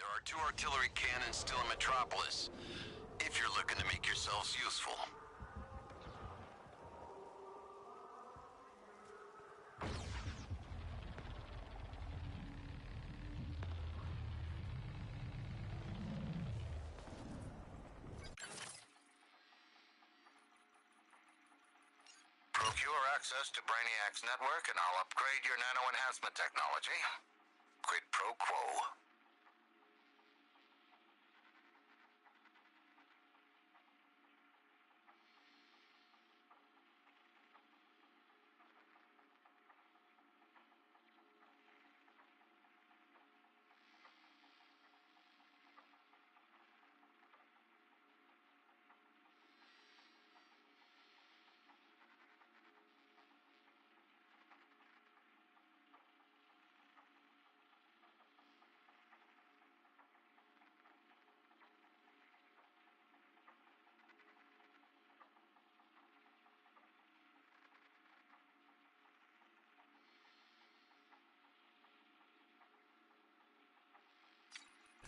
There are 2 artillery cannons still in Metropolis, if you're looking to make yourselves useful. Procure access to Brainiac's network and I'll upgrade your nano-enhancement technology. Quid pro quo.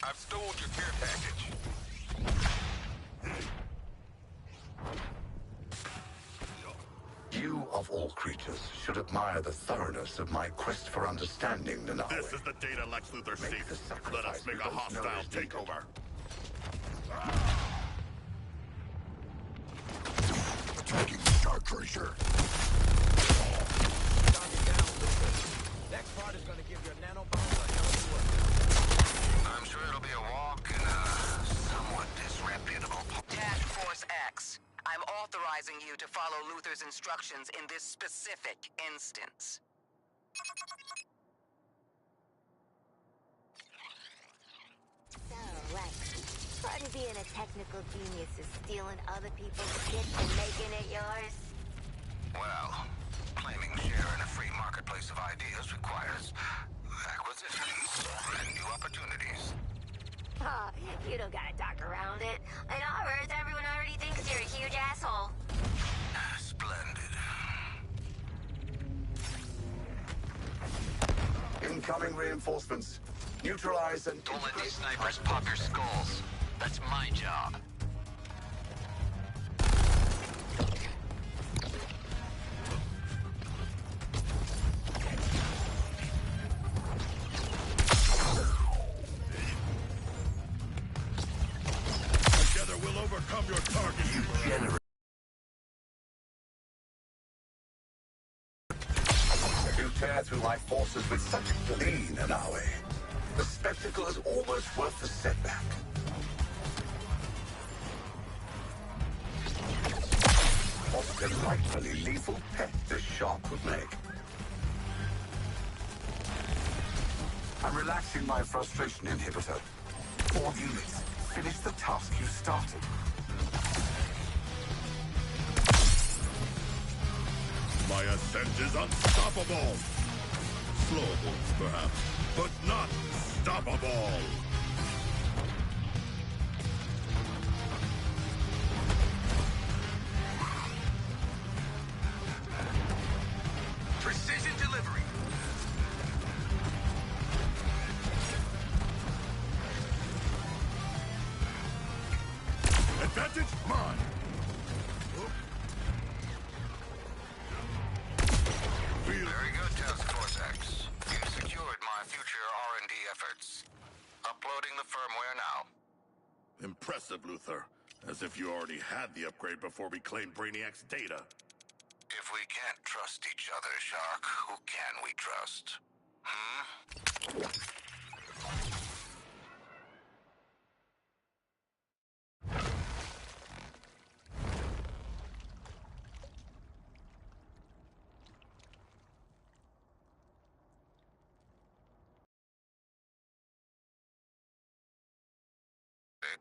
I've stolen your care package. You, of all creatures, should admire the thoroughness of my quest for understanding, Leauge. This is the data Lex Luthor seeks. Let us make a hostile takeover. Attacking Star Tracer. Next part is going to give your nanobombs a hell of a work. I'm sure it'll be a walk in a somewhat disreputable... Task Force X, I'm authorizing you to follow Luthor's instructions in this specific instance. So, Lex, part of being a technical genius is stealing other people's shit and making it yours? Well, claiming share in a free marketplace of ideas requires acquisitions and new opportunities. Oh, you don't gotta talk around it. In our words, everyone already thinks you're a huge asshole. Splendid. Incoming reinforcements. Neutralize and... Don't let these snipers pop your skulls. That's my job. Together we'll overcome your target. You generate. You tear through my forces with such glee, Leauge. The spectacle is almost worth the setback. What a delightfully lethal pet this shark would make. I'm relaxing my frustration inhibitor. All units, finish the task you started. My ascent is unstoppable. Slowable, perhaps, but not stoppable. Precision delivery. Advantage mine. Very good, Task Force X. You've secured my future R&D efforts. Uploading the firmware now. Impressive, Luthor. As if you already had the upgrade before we claimed Brainiac's data. If we can't trust each other, Shark, who can we trust?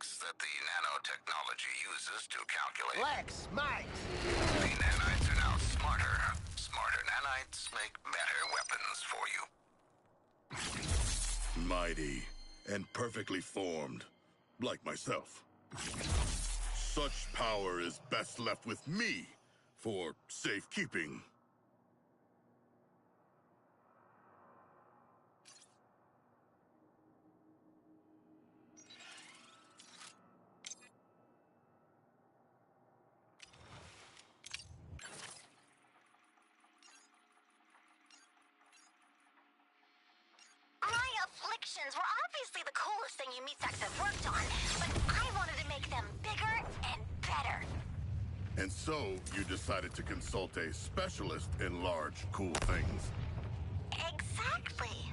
That the nanotechnology uses to calculate. Lex, Mike! The nanites are now smarter. Smarter nanites make better weapons for you. Mighty and perfectly formed, like myself. Such power is best left with me for safekeeping. afflictions were obviously the coolest thing you meat sacks have worked on, but I wanted to make them bigger and better. And so, you decided to consult a specialist in large, cool things. Exactly.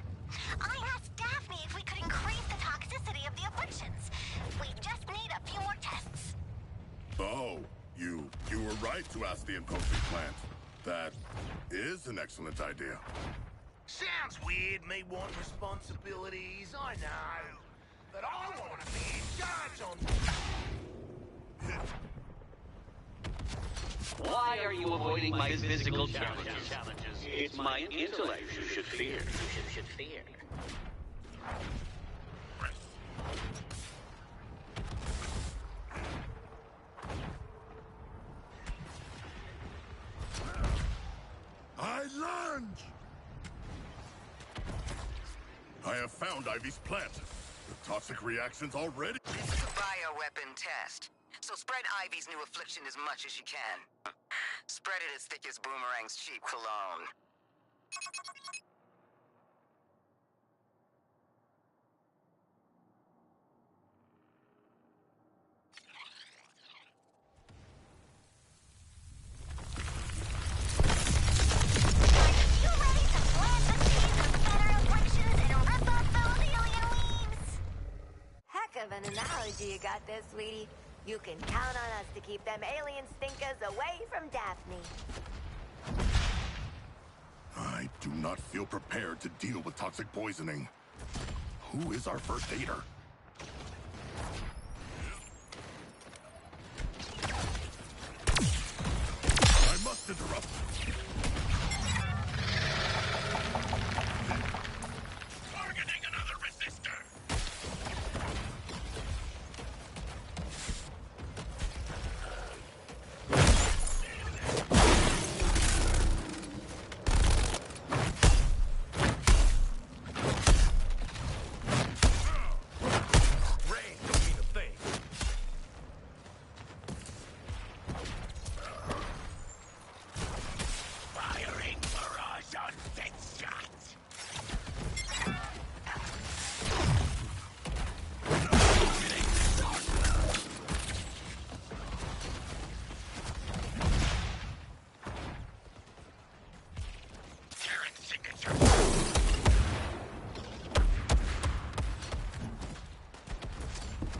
I asked Daphne if we could increase the toxicity of the afflictions. We just need a few more tests. Oh, you were right to ask the imposing plant. That is an excellent idea. Sounds weird, me want responsibilities, I know. But I want to be in charge on... Why are you avoiding my physical challenges? It's my intellect you should fear. I lunge! I have found Ivy's plant. The toxic reactions already... This is a bioweapon test, so spread Ivy's new affliction as much as you can. Spread it as thick as Boomerang's cheap cologne. You ready to plant the seeds of better afflictions and rip off those alien weaves? Heck of an analogy you got there, sweetie. You can count on us to keep them alien stinkers away from Daphne. I do not feel prepared to deal with toxic poisoning. Who is our first aider? I must interrupt. Targeting another resistor. Rain don't mean a thing. Firing barrage on fixed shots. Signature.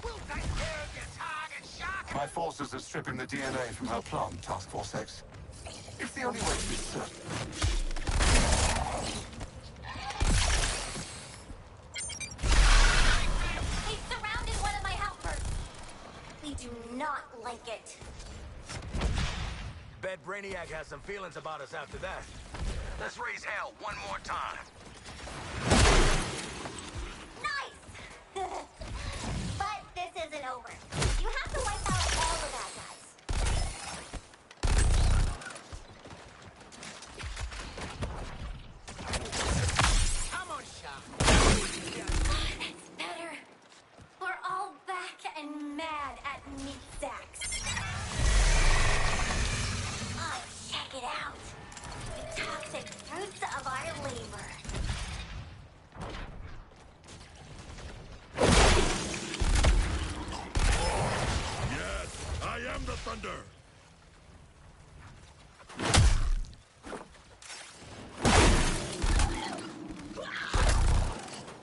We'll take care of your target, Shark! My forces are stripping the DNA from her plant, Task Force X. It's the only way to be certain. They surrounded one of my helpers. We do not like it. Bet Brainiac has some feelings about us after that. Let's raise hell one more time. Nice! But this isn't over. You have to wipe out all the bad guys. Come on, Shark! It's better. We're all back and mad at meat sacks. Oh, check it out. The toxic fruits of our labor. Yes, I am the thunder.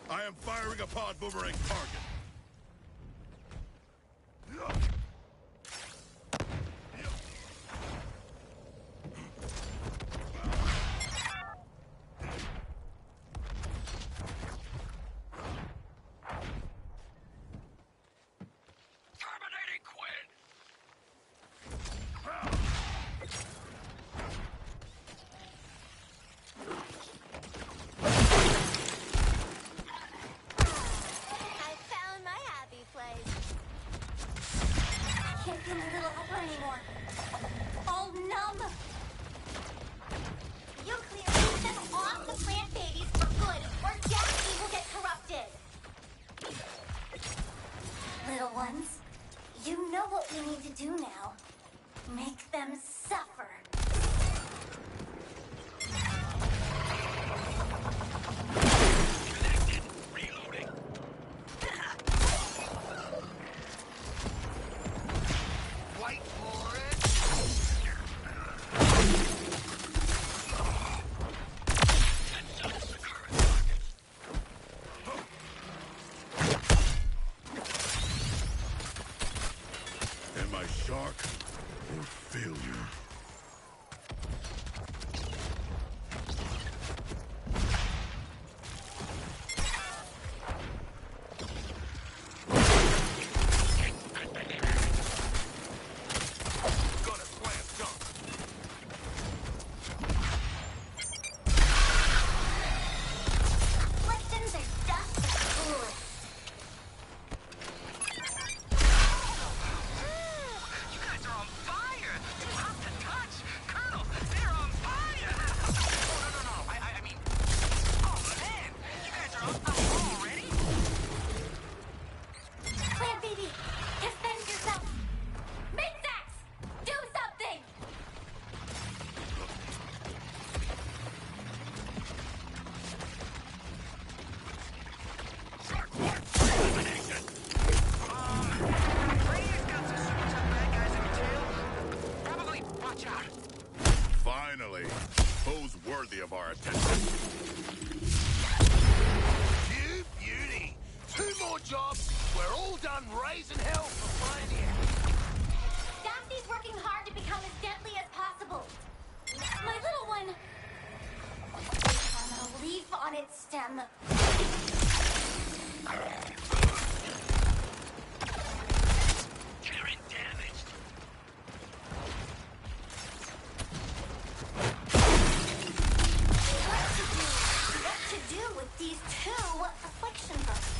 I am firing upon Boomerang's target. Terminating Quinn. I found of our attention. You beauty! 2 more jobs, we're all done raising hell for Brainiac. Daphne's working hard to become as deadly as possible. My little one on a leaf on its stem. Karen damaged. What to do with these 2 affliction books?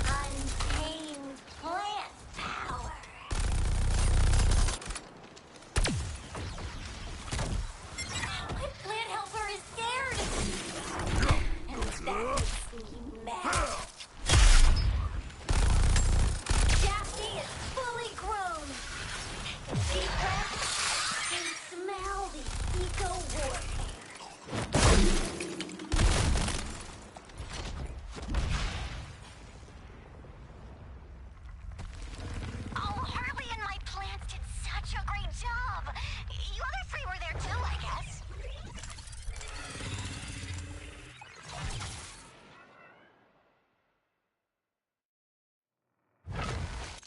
Untamed plant power. My plant helper is scared. And that makes me mad. Daphne is fully grown. Deep breath and smell the eco-warfare. Oh, Harley and my plants did such a great job. You other 3 were there too, I guess.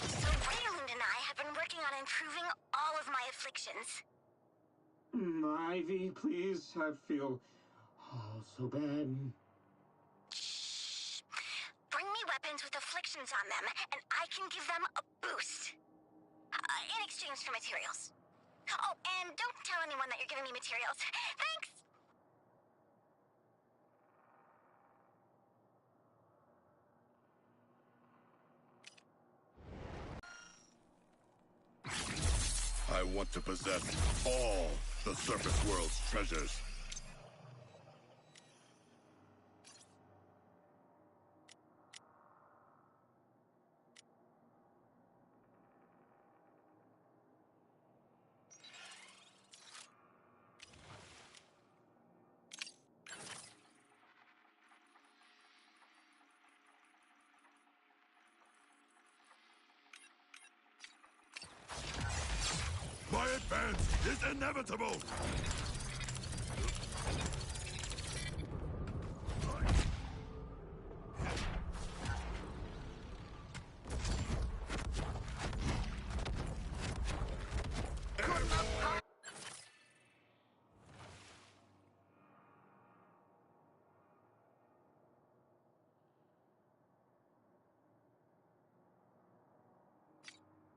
So Rayland and I have been working on improving all of my afflictions. Ivy, please. I feel so bad. Shh. Bring me weapons with afflictions on them, and I can give them a boost. In exchange for materials. Oh, and don't tell anyone that you're giving me materials. Thanks! I want to possess all the surface world's treasures. My advance is inevitable!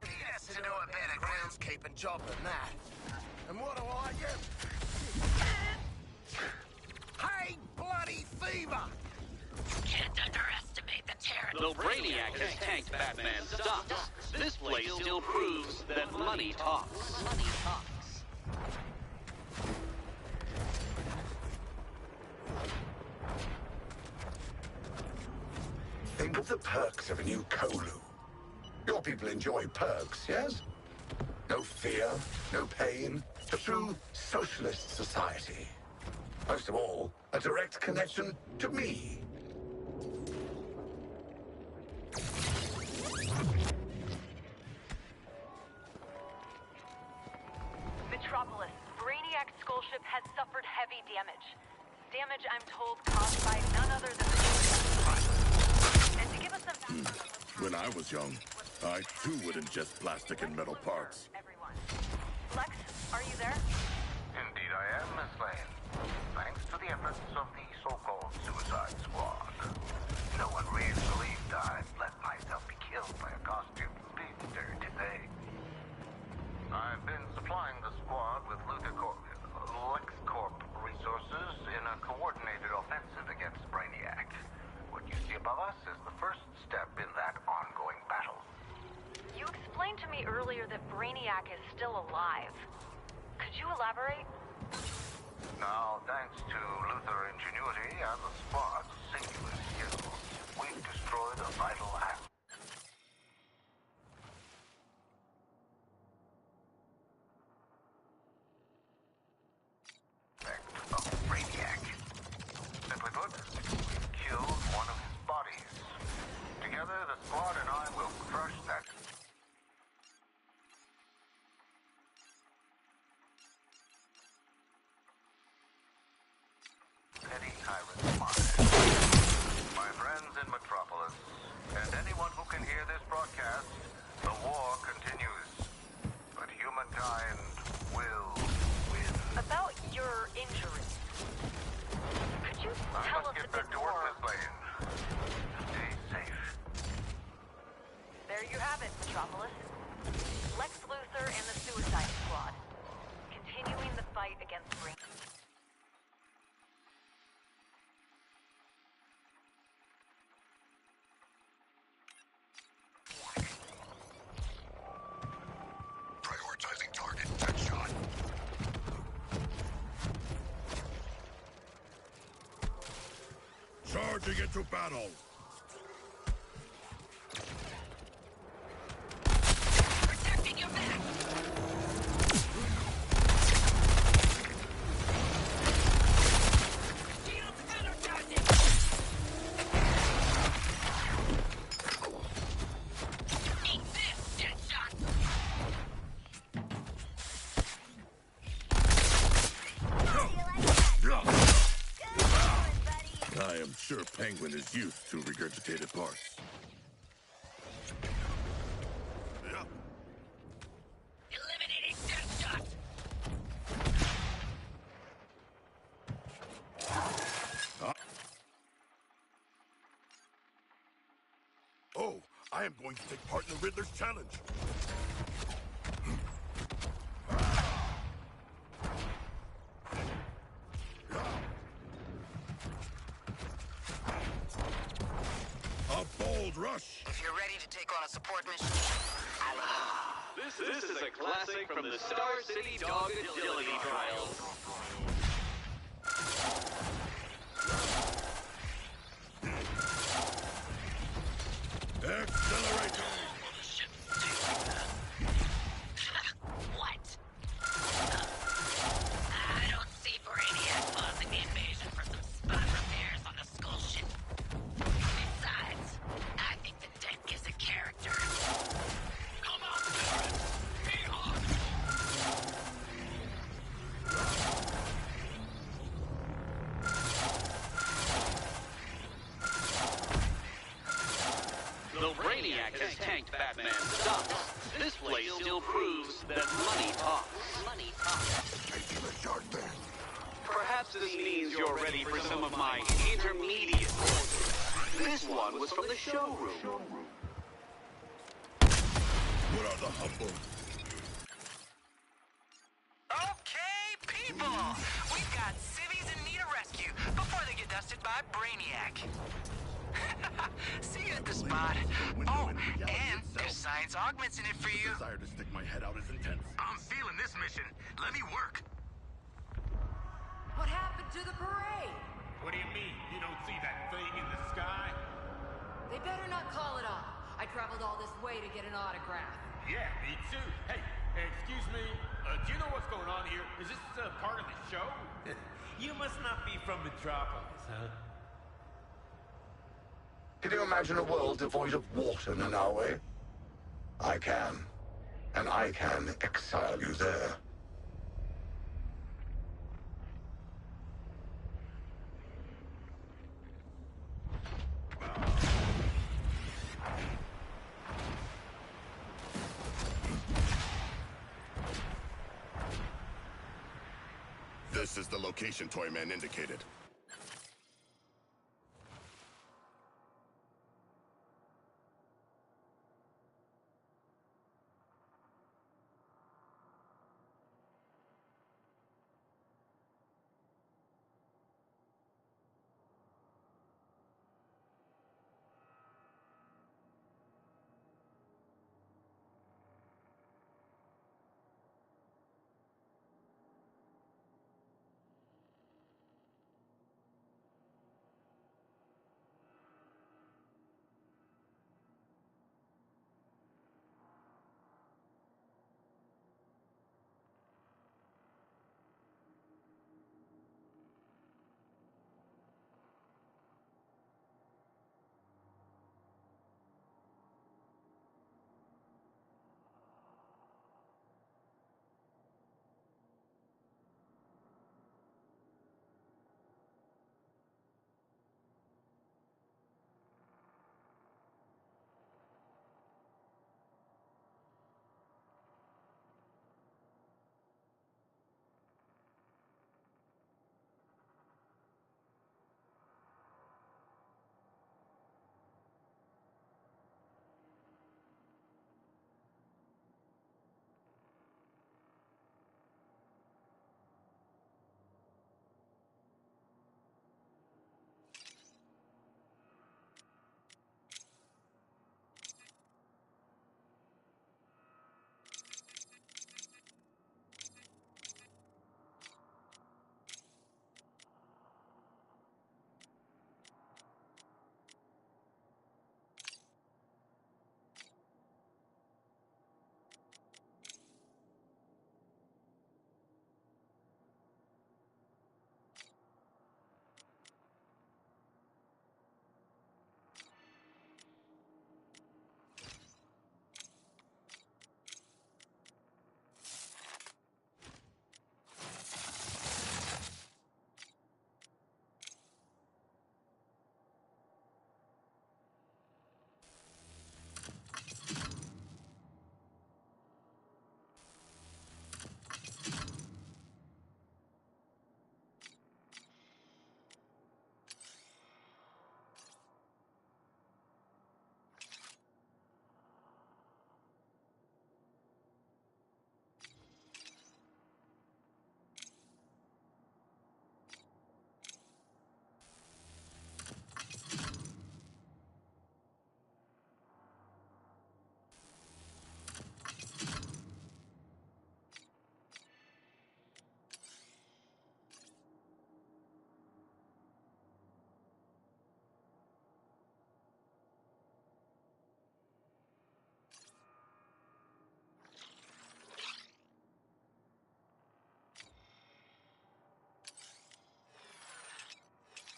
Yes, to do a better groundskeeping job than that. And what do I get? Hey, bloody fever! Can't underestimate the terror. Though Brainiac has tanked Batman's stocks, this place still proves that money talks. Think of the perks of a new Kolu. Your people enjoy perks, yes? No fear, no pain, a true socialist society. Most of all, a direct connection to me. Metropolis, Brainiac's skull ship has suffered heavy damage. Damage, I'm told, caused by none other than the And to give us some background on what's When I was young, I too would ingest plastic and metal parts. everyone. Lex, are you there? Indeed I am, Miss Lane. Thanks to the efforts of the so-called Suicide Squad. No one really believed I'd let myself be killed by a costume speedster today. I've been supplying the squad with LexCorp resources in a coordinated offensive against Brainiac. What you see above us is the first step in that ongoing battle. You explained to me earlier that Brainiac is still alive. Could you elaborate? Now, thanks to Luthor ingenuity and the squad's singular skill, we've destroyed a vital aspect of Brainiac. Simply put, we've killed one of his bodies. Together, the squad and I will crush that. My friends in Metropolis, and anyone who can hear this broadcast, the war continues. But humankind will win. About your injuries, could you I tell must us a get bit back to work, more? Miss Lane. Stay safe. There you have it, Metropolis. Lex Luthor and the Suicide Squad. Continuing the fight against Brain. Prioritizing target. Headshot. Charging into battle! Protecting your back! Shields energizing! Eat this, Deadshot! I am sure Penguin is used to regurgitated parts. Eliminating Deadshot! Oh, I am going to take part in the Riddler's challenge. A bold rush. If you're ready to take on a support mission, This is a classic from the Star City Dog Agility Trials. Accelerating. what? I don't see Brainiac pausing the invasion for some spot repairs on the skull ship. Besides, I think the deck is a character. Come on, Terrence! Be on! Though Brainiac has tanked Batman's stocks, this place still proves that money talks. Money talks. Taking a short thing. Perhaps this means you're ready for some of my intermediate orders. This one was from the showroom. What are the humble? Okay, people! We've got civvies in need of rescue before they get dusted by Brainiac. See you at the spot. Oh, and there's science augments in it for you. Desire to stick my head out is intense. I'm feeling this mission. Let me work. What happened to the parade? What do you mean? You don't see that thing in the sky? They better not call it off. I traveled all this way to get an autograph. Yeah, me too. Hey, excuse me. Do you know what's going on here? Is this part of the show? You must not be from Metropolis, huh? Can you imagine a world devoid of water, Nanawe? I can. And I can exile you there. This is the location Toyman indicated.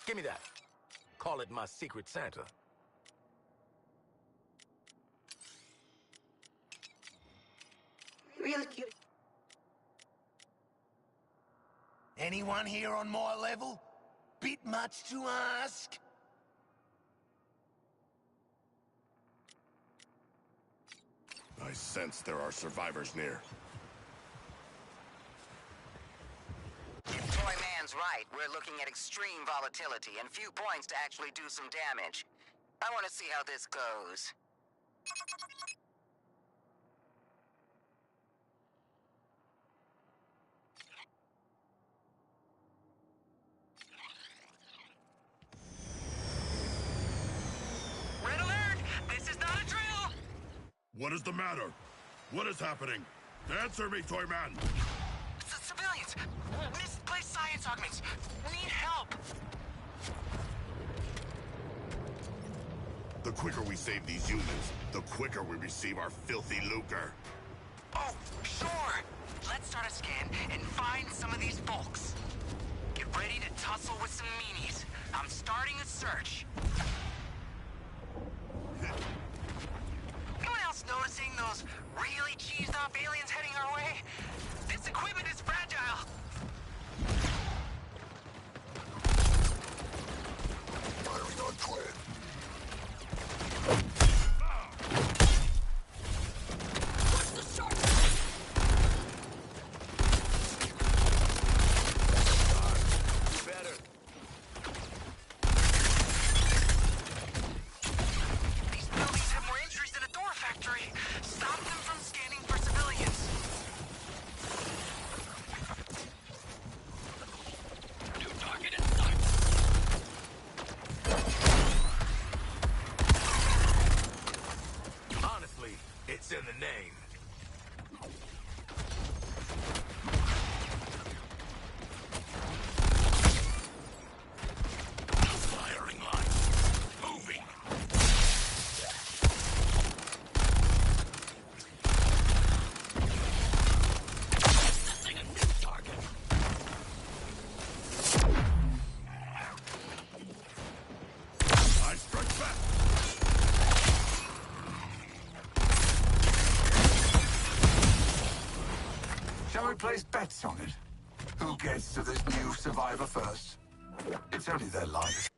Give me that. Call it my Secret Santa. Really cute. Anyone here on my level? Bit much to ask? I sense there are survivors near. If Toy Man's right, we're looking at extreme volatility and few points to actually do some damage. I want to see how this goes. Red alert! This is not a drill! What is the matter? What is happening? Answer me, Toy Man! Civilians! Misplaced science augments! We need help! The quicker we save these humans, the quicker we receive our filthy lucre. Oh, sure! Let's start a scan and find some of these folks. Get ready to tussle with some meanies. I'm starting a search. Anyone else noticing those really cheesed up aliens heading our way? This equipment is fragile. Firing on Quinn. What's the shot? Better. These buildings have more entries than a door factory. Stop them from scanning for civilians. New target in sight. Honestly, it's in the name. Firing line. Moving. Assessing a new target. I strike back! Shall we place bets on it? Who gets to this new survivor first? It's only their life.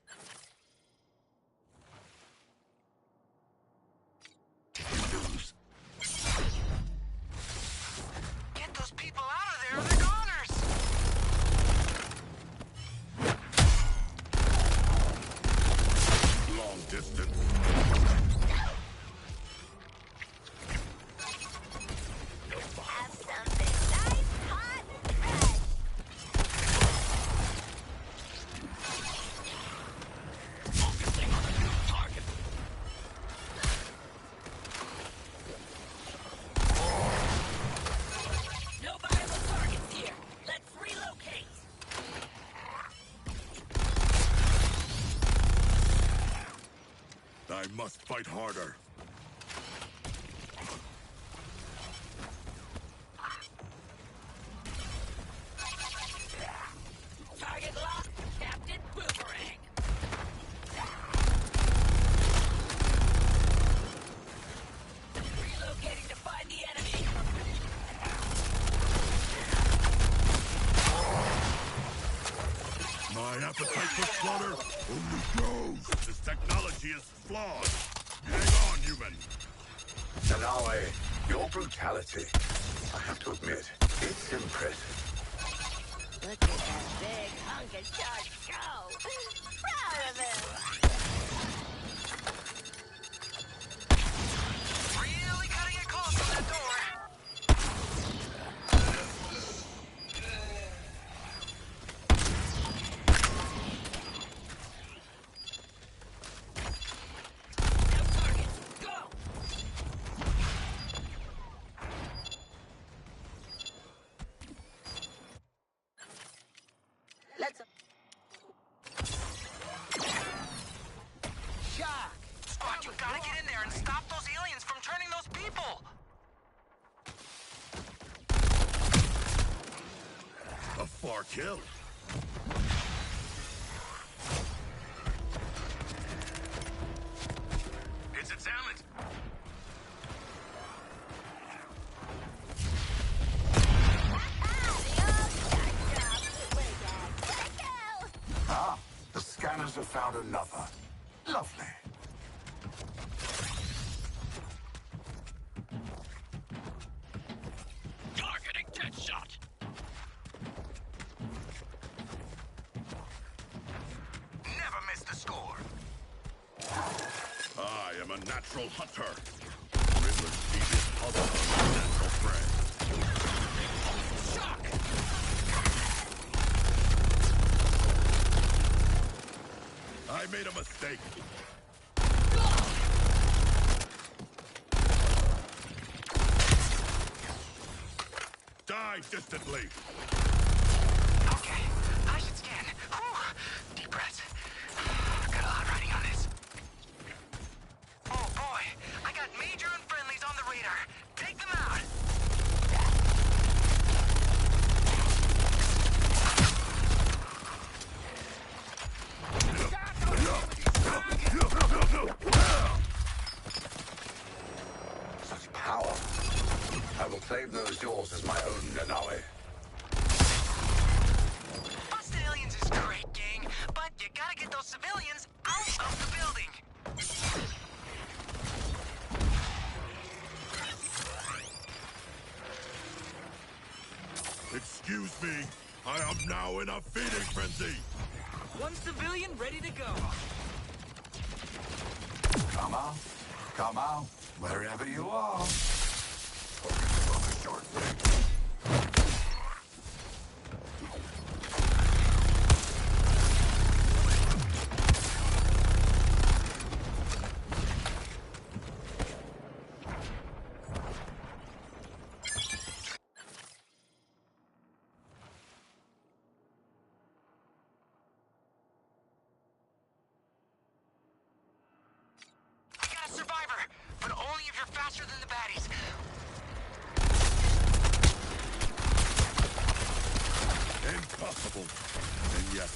If you lose, Get those people out of there, or they're goners! Long distance. Have something nice, hot, and fresh. Focusing on a new target. No viable targets here. Let's relocate. I must fight harder. Target locked. Captain Boomerang. Relocating to find the enemy. My appetite for slaughter only grows. This technology is flawed. Hang on, human. Danae, your brutality, I have to admit, it's impressive. Look at that big hunk of shark go. Proud of him. Really cutting it close on that door. New target. Go. Let's... Shock. Squad, you gotta get in there and stop those aliens from turning those people. A far kill. a talent. Ah, the scanners have found another. Lovely. Targeting Deadshot. Never miss the score. I am a natural hunter. Riddler's devious puzzle is a natural prey. Shock! I made a mistake. Die distantly. Okay, I should scan. Whew. Deep breaths. Got a lot riding on this. Oh boy, I got major unfriendlies on the radar. Take them out. Such power. I will claim those yours as my own, Nanawe. Busted aliens is great, gang, but you gotta get those civilians out of the building. Excuse me. I am now in a feeding frenzy. One civilian ready to go. Come out. Come out. Wherever you are. Focus on the short thing. I got a survivor, but only if you're faster than the baddies. Impossible. And yet...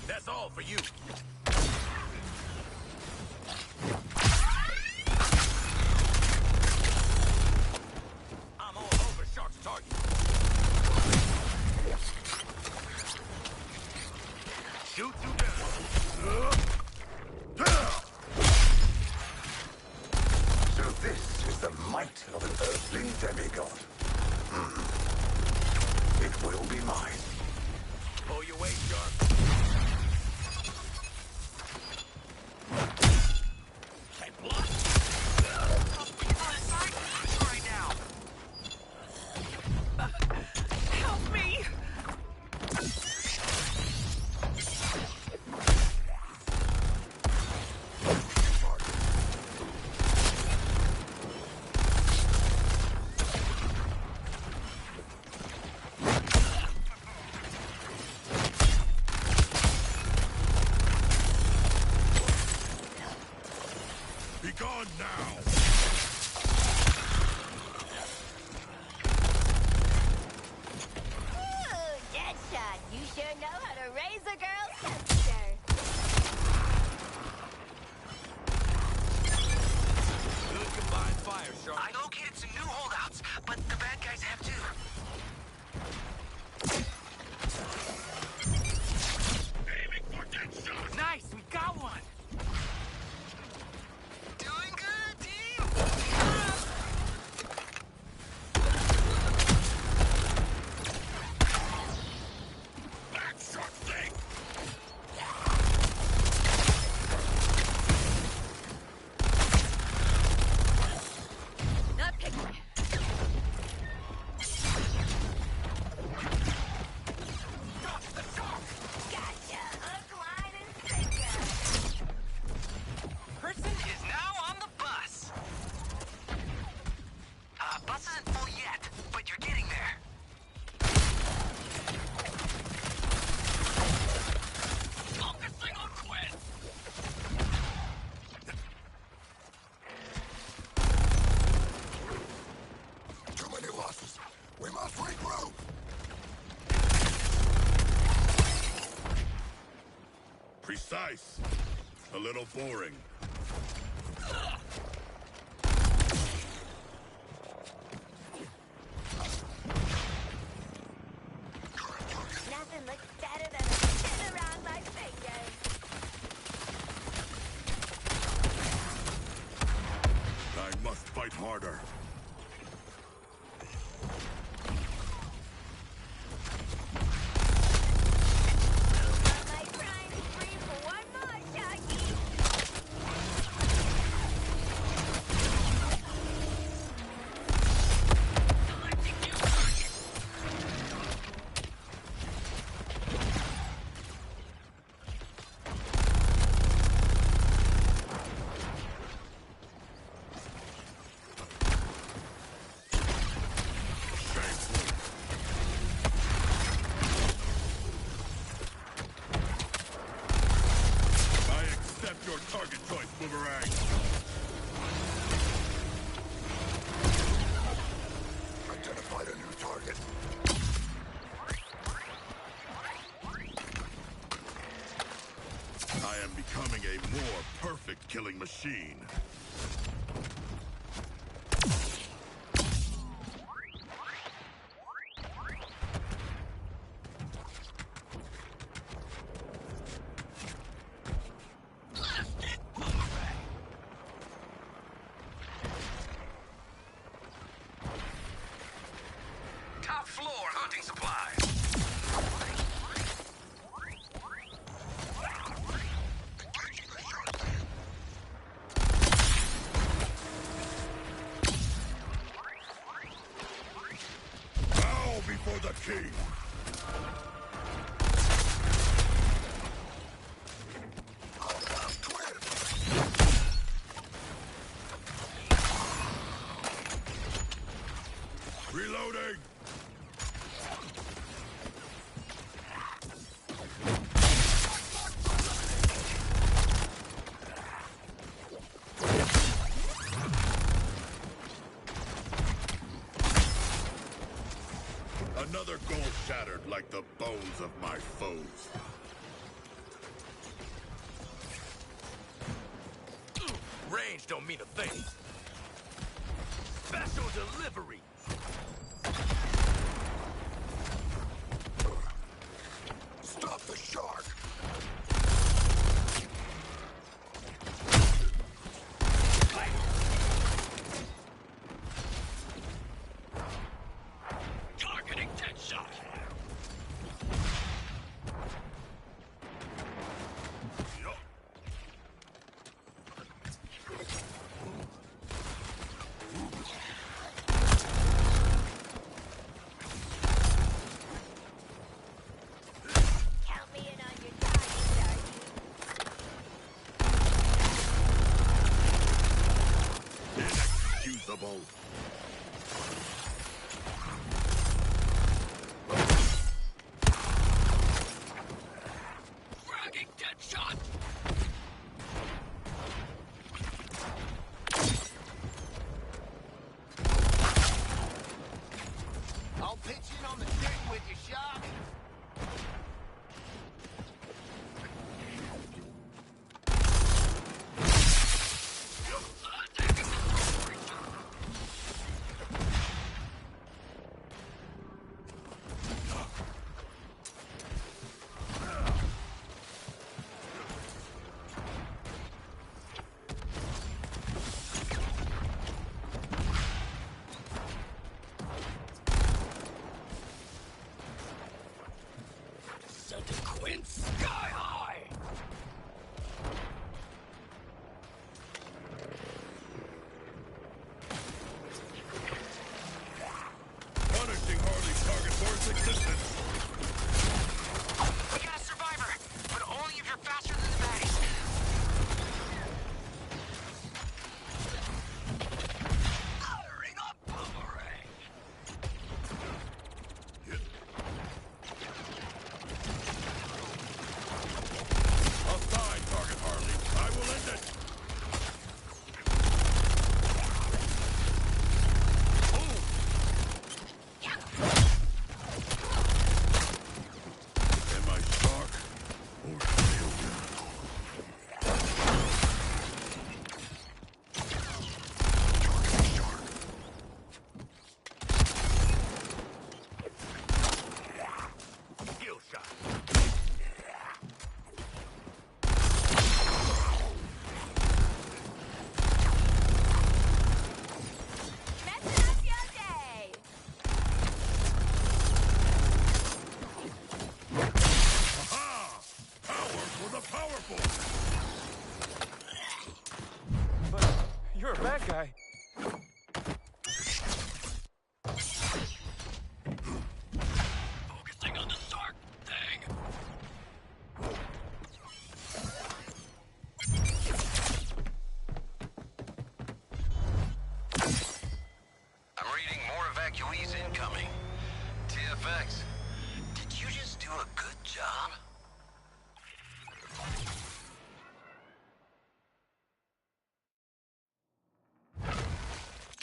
That's all for you. I'm all over Shark's target. Shoot you down. So this is the might of an earthling demigod. It will be mine. Pull your weight, Shark. Right now. Help me! Be gone now! Ooh, Deadshot, you sure know how to raise a girl's sister. Good combined fire, Shark. I located some new holdouts, but the bad guys have too. Aiming for Deadshot! Nice, we got one! Doing good, team. That shark thing! Not picking. Gotcha, hook, line, and sinker. Person is now on the bus. Bus isn't full yet, but you're getting there. Focusing on Quinn. Precise. A little boring. Nothing looks better than a spin around my fingers. I must fight harder. My grind is free for one more, Sharky. Selecting new target. I accept your target choice, Boomerang. Identified a new target. I am becoming a more perfect killing machine. Top floor hunting supplies. Bow before the king. Reloading. Another goal shattered like the bones of my foes. Range don't mean a thing. Special delivery. Stop the shark! Targeting dead shot. Count me in on your target, Sharky. Inexcusable. Fragging dead shot. I'll pitch in on the dirt with you, Shark. UE's incoming. TFX, did you just do a good job?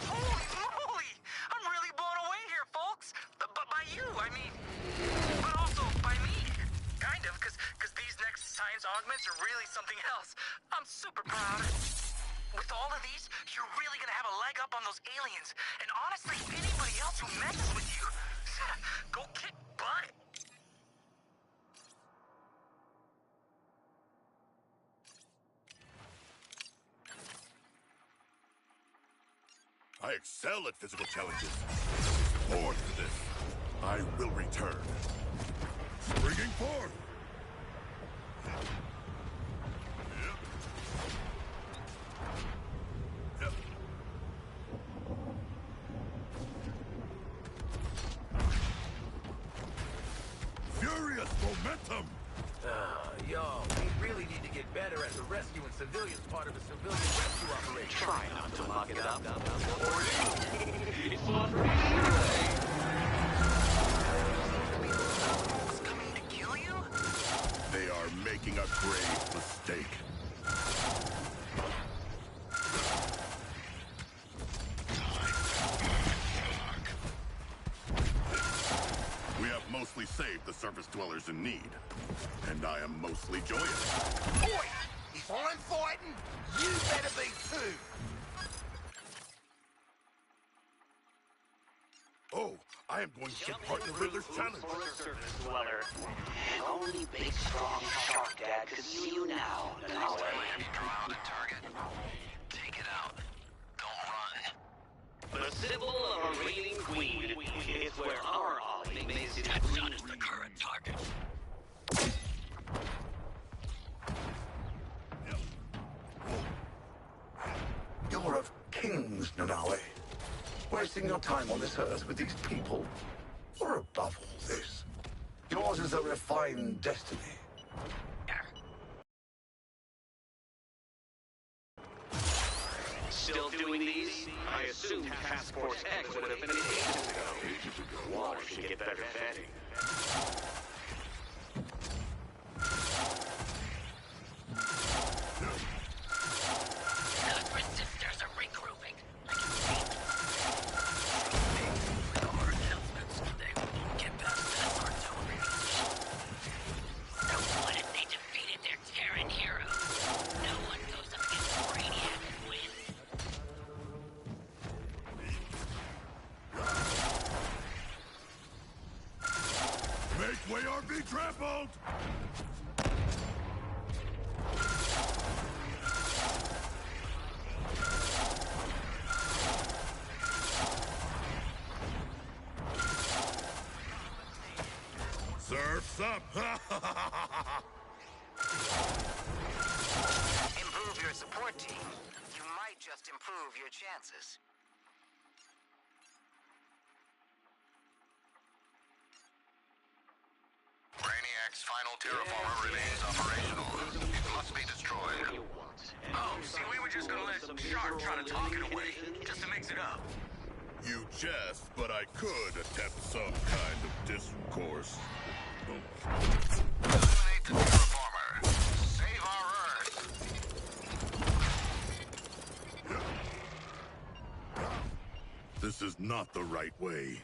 Holy moly! I'm really blown away here, folks! But by you, I mean... But also by me. Kind of, because these next science augments are really something else. I'm super proud. With all of these, you're really gonna have a leg up on those aliens. And honestly, anybody else who messes with you, go kick butt. I excel at physical challenges. Born for this. I will return. Springing forth! Furious momentum! Yo, we really need to get better at the rescuing civilians part of a civilian rescue operation. Try not to muck it up. Who's coming to kill you? They are making a grave mistake. We have mostly saved the surface dwellers in need, and I am mostly joyous. Boy, if I'm fighting, you better be too. Oh, I am going to take part in the Riddler's challenge. For a surface dweller. And only big, strong shark dad could see you now. Draw out a target. Take it out. Don't run. The symbol of a reigning queen is where our Ollie makes his Not as the current target. You're of kings, Nanaue. Wasting your time on this earth with these people? Or above all this, yours is a refined destiny. Still doing these? I assumed Task Force X would have finished ages ago. Water should get better vetting. Those resistors are regrouping. I can see them. With our announcements, they won't get past this artillery. So what if they defeated their Terran heroes? No one goes up against Brainiac and wins. Make way or be trampled! Surf's up! Improve your support team. You might just improve your chances. Brainiac's final terraformer remains operational. It must be destroyed. Oh, see, we were just gonna let Sharp try to talk it away, just to mix it up. You jest, but I could attempt some kind of discourse. Eliminate the terraformer. Save our Earth. This is not the right way.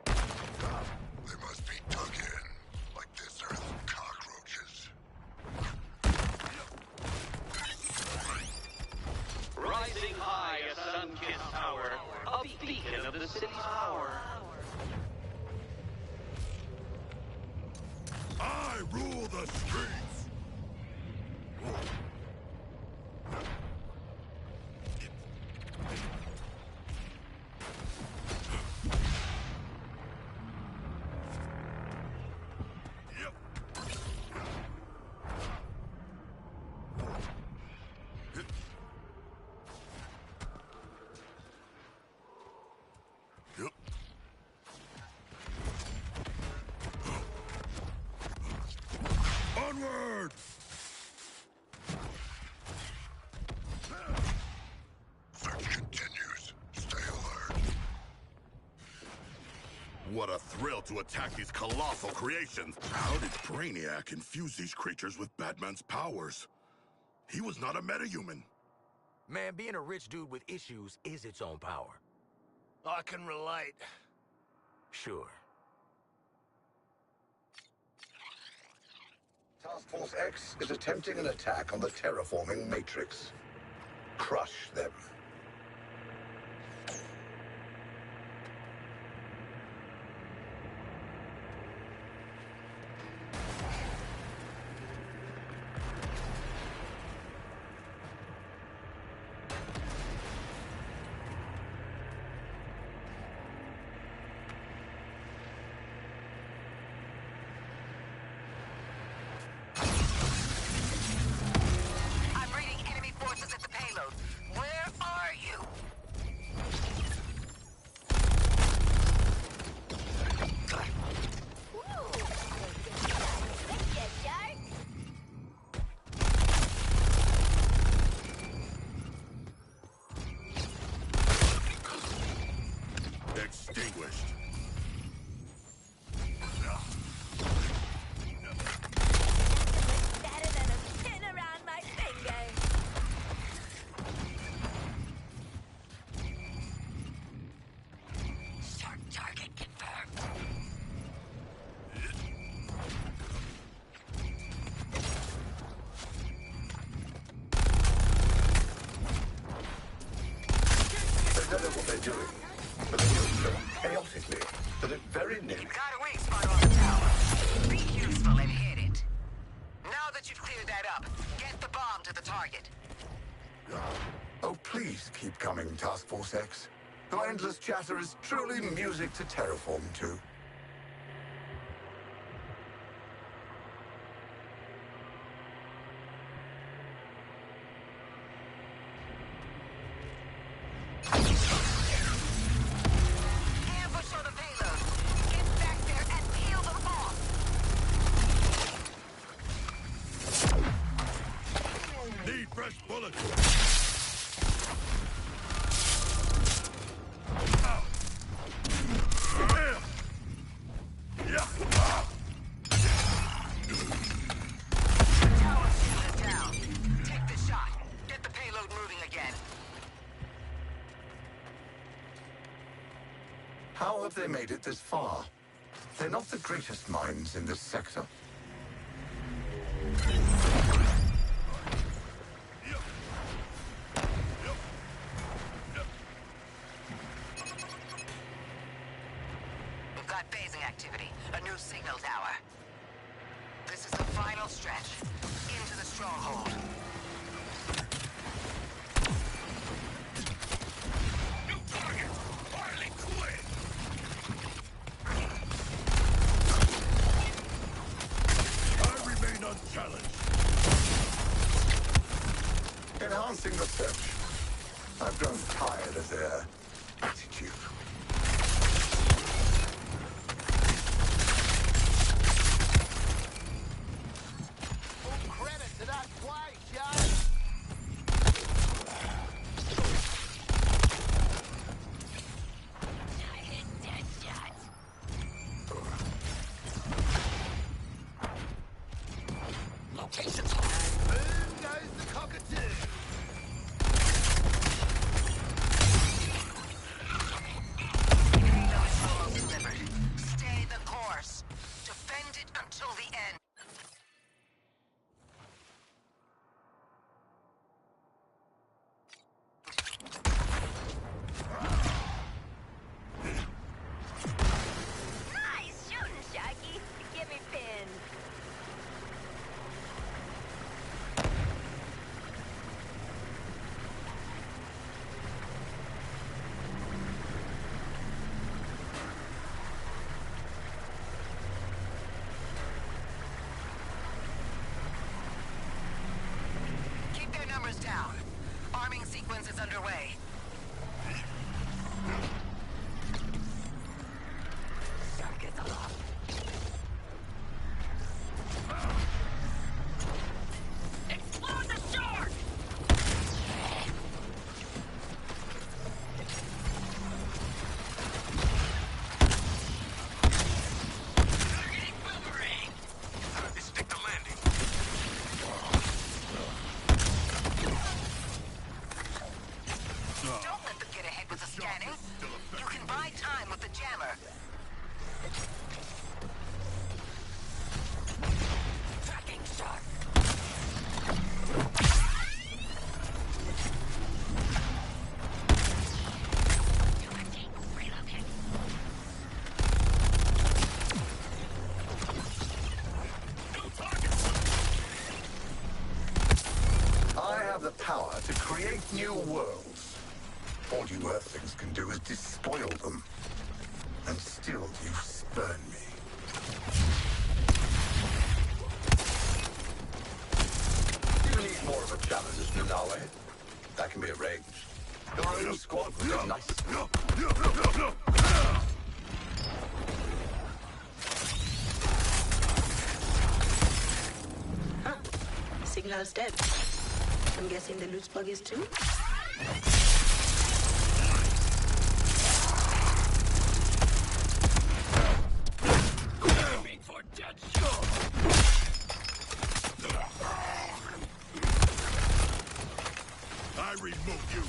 They must be dug in, like this earth cockroaches. Rising high a sun-kissed tower, a beacon of the city's power. I rule the streets! What a thrill to attack these colossal creations! How did Brainiac infuse these creatures with Batman's powers? He was not a metahuman. Man, being a rich dude with issues is its own power. I can relate. Sure. Task Force X is attempting an attack on the terraforming Matrix. Crush them. Extinguished. Better than a pin around my finger. Sharp target confirmed. They don't know what they're doing, but they do it so chaotically that it very nearly... You've got a weak spot on the tower. Be useful and hit it. Now that you've cleared that up, get the bomb to the target. Oh, please keep coming, Task Force X. Your endless chatter is truly music to terraform to. Ambush on the payload. Get back there and peel them off. Need fresh bullets. Tower shield is down. Take the shot. Get the payload moving again. How have they made it this far? They're not the greatest minds in this sector. We've got phasing activity. A new signal tower. This is the final stretch. Into the stronghold. New target! Harley Quinn! I remain unchallenged. Enhancing the search. I've grown tired of their attitude. Full credit to that play, Joe. Dead shot. Location's hot. Boom goes the cockatoo. Scanning. You can buy time with the jammer. Tracking shot. I have the power to create new worlds. All you Earthlings can do is despoil them. And still you spurn me. You need more of a challenge, Leauge. That can be arranged. Your own squad would be nice. Signal's dead. I'm guessing the loot bug is too? I remove you.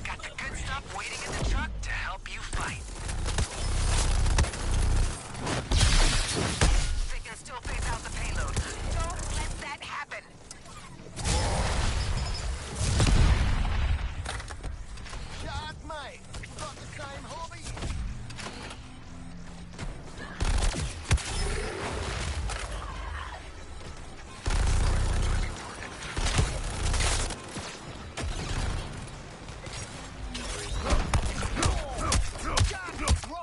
Got the good stuff waiting in the truck to help you fight. They can still phase out the payload. Don't let that happen. Shot, mate. Got the same hobby.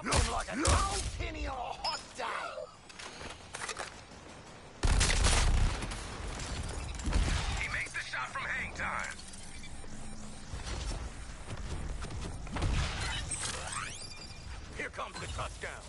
Dropping like a cold penny on a hot day. He makes the shot from hang time. Here comes the touchdown.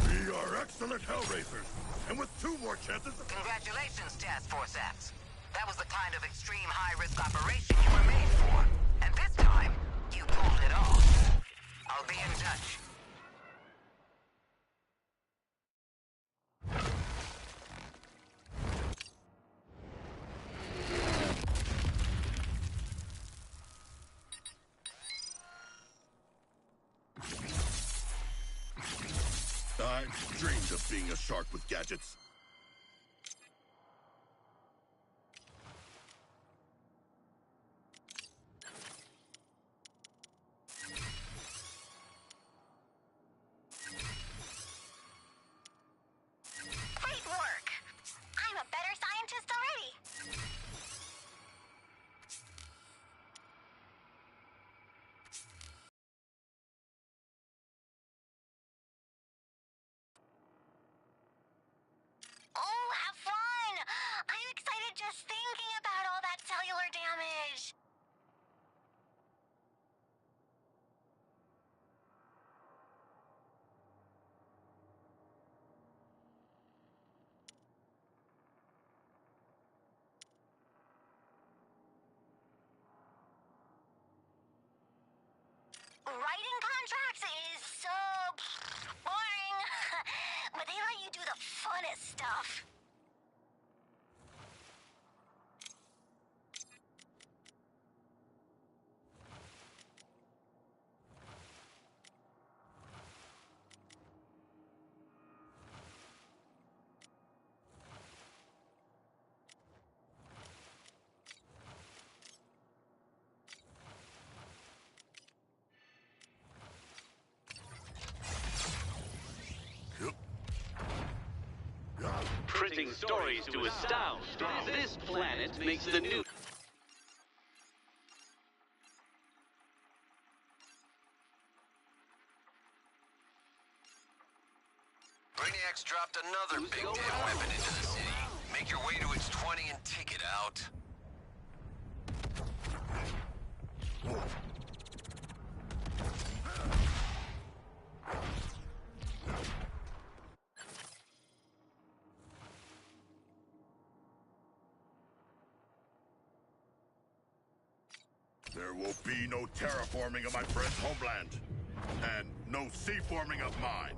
We are excellent Hellraisers, and with 2 more chances of... Congratulations, Task Force X. That was the kind of extreme high-risk operation you were made for. And this time, you pulled it off. I'll be in touch. I've dreamed of being a shark with gadgets. Great work! I'm a better scientist already. Oh, have fun! I'm excited just thinking about all that cellular damage. Writing contracts is so boring, but they let you do the funnest stuff. Printing stories to astound. This planet makes the new... Brainiac's dropped another big damn weapon into the city. Make your way to its 20 and take it out. There will be no terraforming of my friend's homeland. And no seaforming of mine.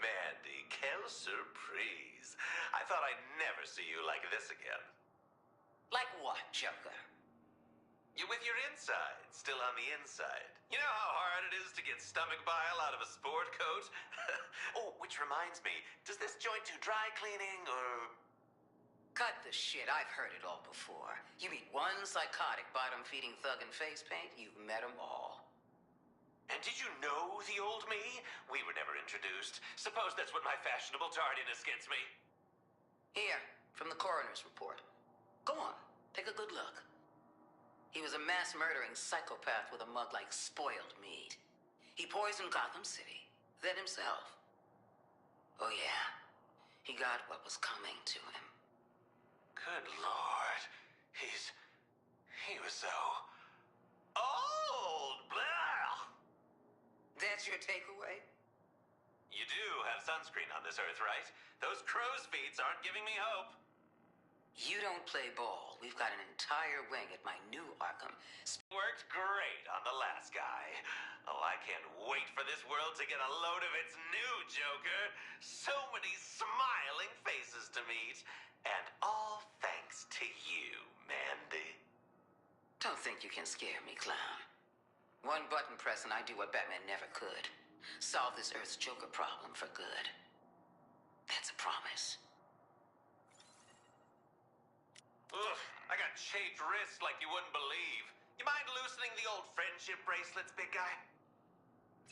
Mandy, quelle surprise. I thought I'd never see you like this again. Like what, Joker? You with your inside, still on the inside. You know how hard it is to get stomach bile out of a sport coat? Oh, which reminds me, does this joint do dry cleaning, or... Cut the shit, I've heard it all before. You meet one psychotic bottom-feeding thug in face paint, you've met them all. And did you know the old me? We were never introduced. Suppose that's what my fashionable tardiness gets me. Here, from the coroner's report. Go on, take a good look. He was a mass-murdering psychopath with a mug like spoiled meat. He poisoned Gotham City, then himself. Oh yeah, he got what was coming to him. Good Lord. He was so... old! Blah! That's your takeaway? You do have sunscreen on this earth, right? Those crow's feet aren't giving me hope. You don't play ball. We've got an entire wing at my new Arkham. Worked great on the last guy. Oh, I can't wait for this world to get a load of its new Joker. So many smiling faces to meet. And all thanks to you, Mandy. Don't think you can scare me, clown. One button press and I do what Batman never could. Solve this Earth's Joker problem for good. That's a promise. Oof, I got chafed wrists like you wouldn't believe. You mind loosening the old friendship bracelets, big guy?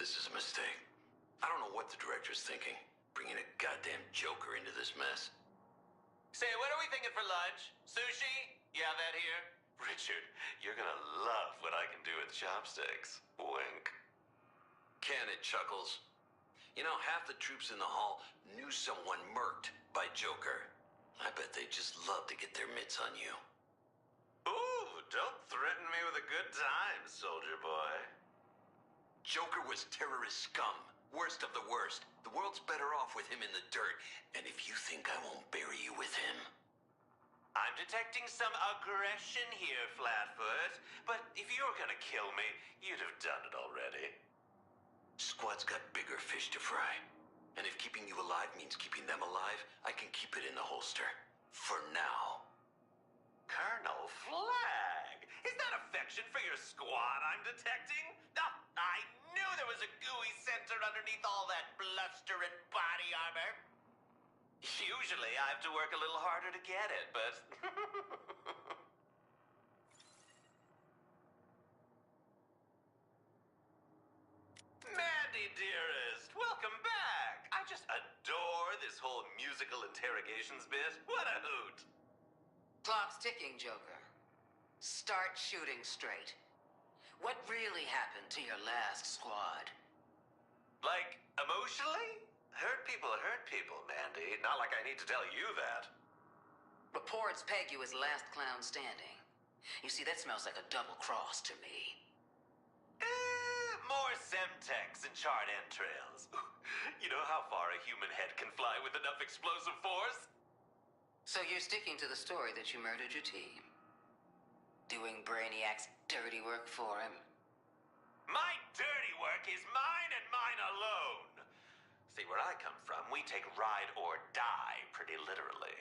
This is a mistake. I don't know what the director's thinking, bringing a goddamn Joker into this mess. Say, what are we thinking for lunch? Sushi? You have that here? Richard, you're gonna love what I can do with chopsticks. Wink. Can it, Chuckles? You know, half the troops in the hall knew someone murked by Joker. I bet they just love to get their mitts on you. Ooh, don't threaten me with a good time, soldier boy. Joker was terrorist scum. Worst of the worst. The world's better off with him in the dirt. And if you think I won't bury you with him... I'm detecting some aggression here, Flatfoot. But if you're gonna kill me, you'd have done it already. Squad's got bigger fish to fry. And if keeping you alive means keeping them alive, I can keep it in the holster. For now. Colonel Flag! Is that affection for your squad I'm detecting? No, I knew there was a gooey center underneath all that bluster and body armor. Usually I have to work a little harder to get it, but... Mandy, dearest, welcome back. I just adore this whole musical interrogations bit. What a hoot. Clock's ticking, Joker. Start shooting straight. What really happened to your last squad? Like, emotionally? Hurt people, Mandy. Not like I need to tell you that. Reports peg you as last clown standing. You see, that smells like a double cross to me. More Semtex and charred entrails. You know how far a human head can fly with enough explosive force? So you're sticking to the story that you murdered your team. Doing Brainiac's dirty work for him. My dirty work is mine and mine alone. See, where I come from, we take ride or die pretty literally.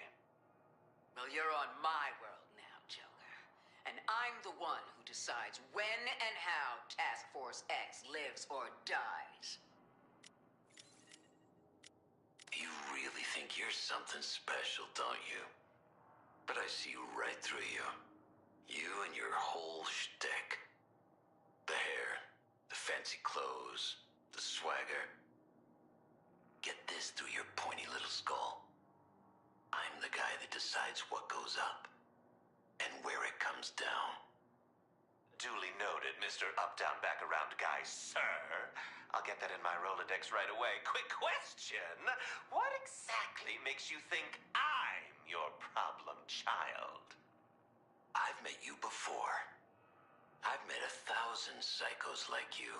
Well, you're on my world now, Joker. And I'm the one who decides when and how Task Force X lives or dies. You really think you're something special, don't you? But I see right through you. You and your whole shtick. The hair, the fancy clothes, the swagger. Get this through your pointy little skull. I'm the guy that decides what goes up and where it comes down. Duly noted, Mr. Up, Down, Back, Around Guy, sir. I'll get that in my Rolodex right away. Quick question. What exactly makes you think I'm your problem child? I've met you before. I've met 1,000 psychos like you.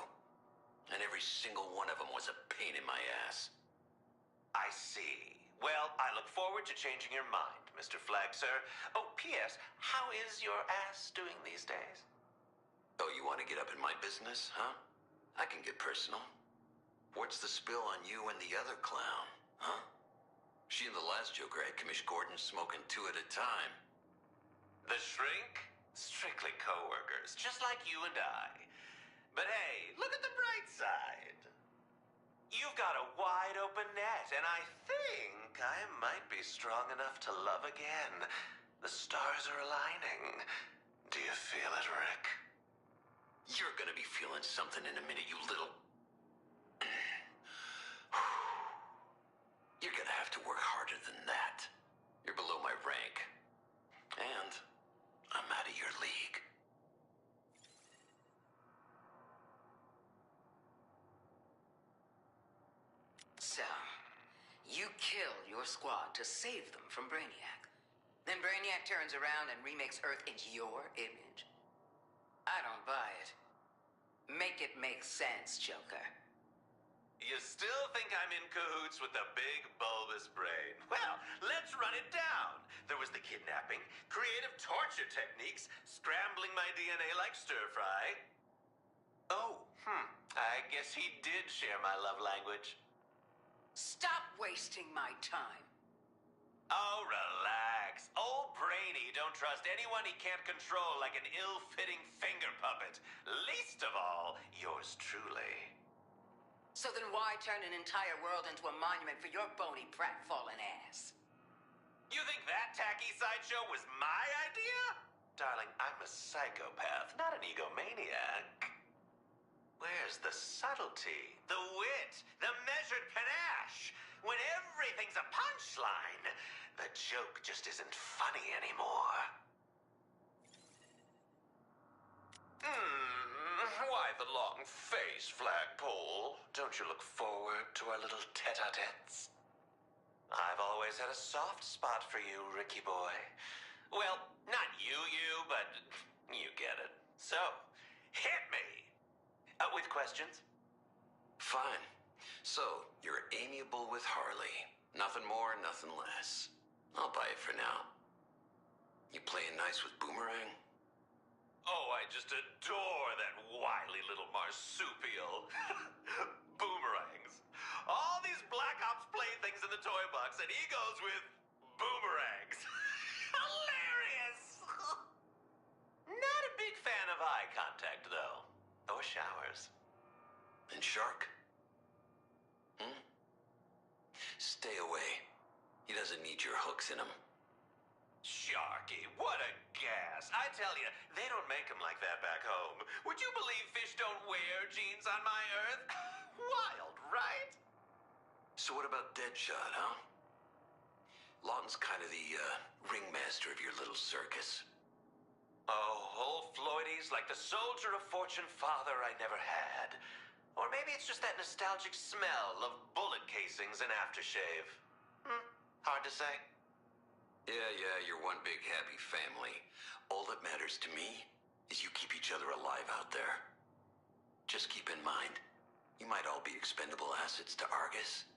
And every single one of them was a pain in my ass. I see. Well, I look forward to changing your mind, Mr. Flag, sir. Oh, P.S., how is your ass doing these days? Oh, you want to get up in my business, huh? I can get personal. What's the spill on you and the other clown, huh? She and the last Joker had Commish Gordon smoking 2 at a time. The Shrink? Strictly co-workers, just like you and I. But hey, look at the bright side. You've got a wide open net, and I think I might be strong enough to love again. The stars are aligning. Do you feel it, Rick? You're gonna be feeling something in a minute, you little... You're gonna have to work harder than that. You're below my rank. And I'm out of your league. So, you kill your squad to save them from Brainiac. Then Brainiac turns around and remakes Earth in your image. I don't buy it. Make it make sense, Joker. You still think I'm in cahoots with the big bulbous brain? Well, let's run it down. There was the kidnapping, creative torture techniques, scrambling my DNA like stir-fry. Oh, I guess he did share my love language. Stop wasting my time. Oh, relax. Old Brainy don't trust anyone he can't control like an ill-fitting finger puppet. Least of all, yours truly. So then why turn an entire world into a monument for your bony pratfallen ass? You think that tacky sideshow was my idea? Darling, I'm a psychopath, not an egomaniac. Where's the subtlety, the wit, the measured panache? When everything's a punchline, the joke just isn't funny anymore. Why the long face, Flagpole? Don't you look forward to our little tete-a-tetes? I've always had a soft spot for you, Ricky boy. Well, not you, but you get it. So, hit me! With questions? Fine. So, you're amiable with Harley. Nothing more, nothing less. I'll buy it for now. You playing nice with Boomerang? Oh, I just adore that wily little marsupial. Boomerangs. All these Black Ops playthings in the toy box, and he goes with boomerangs. Hilarious! Not a big fan of eye contact, though. Or showers. And Shark? Stay away. He doesn't need your hooks in him. Sharky, what a gas. I tell you, they don't make them like that back home. Would you believe fish don't wear jeans on my Earth? Wild, right? So what about Deadshot, huh? Lawton's kind of the ringmaster of your little circus. Oh, old Floydies, like the soldier of fortune father I never had. Or maybe it's just that nostalgic smell of bullet casings and aftershave. Hard to say. Yeah, you're one big happy family. All that matters to me is you keep each other alive out there. Just keep in mind, you might all be expendable assets to Argus,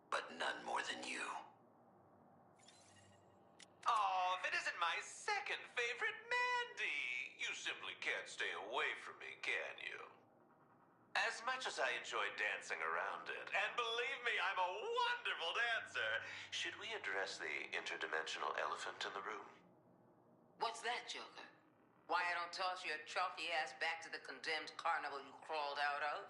but none more than you. Oh, if it isn't my second favorite Mandy! You simply can't stay away from me, can you? As much as I enjoy dancing around it, and believe me, I'm a wonderful dancer, should we address the interdimensional elephant in the room? What's that, Joker? Why I don't toss your chalky ass back to the condemned carnival you crawled out of?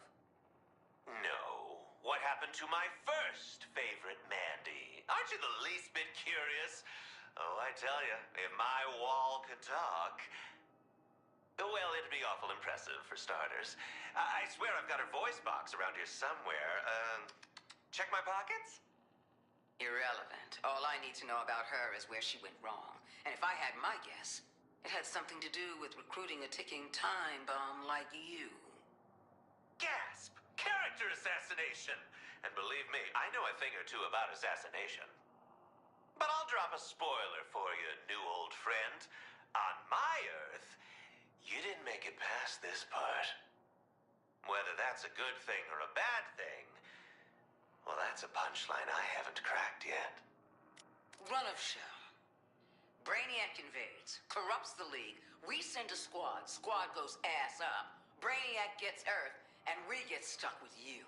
No. What happened to my first favorite Mandy? Aren't you the least bit curious? Oh, I tell you, if my wall could talk... Well, it'd be awful impressive, for starters. I swear I've got her voice box around here somewhere. Check my pockets? Irrelevant. All I need to know about her is where she went wrong. And if I had my guess, It had something to do with recruiting a ticking time bomb like you. Gasp! Character assassination! And believe me, I know a thing or two about assassination. But I'll drop a spoiler for you, new old friend. On my Earth, you didn't make it past this part. Whether that's a good thing or a bad thing, well, that's a punchline I haven't cracked yet. Run of show. Brainiac invades, corrupts the League. We send a squad. Squad goes ass up. Brainiac gets Earth, and we get stuck with you.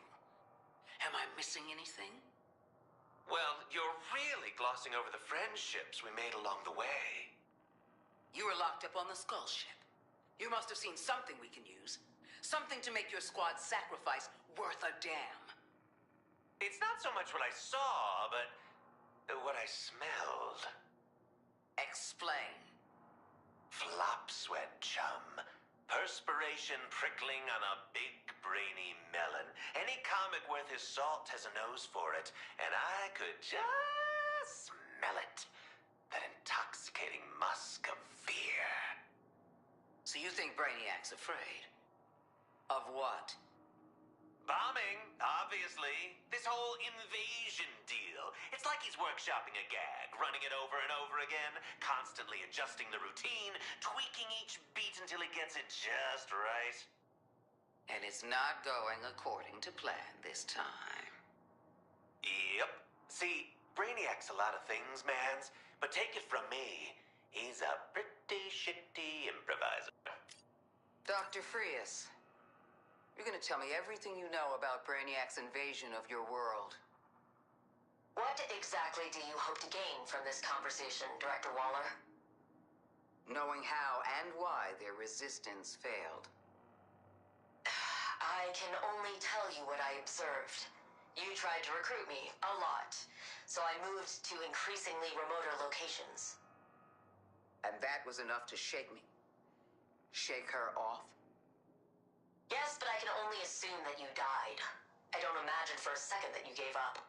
Am I missing anything? Well, you're really glossing over the friendships we made along the way. You were locked up on the Skull ship. You must have seen something we can use. Something to make your squad's sacrifice worth a damn. It's not so much what I saw, but what I smelled. Explain. Flop sweat, chum. Perspiration prickling on a big, brainy melon. Any comic worth his salt has a nose for it, and I could just smell it. That intoxicating musk of fear. So you think Brainiac's afraid? Of what? Bombing, obviously. This whole invasion deal. It's like he's workshopping a gag, running it over and over again, constantly adjusting the routine, tweaking each beat until he gets it just right. And it's not going according to plan this time. Yep. See, Brainiac's a lot of things, mans, but take it from me, he's a pretty shitty improviser. Dr. Frias, you're gonna tell me everything you know about Brainiac's invasion of your world. What exactly do you hope to gain from this conversation, Director Waller? Knowing how and why their resistance failed. I can only tell you what I observed. You tried to recruit me, a lot, so I moved to increasingly remoter locations. And that was enough to shake me? Shake her off? Yes, but I can only assume that you died. I don't imagine for a second that you gave up.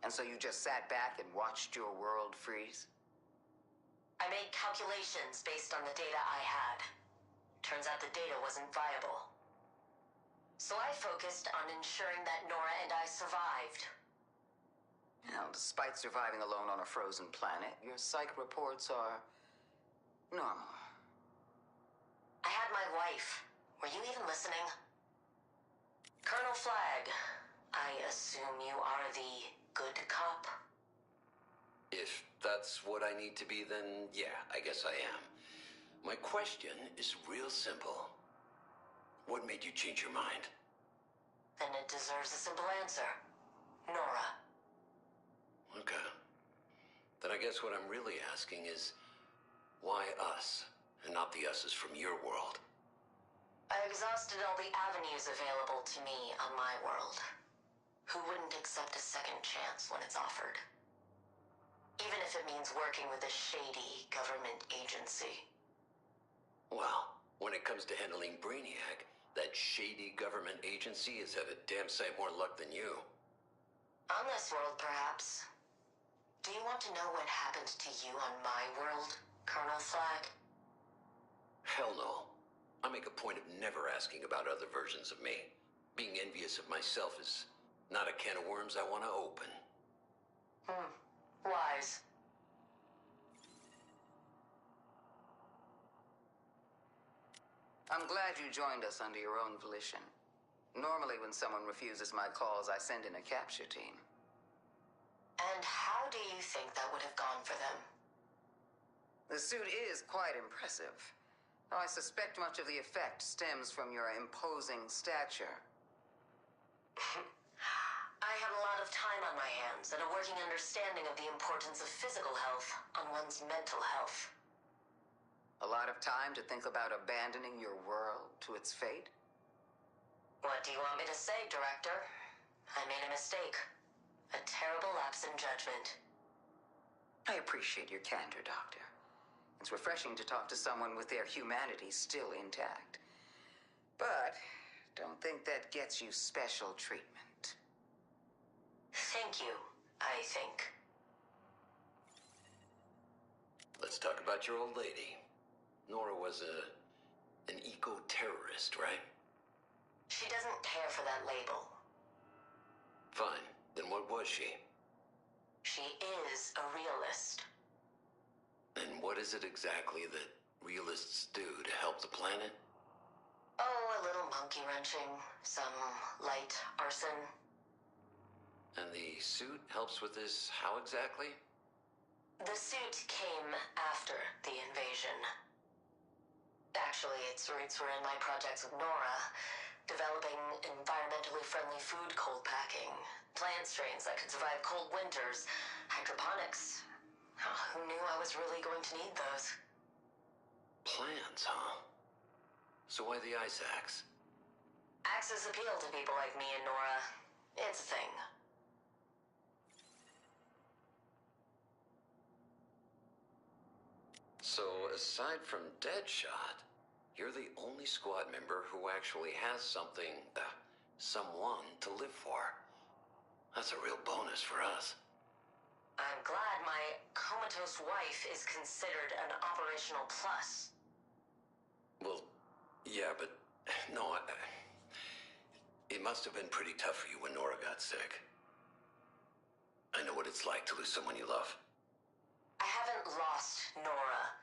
And so you just sat back and watched your world freeze? I made calculations based on the data I had. Turns out the data wasn't viable. So I focused on ensuring that Nora and I survived. Well, despite surviving alone on a frozen planet, your psych reports are normal. I had my wife. Were you even listening? Colonel Flagg, I assume you are the good cop? If that's what I need to be, then yeah, I guess I am. My question is real simple. What made you change your mind? Then it deserves a simple answer. Nora. Okay. Then I guess what I'm really asking is, why us, and not the us's from your world? I exhausted all the avenues available to me on my world. Who wouldn't accept a second chance when it's offered? Even if it means working with a shady government agency. Well, when it comes to handling Brainiac, that shady government agency has had a damn sight more luck than you. On this world, perhaps. Do you want to know what happened to you on my world, Colonel Flagg? Hell no. I make a point of never asking about other versions of me. Being envious of myself is not a can of worms I want to open. Wise. I'm glad you joined us under your own volition. Normally, when someone refuses my calls, I send in a capture team. And how do you think that would have gone for them? The suit is quite impressive. Though I suspect much of the effect stems from your imposing stature. I had a lot of time on my hands and a working understanding of the importance of physical health on one's mental health. A lot of time to think about abandoning your world to its fate? What do you want me to say, Director? I made a mistake. A terrible lapse in judgment. I appreciate your candor, Doctor. It's refreshing to talk to someone with their humanity still intact. But don't think that gets you special treatment. Thank you, I think. let's talk about your old lady. Nora was an eco-terrorist, right? She doesn't care for that label. Fine. Then what was she? She is a realist. And what is it exactly that realists do to help the planet? Oh, a little monkey wrenching, some light arson. And the suit helps with this how exactly? The suit came after the invasion. Actually, its roots were in my projects with Nora, developing environmentally friendly food cold packing, plant strains that could survive cold winters, hydroponics. Oh, who knew I was really going to need those? Plants, huh? So why the ice axe? Axes appeal to people like me and Nora. It's a thing. So, aside from Deadshot, you're the only squad member who actually has someone to live for. That's a real bonus for us. I'm glad my comatose wife is considered an operational plus. Well, yeah, but no, it must have been pretty tough for you when Nora got sick. I know what it's like to lose someone you love. I haven't lost Nora.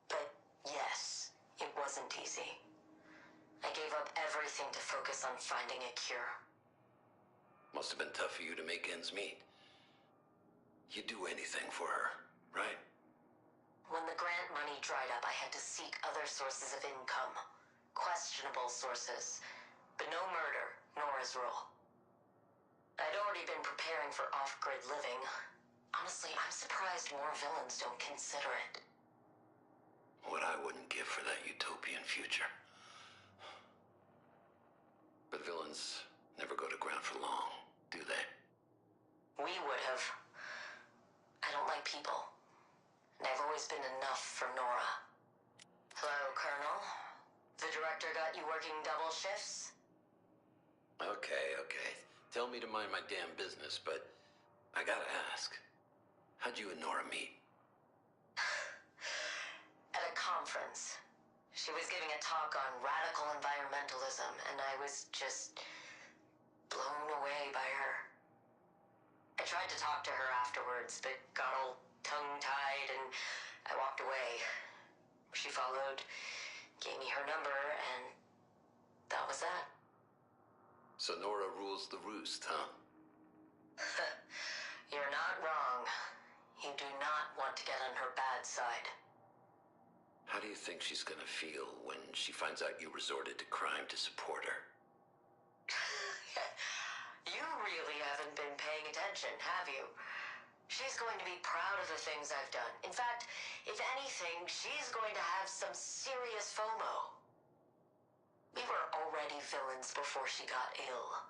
But yes, it wasn't easy. I gave up everything to focus on finding a cure. Must have been tough for you to make ends meet. You'd do anything for her, right? When the grant money dried up, I had to seek other sources of income. Questionable sources. But no murder, Nora's rule. I'd already been preparing for off-grid living. Honestly, I'm surprised more villains don't consider it. What I wouldn't give for that utopian future. But villains never go to ground for long, do they? We would have. I don't like people. And I've always been enough for Nora. Hello, Colonel. The director got you working double shifts? Okay. Tell me to mind my damn business, but I gotta ask. How'd you and Nora meet? At a conference. She was giving a talk on radical environmentalism, and I was just blown away by her. I tried to talk to her afterwards, but got all tongue-tied, and I walked away. She followed, gave me her number, and that was that. So Nora rules the roost, huh? You're not wrong. You do not want to get on her bad side. How do you think she's gonna feel when she finds out you resorted to crime to support her? You really haven't been paying attention, have you? She's going to be proud of the things I've done. In fact, if anything, she's going to have some serious FOMO. We were already villains before she got ill.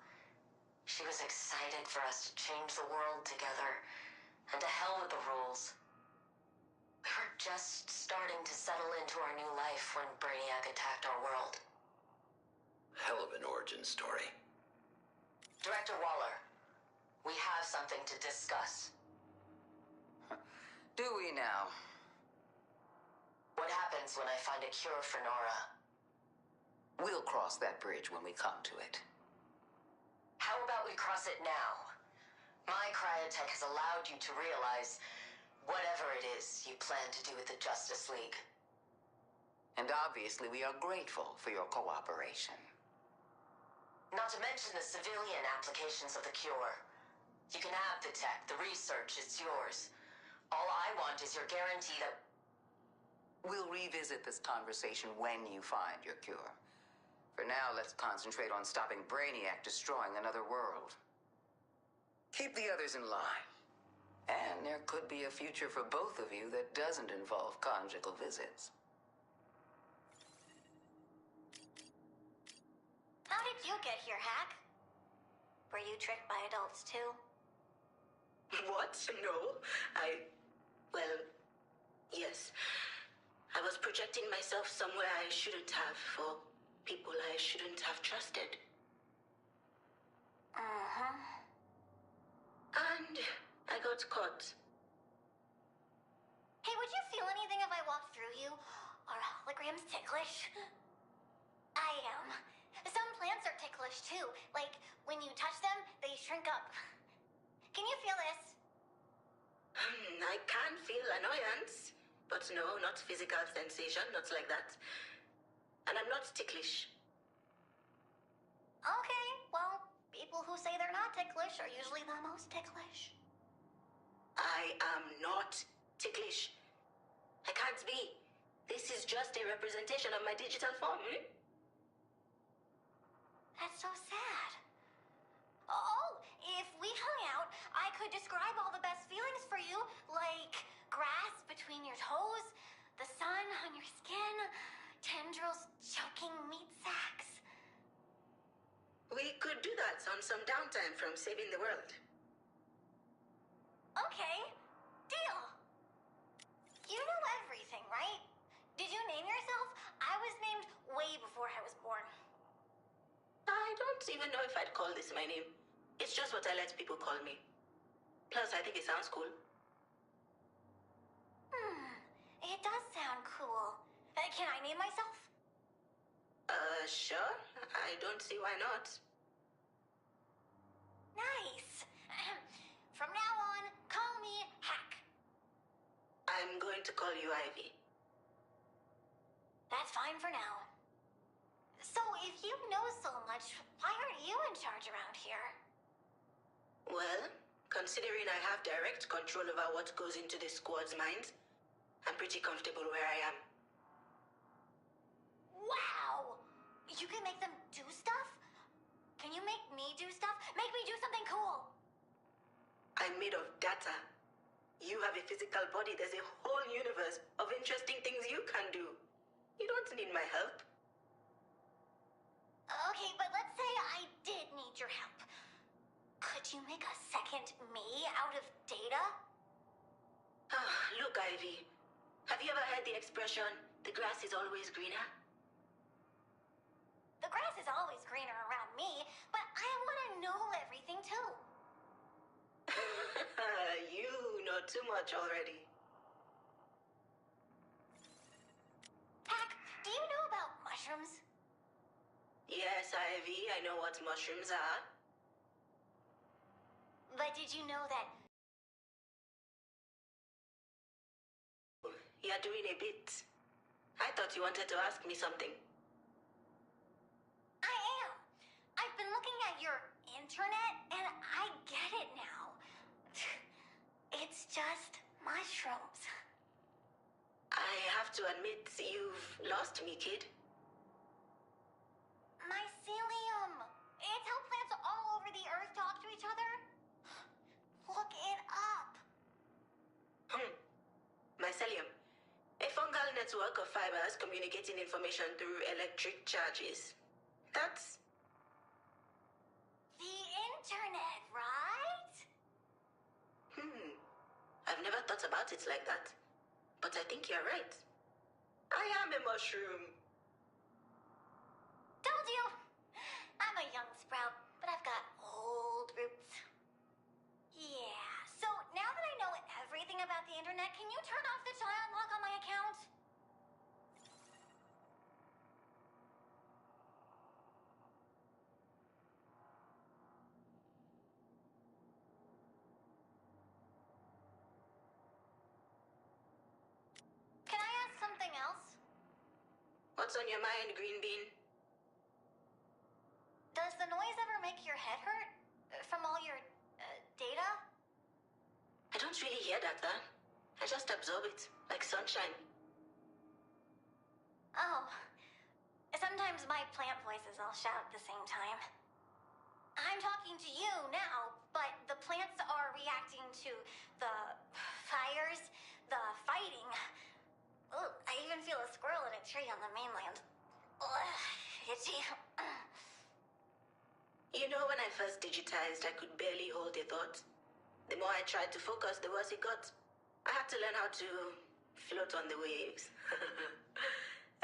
She was excited for us to change the world together. And to hell with the rules. We were just starting to settle into our new life when Brainiac attacked our world. Hell of an origin story. Director Waller, we have something to discuss. Do we now? What happens when I find a cure for Nora? We'll cross that bridge when we come to it. How about we cross it now? My cryotech has allowed you to realize whatever it is you plan to do with the Justice League. And obviously we are grateful for your cooperation. Not to mention the civilian applications of the cure. You can have the tech, the research, it's yours. All I want is your guarantee that... We'll revisit this conversation when you find your cure. For now, let's concentrate on stopping Brainiac destroying another world. Keep the others in line. And there could be a future for both of you that doesn't involve conjugal visits. How did you get here, Hack? Were you tricked by adults too? What? No. Well, yes. I was projecting myself somewhere I shouldn't have for people I shouldn't have trusted. Uh-huh. And I got caught. through you? Are holograms ticklish? I am. Some plants are ticklish too. Like, when you touch them, they shrink up. Can you feel this? I can feel annoyance, but no, not physical sensation, not like that. And I'm not ticklish. Okay, well, people who say they're not ticklish are usually the most ticklish. I am not ticklish. I can't be. This is just a representation of my digital form. That's so sad. Oh, if we hung out, I could describe all the best feelings for you, like grass between your toes, the sun on your skin, tendrils choking meat sacks. We could do that on some downtime from saving the world. Okay, deal. You know everything, right? Did you name yourself? I was named way before I was born. I don't even know if I'd call this my name. It's just what I let people call me. Plus, I think it sounds cool. It does sound cool. Can I name myself? Sure. I don't see why not. Nice. From now on, call me Hack. I'm going to call you Ivy. That's fine for now. So, if you know so much, why aren't you in charge around here? Well, considering I have direct control over what goes into the squad's minds, I'm pretty comfortable where I am. Wow! You can make them do stuff? Can you make me do stuff? Make me do something cool! I'm made of data. You have a physical body. There's a whole universe of interesting things you can do. You don't need my help. Okay, but let's say I did need your help. Could you make a second me out of data? Look, Ivy. Have you ever heard the expression, the grass is always greener? The grass is always greener around me, but I want to know everything too. You know too much already. Hack, do you know about mushrooms? Yes, Ivy, I know what mushrooms are. But did you know that... You're doing a bit. I thought you wanted to ask me something. I am. I've been looking at your internet, and I get it now. It's just mushrooms. I have to admit, you've lost me, kid. Mycelium. It's how plants all over the earth talk to each other. Look it up. Mycelium. A fungal network of fibers communicating information through electric charges. That's... The internet, right? I've never thought about it like that. But I think you're right. I am a mushroom. Told you. I'm a young sprout, but I've got old roots. Yeah, so now that I know everything about the internet, can you turn off the child lock on my account? Can I ask something else? What's on your mind, Green Bean? Does the noise ever make your head hurt? From all your, data? I don't really hear that, huh? I just absorb it, like sunshine. Oh. Sometimes my plant voices all shout at the same time. I'm talking to you now, but the plants are reacting to the fires, the fighting. Ugh, I even feel a squirrel in a tree on the mainland. Ugh, itchy. You know, when I first digitized, I could barely hold a thought. The more I tried to focus, the worse it got. I had to learn how to float on the waves.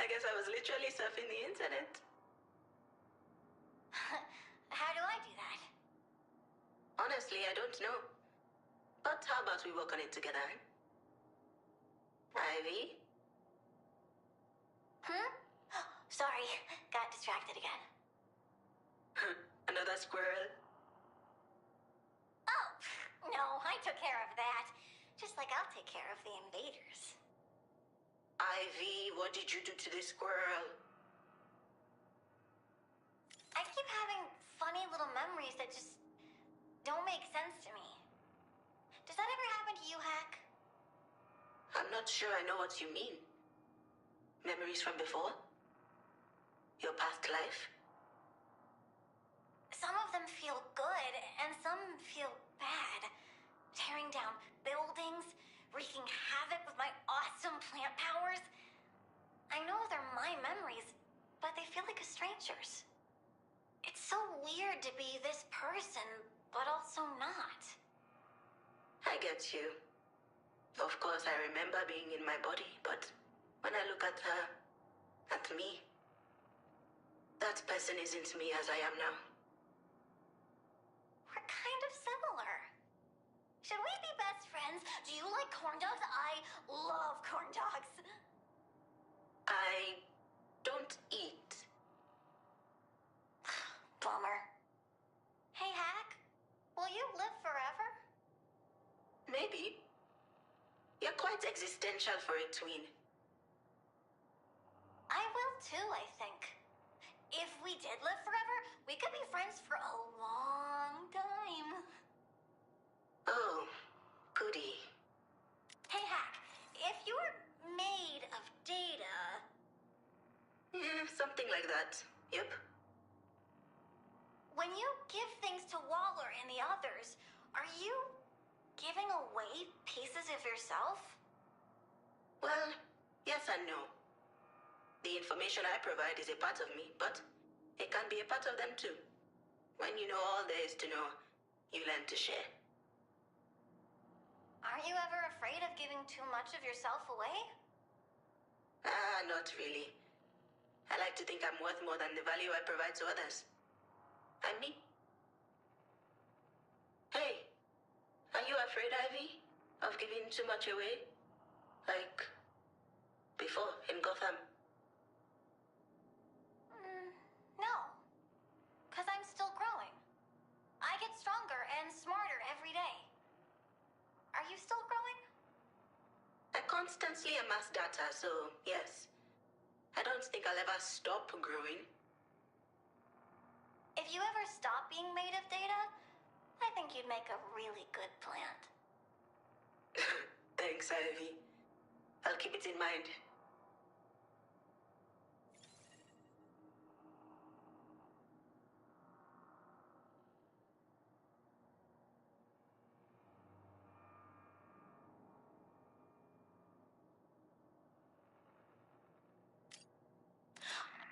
I guess I was literally surfing the internet. How do I do that? Honestly, I don't know. But how about we work on it together? Ivy, Hmm? Sorry, got distracted again. Another squirrel? Oh, no, I took care of that. Just like I'll take care of the invaders. Ivy, what did you do to this squirrel? I keep having funny little memories that just don't make sense to me. Does that ever happen to you, Hack? I'm not sure I know what you mean. Memories from before? Your past life? Some of them feel good, and some feel bad. Tearing down buildings, wreaking havoc with my awesome plant powers. I know they're my memories, but they feel like a stranger's. It's so weird to be this person, but also not. I get you. Of course, I remember being in my body, but when I look at her, at me, that person isn't me as I am now. We're kind of similar. Should we be best friends? Do you like corn dogs? I love corn dogs. I don't eat. Bummer. Hey, Hack. Will you live forever? Maybe. You're quite existential for a tween. I will too, I think. If we did live forever, we could be friends for a long time. Oh, goody. Hey, Hack. If you were made of data... Yeah, something like that. Yep. When you give things to Waller and the others, are you giving away pieces of yourself? Well, yes and no. The information I provide is a part of me, but it can be a part of them too. When you know all there is to know, you learn to share. Aren't you ever afraid of giving too much of yourself away? Not really. I like to think I'm worth more than the value I provide to others. I'm me. Hey, are you afraid, Ivy, of giving too much away? Like, before, in Gotham? No. Because I'm still growing. I get stronger and smarter every day. Are you still growing? I constantly amass data, so yes. I don't think I'll ever stop growing. If you ever stop being made of data, I think you'd make a really good plant. Thanks, Ivy. I'll keep it in mind.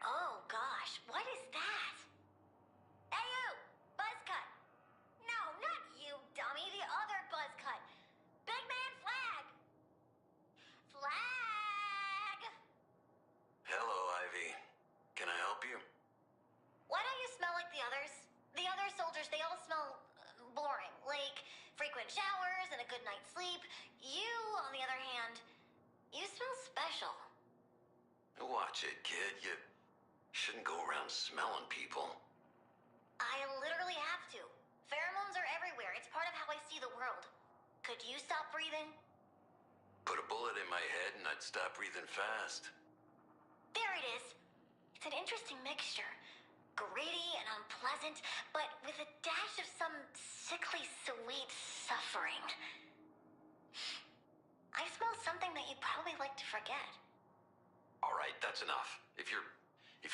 Oh gosh, what is that? Hey you! Buzzcut! No, not you, dummy, the other Buzzcut! Big Man Flag! Flag! Hello, Ivy. Can I help you? Why don't you smell like the others? The other soldiers, they all smell boring. Like frequent showers and a good night's sleep. You, on the other hand, you smell special. Watch it, kid. You shouldn't go around smelling people. I literally have to. Pheromones are everywhere. It's part of how I see the world. Could you stop breathing? Put a bullet in my head and I'd stop breathing fast. There it is. It's an interesting mixture. Gritty and unpleasant, but with a dash of some sickly sweet suffering. I smell something that you'd probably like to forget. All right, that's enough. If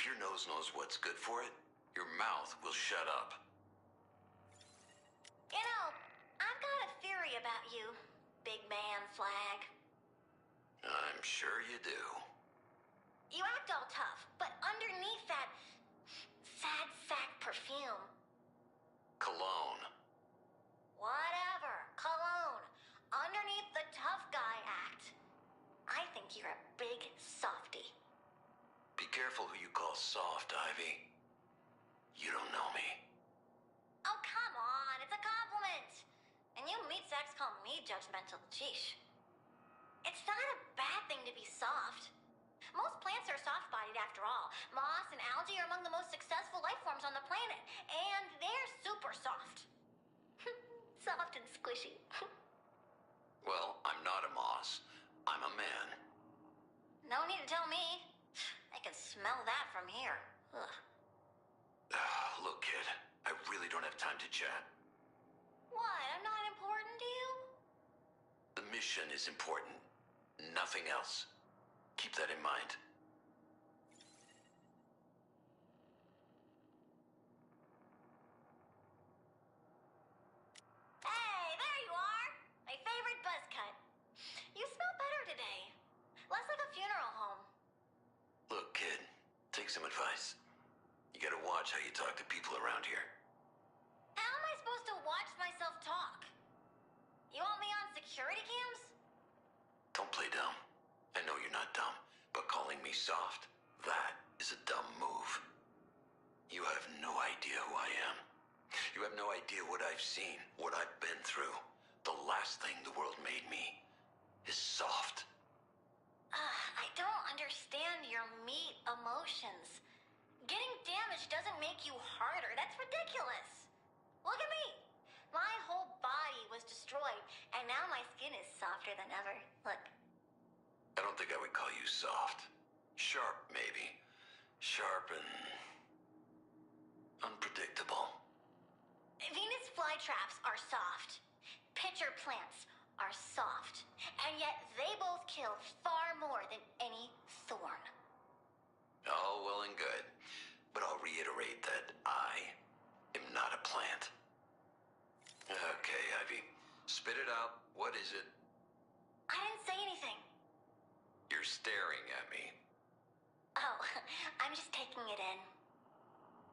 your nose knows what's good for it, your mouth will shut up. You know, I've got a theory about you, Big Man Flag. I'm sure you do. You act all tough, but underneath that sad sack perfume. Cologne. Whatever, cologne. Underneath the tough guy act. I think you're a big softie. Be careful who you call soft, Ivy. You don't know me. Oh, come on, it's a compliment. And you meat sacks call me judgmental. Sheesh. It's not a bad thing to be soft. Most plants are soft-bodied after all. Moss and algae are among the most successful life forms on the planet, and they're super soft. Soft and squishy. Well, I'm not a moss. I'm a man. No need to tell me. I can smell that from here. Ugh. Look, kid, I really don't have time to chat. What? I'm not important to you? The mission is important. Nothing else. Keep that in mind. Hey, there you are! My favorite buzz cut. You smell better today. Less like a funeral home. Look, kid, take some advice. You gotta watch how you talk to people around here. How am I supposed to watch myself talk? You want me on security cams? Don't play dumb. I know you're not dumb, but calling me soft, that is a dumb move. You have no idea who I am. You have no idea what I've seen, what I've been through. The last thing the world made me is soft. I don't understand your meat emotions. Getting damaged doesn't make you harder. That's ridiculous. Look at me. My whole body was destroyed, and now my skin is softer than ever. Look. I don't think I would call you soft. Sharp, maybe. Sharp and unpredictable. Venus flytraps are soft. Pitcher plants are soft. And yet they both kill far more than any thorn. All well and good. But I'll reiterate that I am not a plant. Okay, Ivy. Spit it out. What is it? I didn't say anything. You're staring at me. Oh, I'm just taking it in.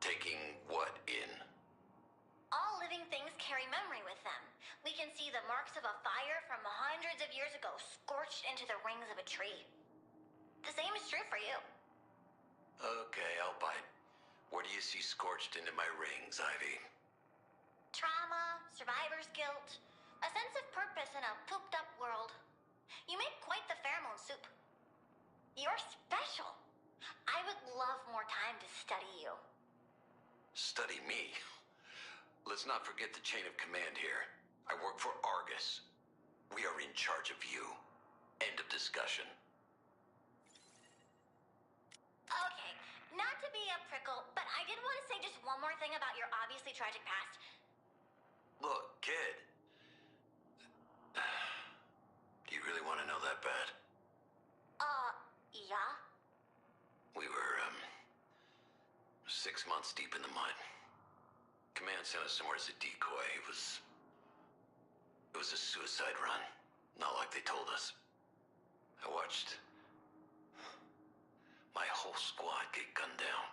Taking what in? All living things carry memory with them. We can see the marks of a fire from hundreds of years ago scorched into the rings of a tree. The same is true for you. Okay, I'll bite. Where do you see scorched into my rings, Ivy? Trauma, survivor's guilt, a sense of purpose in a pooped-up world. You make quite the pheromone soup. You're special. I would love more time to study you. Study me? Let's not forget the chain of command here. I work for Argus. We are in charge of you. End of discussion. Okay, not to be a prickle, but I did want to say just one more thing about your obviously tragic past. Look, kid. Do you really want to know that bad? Yeah? We were, 6 months deep in the mud. Command sent us somewhere as a decoy. It was a suicide run. Not like they told us. I watched my whole squad get gunned down.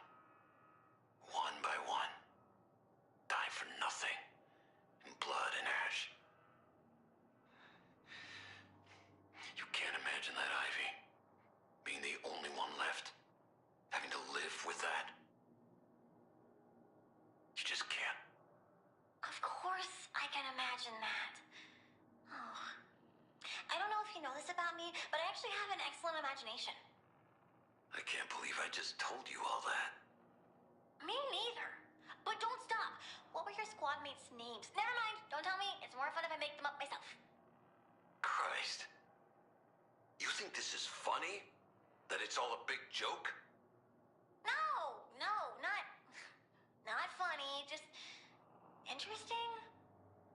One by one. Die for nothing. In blood and ash. You can't imagine that, Ivy. Being the only one left. Having to live with that. You just can't. Of course I can imagine that. Oh. I don't know if you know this about me, but I actually have an excellent imagination. I can't believe I just told you all that. Me neither. But don't stop. What were your squad mates' names? Never mind. Don't tell me. It's more fun if I make them up myself. Christ. You think this is funny? That it's all a big joke? No, not funny. Just interesting.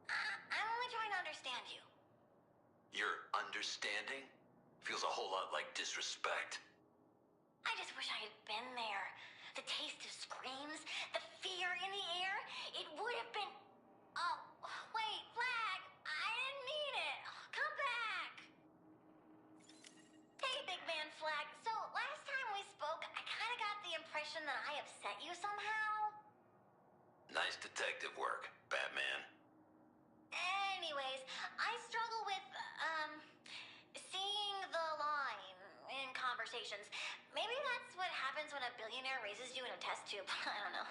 I'm only trying to understand you. Your understanding feels a whole lot like disrespect. I just wish I had been there. The taste of screams, the fear in the air. It would have been... Oh, wait, Flag. I didn't mean it. Come back. Hey, big man Flag. So, last time we spoke, I kind of got the impression that I upset you somehow. Nice detective work, Batman. Anyways, I struggle with, seeing the line in conversations. Maybe that's what happens when a billionaire raises you in a test tube. I don't know.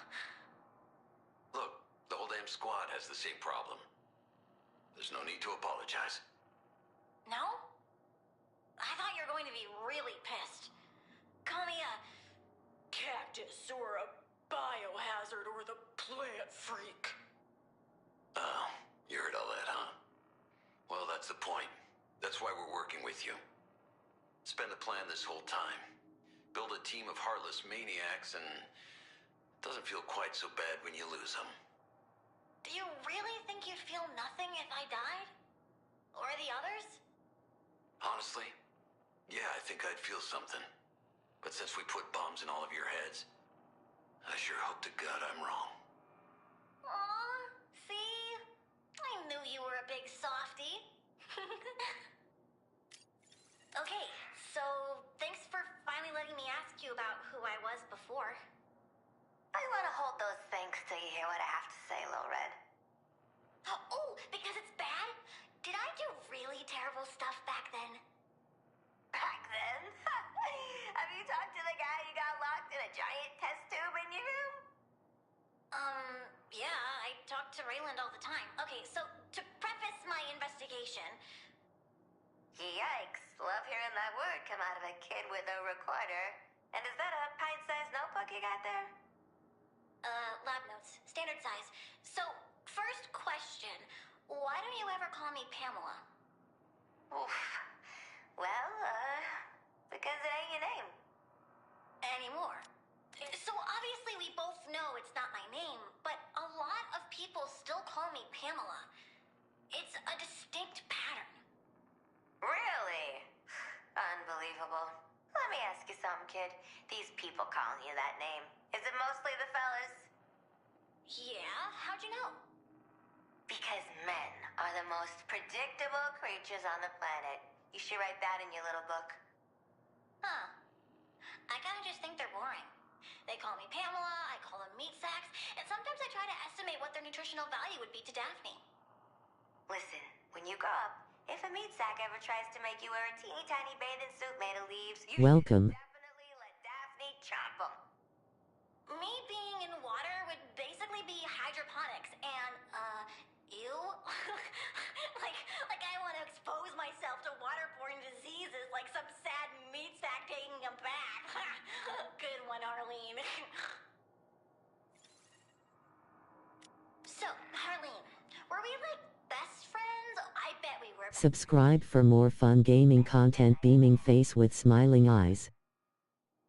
Look, the whole damn squad has the same problem. There's no need to apologize. No? I thought you were going to be really pissed. cactus or a biohazard or the plant freak. Oh, you heard all that, huh? Well, that's the point. That's why we're working with you. It's been the plan this whole time. Build a team of heartless maniacs, and it doesn't feel quite so bad when you lose them. Do you really think you'd feel nothing if I died? Or the others? Honestly, yeah, I think I'd feel something. But since we put bombs in all of your heads, I sure hope to God I'm wrong. Aw, see? I knew you were a big softie. Okay, so thanks for finally letting me ask you about who I was before. I want to hold those thanks till you hear what I have to say, Lil Red. Oh, because it's bad? Did I do really terrible stuff back then? Back then? Have you talked to the guy who got locked in a giant test tube in your room? Yeah, I talk to Rayland all the time. Okay, so to preface my investigation... Yikes. Love hearing that word come out of a kid with a recorder. And is that a pint-sized notebook you got there? Lab notes. Standard size. So, first question. Why don't you ever call me Pamela? Oof. Well, because it ain't your name. Anymore. So obviously we both know it's not my name, but a lot of people still call me Pamela. It's a distinct pattern. Really? Unbelievable. Let me ask you something, kid. These people calling you that name, is it mostly the fellas? Yeah? How'd you know? Because men are the most predictable creatures on the planet. You should write that in your little book. Huh. I kinda just think they're boring. They call me Pamela, I call them meat sacks, and sometimes I try to estimate what their nutritional value would be to Daphne. Listen, when you grow up, if a meat sack ever tries to make you wear a teeny tiny bathing suit made of leaves, you Welcome. should definitely let Daphne chomp them. Me being in water would basically be hydroponics, and, ew. like I want to expose myself to waterborne diseases like some sad meat sack taking a bath. Good one, Arlene. So, Arlene, were we like best friends? I bet we were. Subscribe for more fun gaming content. Beaming face with smiling eyes.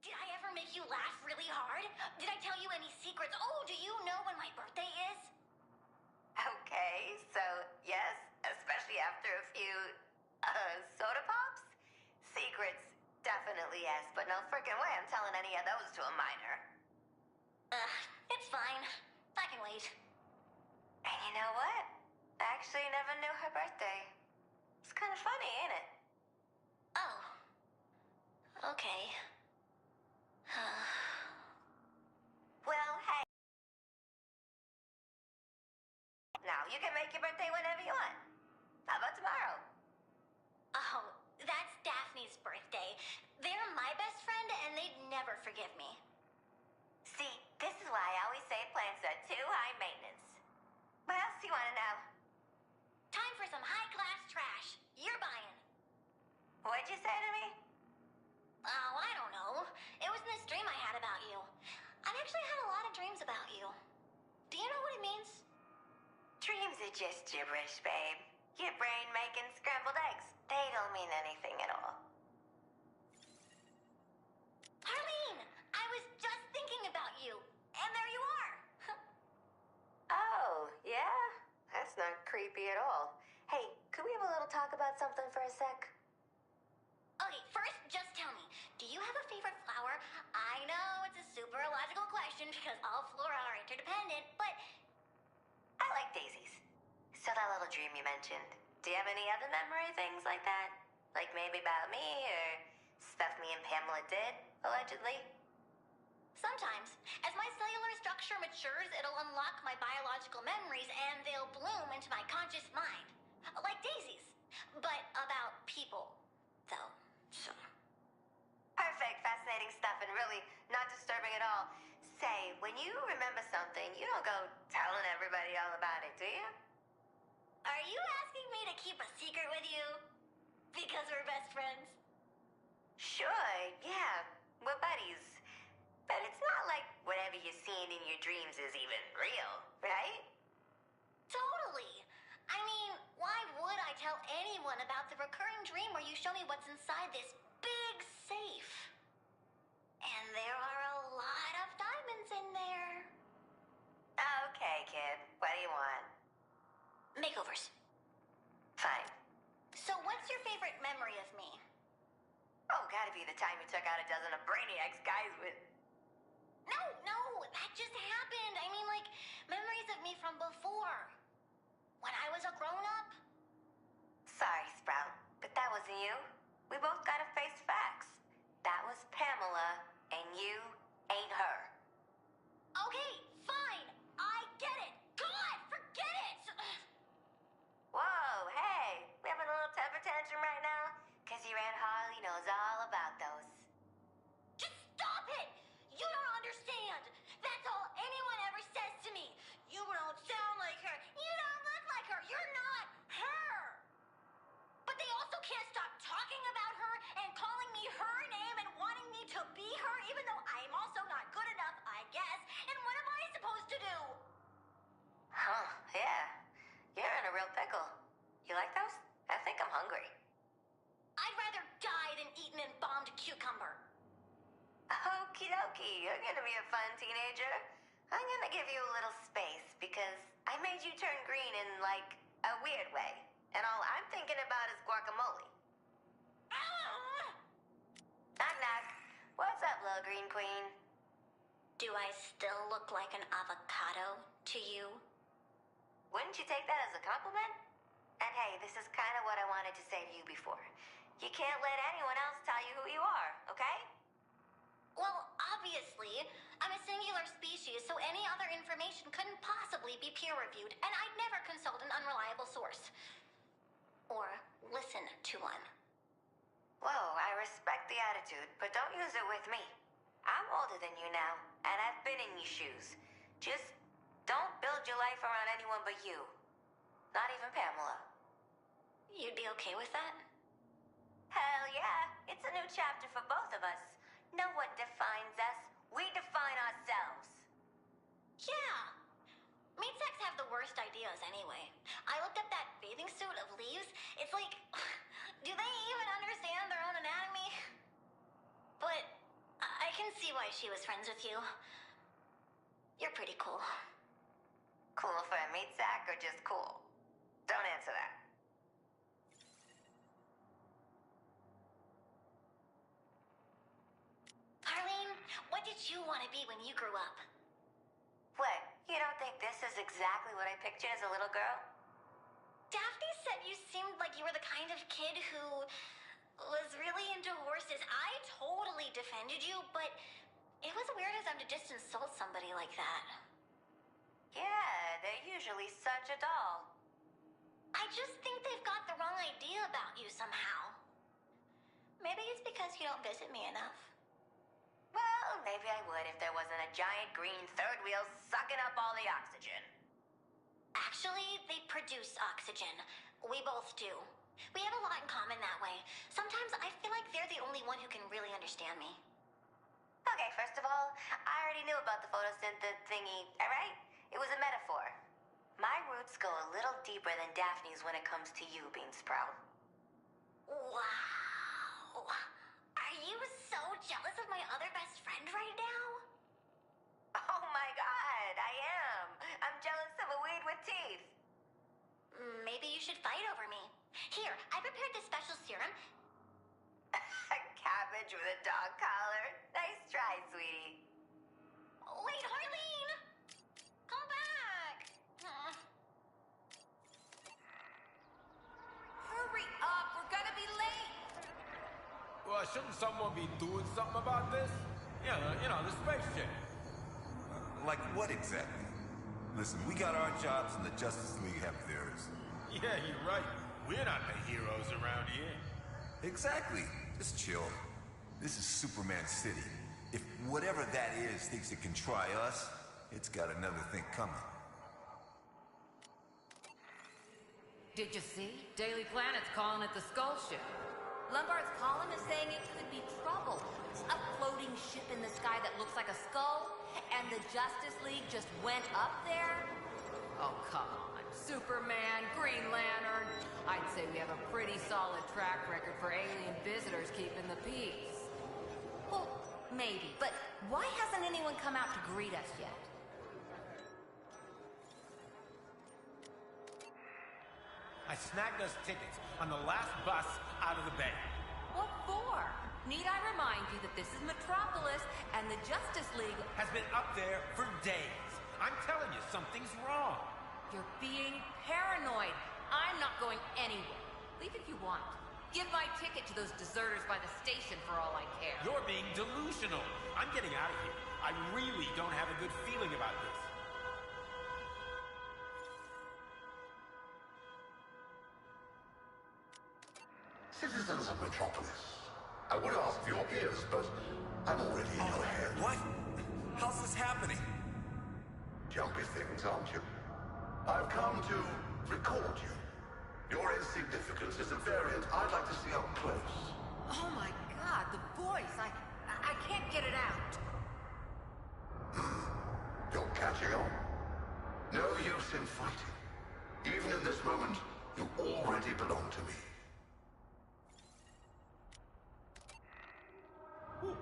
Did I ever make you laugh really hard? Did I tell you any secrets? Oh, do you know when my birthday is? Okay, so yes, especially after a few, soda pops? Secrets, definitely yes, but no frickin' way I'm telling any of those to a minor. It's fine. I can wait. And you know what? I actually never knew her birthday. It's kind of funny, ain't it? Oh. Okay. Well, hey. Now, you can make your birthday whenever you want. How about tomorrow? Oh, that's Daphne's birthday. They're my best friend, and they'd never forgive me. See, this is why I always say plants are too high maintenance. What else do you want to know? Time for some high-class trash. You're buying. What'd you say to me? Oh, I don't know. It was in this dream I had about you. I've actually had a lot of dreams about you. Do you know what it means? Dreams are just gibberish, babe. Your brain making scrambled eggs. They don't mean anything at all. Arlene, I was just thinking about you. And there you are. Oh, yeah? That's not creepy at all. Hey, could we have a little talk about something for a sec? Okay, first, just tell me, do you have a favorite flower? I know it's a super illogical question because all flora are interdependent, but... I like daisies. So that little dream you mentioned, do you have any other memory things like that? Like maybe about me, or stuff me and Pamela did, allegedly? Sometimes. As my cellular structure matures, it'll unlock my biological memories and they'll bloom into my conscious mind. Like daisies. But about people, though. So. Perfect, fascinating stuff, and really not disturbing at all. Say, when you remember something, you don't go telling everybody all about it, do you? Are you asking me to keep a secret with you? Because we're best friends? Sure, yeah. We're buddies. But it's not like is even real, right? Totally. I mean, why would I tell anyone about the recurring dream where you show me what's inside this big safe? And there are a lot of diamonds in there. Okay, kid. What do you want? Makeovers. Fine. So what's your favorite memory of me? Oh, gotta be the time you took out a dozen of Brainiac's guys with... No, that just happened. I mean, like, memories of me from before. When I was a grown-up. Sorry, Sprout, but that wasn't you. We both gotta face facts. That was Pamela, and you ain't her. Okay, fine. I get it. God, forget it. Whoa, hey. We having a little temper tantrum right now? Because your Aunt Harley knows all about those. Just stop it! You don't understand. That's all anyone ever says to me. You don't sound like her. You don't look like her. You're not her. But they also can't stop talking about her and calling me her name and wanting me to be her, even though I'm also not good enough, I guess. And what am I supposed to do? Huh, yeah. You're in a real pickle. You like those? I think I'm hungry. I'd rather die than eat an embalmed cucumber. Okie dokie, you're gonna be a fun teenager. I'm gonna give you a little space because I made you turn green in, like, a weird way. And all I'm thinking about is guacamole. Knock knock. What's up, little green queen? Do I still look like an avocado to you? Wouldn't you take that as a compliment? And hey, this is kind of what I wanted to say to you before. You can't let anyone else tell you who you are, okay? Well, obviously, I'm a singular species, so any other information couldn't possibly be peer-reviewed, and I'd never consult an unreliable source. Or listen to one. Whoa, I respect the attitude, but don't use it with me. I'm older than you now, and I've been in your shoes. Just don't build your life around anyone but you. Not even Pamela. You'd be okay with that? Hell yeah, it's a new chapter for both of us. No one defines us. We define ourselves. Yeah. Meat sacks have the worst ideas anyway. I looked up that bathing suit of Leauge. It's like, do they even understand their own anatomy? But I can see why she was friends with you. You're pretty cool. Cool for a meat sack or just cool? Don't answer that. Arlene, what did you want to be when you grew up? What? You don't think this is exactly what I pictured as a little girl? Daphne said you seemed like you were the kind of kid who was really into horses. I totally defended you, but it was weird of them to just insult somebody like that. Yeah, they're usually such a doll. I just think they've got the wrong idea about you somehow. Maybe it's because you don't visit me enough. Well, maybe I would if there wasn't a giant green third wheel sucking up all the oxygen. Actually, they produce oxygen. We both do. We have a lot in common that way. Sometimes I feel like they're the only one who can really understand me. Okay, first of all, I already knew about the photosynthesis thingy, alright? It was a metaphor. My roots go a little deeper than Daphne's when it comes to you, Bean Sprout. Wow. Are you so jealous of my other best friend right now? Oh my god, I am. I'm jealous of a weed with teeth. Maybe you should fight over me. Here, I prepared this special serum. A cabbage with a dog collar? Nice try, sweetie. Wait, Harleen! Come back! Hurry up, we're gonna be late! Well, shouldn't someone be doing something about this? The spaceship. Like what exactly? Listen, we got our jobs and the Justice League have theirs. Yeah, you're right. We're not the heroes around here. Exactly. Just chill. This is Superman City. If whatever that is thinks it can try us, it's got another thing coming. Did you see? Daily Planet's calling it the Skull Ship. Lombard's column is saying it could be trouble. A floating ship in the sky that looks like a skull, and the Justice League just went up there? Oh, come on. Superman, Green Lantern. I'd say we have a pretty solid track record for alien visitors keeping the peace. Well, maybe, but why hasn't anyone come out to greet us yet? I snagged us tickets on the last bus out of the bay. What for? Need I remind you that this is Metropolis and the Justice League Has been up there for days. I'm telling you, something's wrong. You're being paranoid. I'm not going anywhere. Leave if you want. Give my ticket to those deserters by the station for all I care. You're being delusional. I'm getting out of here. I really don't have a good feeling about this. Citizens of Metropolis, I would ask for your ears, but I'm already in your head. What? How's this happening? Jumpy things, aren't you? I've come to record you. Your insignificance is a variant I'd like to see up close. Oh my god, the voice. I can't get it out. You're catching on. No use in fighting. Even in this moment, you already belong to me.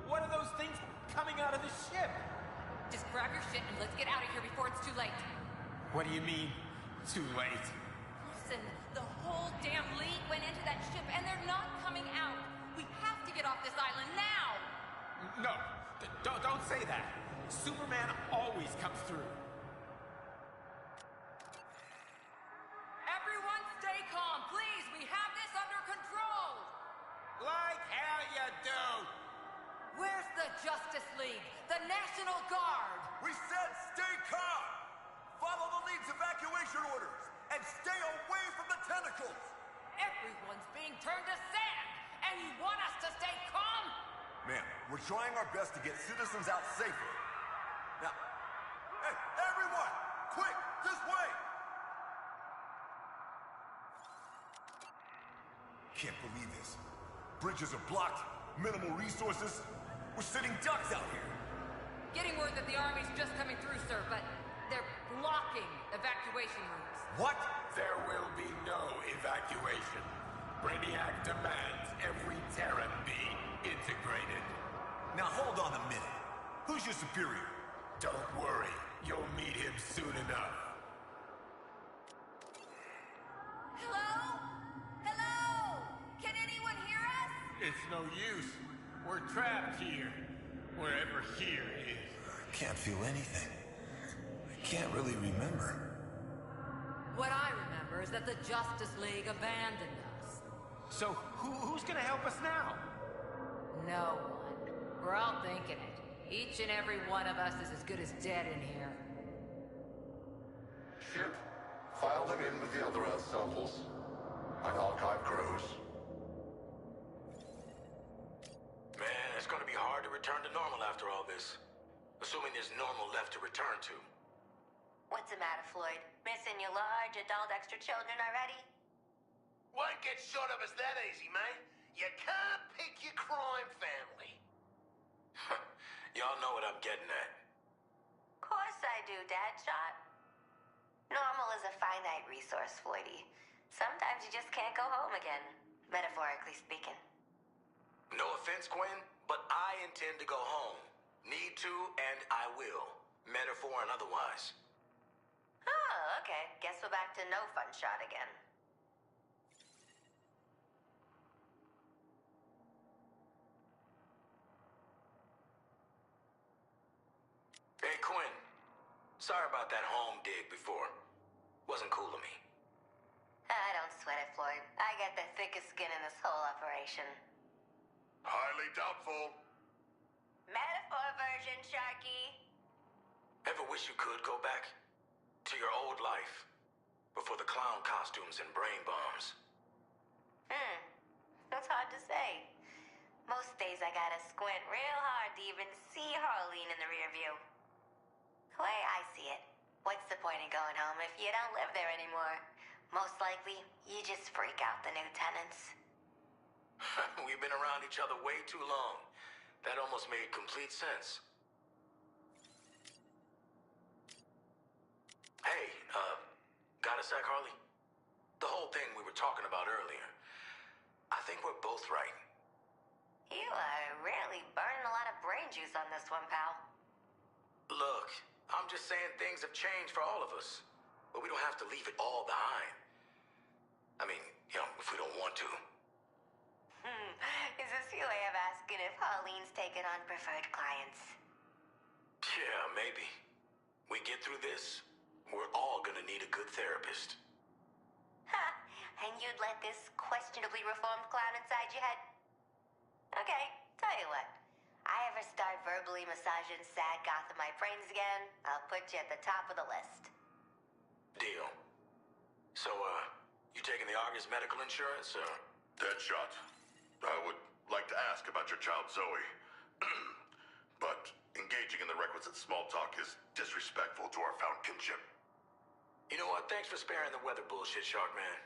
What are those things coming out of the ship? Just grab your shit and let's get out of here before it's too late. What do you mean, too late? Listen, the whole damn league went into that ship and they're not coming out. We have to get off this island now. No, don't say that. Superman always comes through. Everyone stay calm, please. We have this under control. Like hell you do. Where's the Justice League? The National Guard? We said stay calm! Follow the league's evacuation orders and stay away from the tentacles! Everyone's being turned to sand, and you want us to stay calm? Ma'am, we're trying our best to get citizens out safely. Now, hey, everyone! Quick, this way! Can't believe this. Bridges are blocked, minimal resources. We're sitting ducks out here. Getting word that the army's just coming through, sir, but they're blocking evacuation routes. What? There will be no evacuation. Brainiac demands every Terran be integrated. Now hold on a minute. Who's your superior? Don't worry, you'll meet him soon enough. Hello? Hello? Can anyone hear us? It's no use. We're trapped here. Wherever here is. I can't feel anything. I can't really remember. What I remember is that the Justice League abandoned us. So who's gonna help us now? No one. We're all thinking it. Each and every one of us is as good as dead in here. Ship, file them in with the other Earth samples. My archive grows. Man, it's gonna be hard to return to normal after all this. Assuming there's normal left to return to. What's the matter, Floyd? Missing your large adult extra children already? Won't get shot of us that easy, mate. You can't pick your crime family. Y'all know what I'm getting at. Course I do, Dadshot. Normal is a finite resource, Floydie. Sometimes you just can't go home again, metaphorically speaking. No offense, Quinn, but I intend to go home. Need to, and I will. Metaphor and otherwise. Oh, okay. Guess we're back to no fun shot again. Hey, Quinn. Sorry about that home dig before. Wasn't cool of me. I don't sweat it, Floyd. I got the thickest skin in this whole operation. Highly doubtful. Metaphor version, Sharky. Ever wish you could go back? To your old life? Before the clown costumes and brain bombs? That's hard to say. Most days I gotta squint real hard to even see Harleen in the rear view. The way I see it, what's the point of going home if you don't live there anymore? Most likely, you just freak out the new tenants. We've been around each other way too long. That almost made complete sense. Hey, got a sec, Harley? The whole thing we were talking about earlier. I think we're both right. You are really burning a lot of brain juice on this one, pal. Look, I'm just saying things have changed for all of us. But we don't have to leave it all behind. I mean, you know, if we don't want to. Is this your way of asking if Pauline's taken on preferred clients? Yeah, maybe. We get through this, we're all gonna need a good therapist. Ha! And you'd let this questionably reformed clown inside your head? Okay, tell you what. I ever start verbally massaging sad Gotham my brains again, I'll put you at the top of the list. Deal. So, you taking the Argus medical insurance, or? Deadshot, I would like to ask about your child Zoe. But engaging in the requisite small talk is disrespectful to our found kinship. You know what? Thanks for sparing the weather bullshit, Shark Man.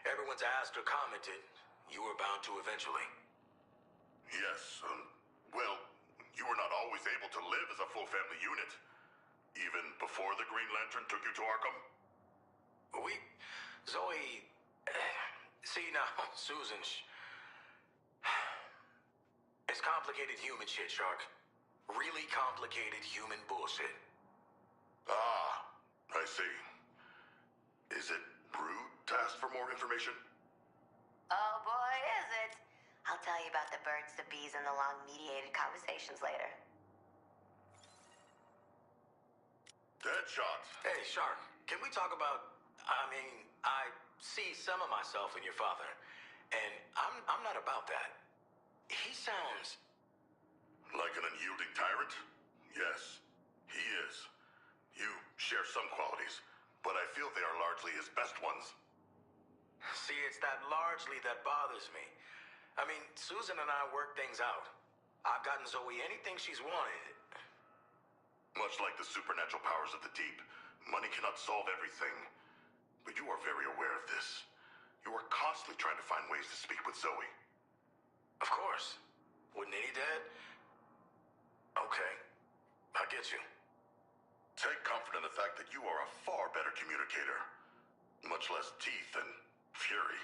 Everyone's asked or commented. You were bound to eventually. Yes, well, you were not always able to live as a full family unit. Even before the Green Lantern took you to Arkham? Zoe... see now, Susan... It's complicated human shit, Shark. Really complicated human bullshit. Ah, I see. Is it rude to ask for more information? Oh boy, is it. I'll tell you about the birds, the bees, and the long mediated conversations later. Deadshot. Hey, Shark, can we talk about... I see some of myself in your father, and I'm not about that. He sounds... Like an unyielding tyrant? Yes, he is. You share some qualities, but I feel they are largely his best ones. See, it's that largely that bothers me. I mean, Susan and I worked things out. I've gotten Zoe anything she's wanted. Much like the supernatural powers of the deep, money cannot solve everything. But you are very aware of this. You are constantly trying to find ways to speak with Zoe. Of course. Wouldn't any dad? Okay. I get you. Take comfort in the fact that you are a far better communicator. Much less teeth and fury.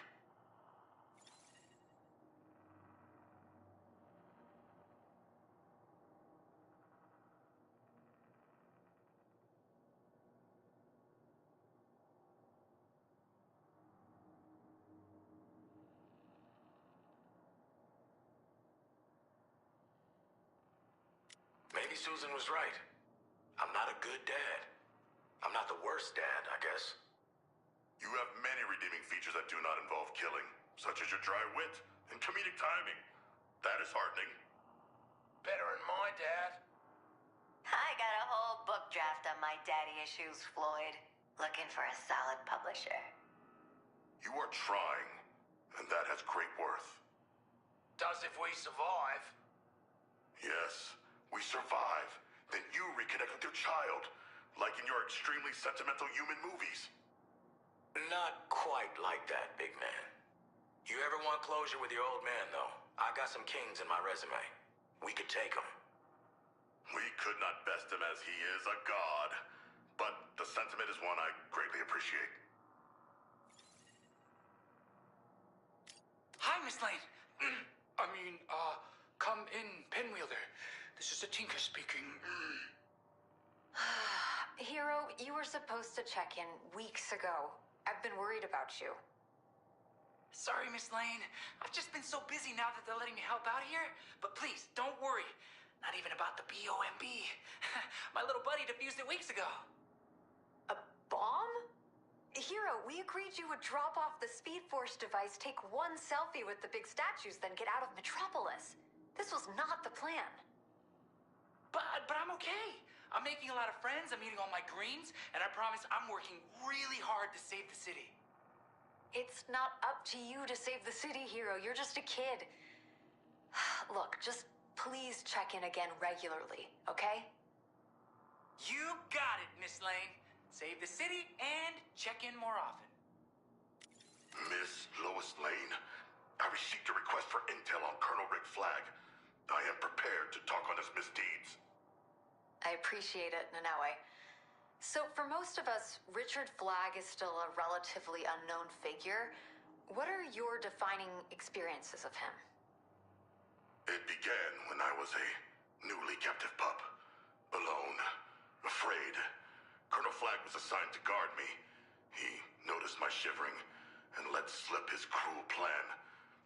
Maybe Susan was right. I'm not a good dad. I'm not the worst dad, I guess. You have many redeeming features that do not involve killing, such as your dry wit and comedic timing. That is heartening. Better than my dad. I got a whole book draft on my daddy issues, Floyd. Looking for a solid publisher. You are trying, and that has great worth. Does if we survive. Yes, we survive. Then you reconnect with your child, like in your extremely sentimental human movies. Not quite like that, big man. You ever want closure with your old man, though? I got some kings in my resume. We could take them. We could not best him as he is a god, but the sentiment is one I greatly appreciate. Hi, Miss Lane. Come in, Pinwheeler. This is the Tinker speaking. Hero, you were supposed to check in weeks ago. I've been worried about you. Sorry, Miss Lane. I've just been so busy now that they're letting me help out here. But please, don't worry. Not even about the BOMB. My little buddy defused it weeks ago. A bomb? Hero, we agreed you would drop off the Speed Force device, take one selfie with the big statues, then get out of Metropolis. This was not the plan. But I'm okay. I'm making a lot of friends, I'm eating all my greens, and I promise I'm working really hard to save the city. It's not up to you to save the city, Hero. You're just a kid. Look, just please check in again regularly, okay? You got it, Miss Lane. Save the city and check in more often. Miss Lois Lane, I received your request for intel on Colonel Rick Flag, I am prepared to talk on his misdeeds. I appreciate it, Nanawe. So for most of us, Richard Flagg is still a relatively unknown figure. What are your defining experiences of him? It began when I was a newly captive pup. Alone, afraid. Colonel Flagg was assigned to guard me. He noticed my shivering and let slip his cruel plan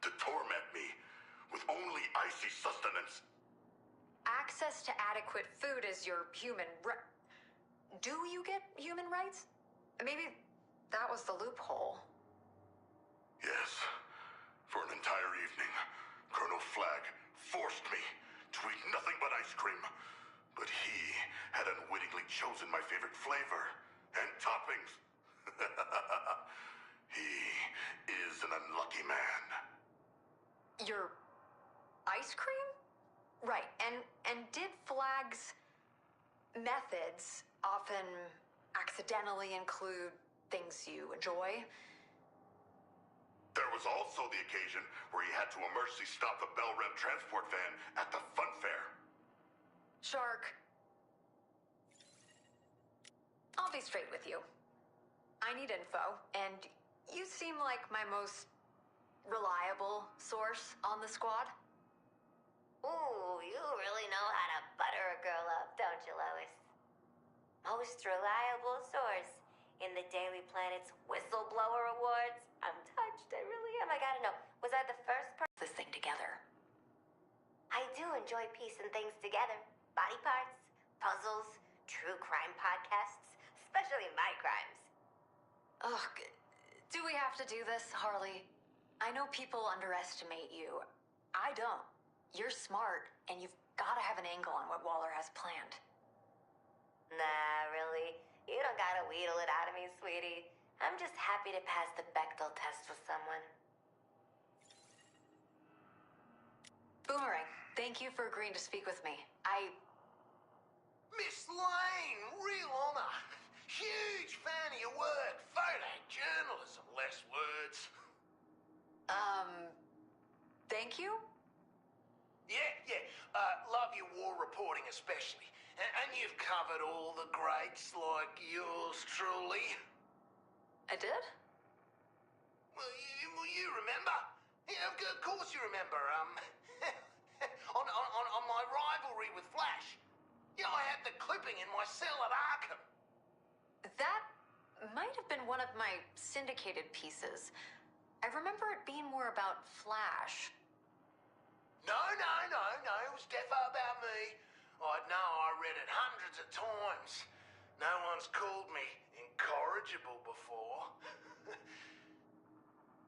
to torment me with only icy sustenance. Access to adequate food is your human right. Do you get human rights? Maybe that was the loophole. Yes. For an entire evening, Colonel Flagg forced me to eat nothing but ice cream. But he had unwittingly chosen my favorite flavor and toppings. He is an unlucky man. Your ice cream? Right, and did Flagg's methods often accidentally include things you enjoy? There was also the occasion where he had to emergency stop the Bell Rev transport van at the fun fair. Shark. I'll be straight with you. I need info, and you seem like my most reliable source on the squad. Ooh, you really know how to butter a girl up, don't you, Lois? Most reliable source in the Daily Planet's Whistleblower Awards. I'm touched, I really am. I gotta know, was I the first person this thing together? I do enjoy piecing things together. Body parts, puzzles, true crime podcasts, especially my crimes. Ugh, do we have to do this, Harley? I know people underestimate you. I don't. You're smart, and you've gotta have an angle on what Waller has planned. Nah, really. You don't gotta wheedle it out of me, sweetie. I'm just happy to pass the Bechdel test with someone. Boomerang, thank you for agreeing to speak with me. Miss Lane, real honor. Huge fan of your work. Photojournalism, less words. Thank you? Yeah. Love your war reporting especially. And you've covered all the greats like yours truly. I did? Well, you remember? Yeah, of course you remember. On my rivalry with Flash. Yeah, I had the clipping in my cell at Arkham. That might have been one of my syndicated pieces. I remember it being more about Flash. No. It was defo about me. I know I read it hundreds of times. No one's called me incorrigible before.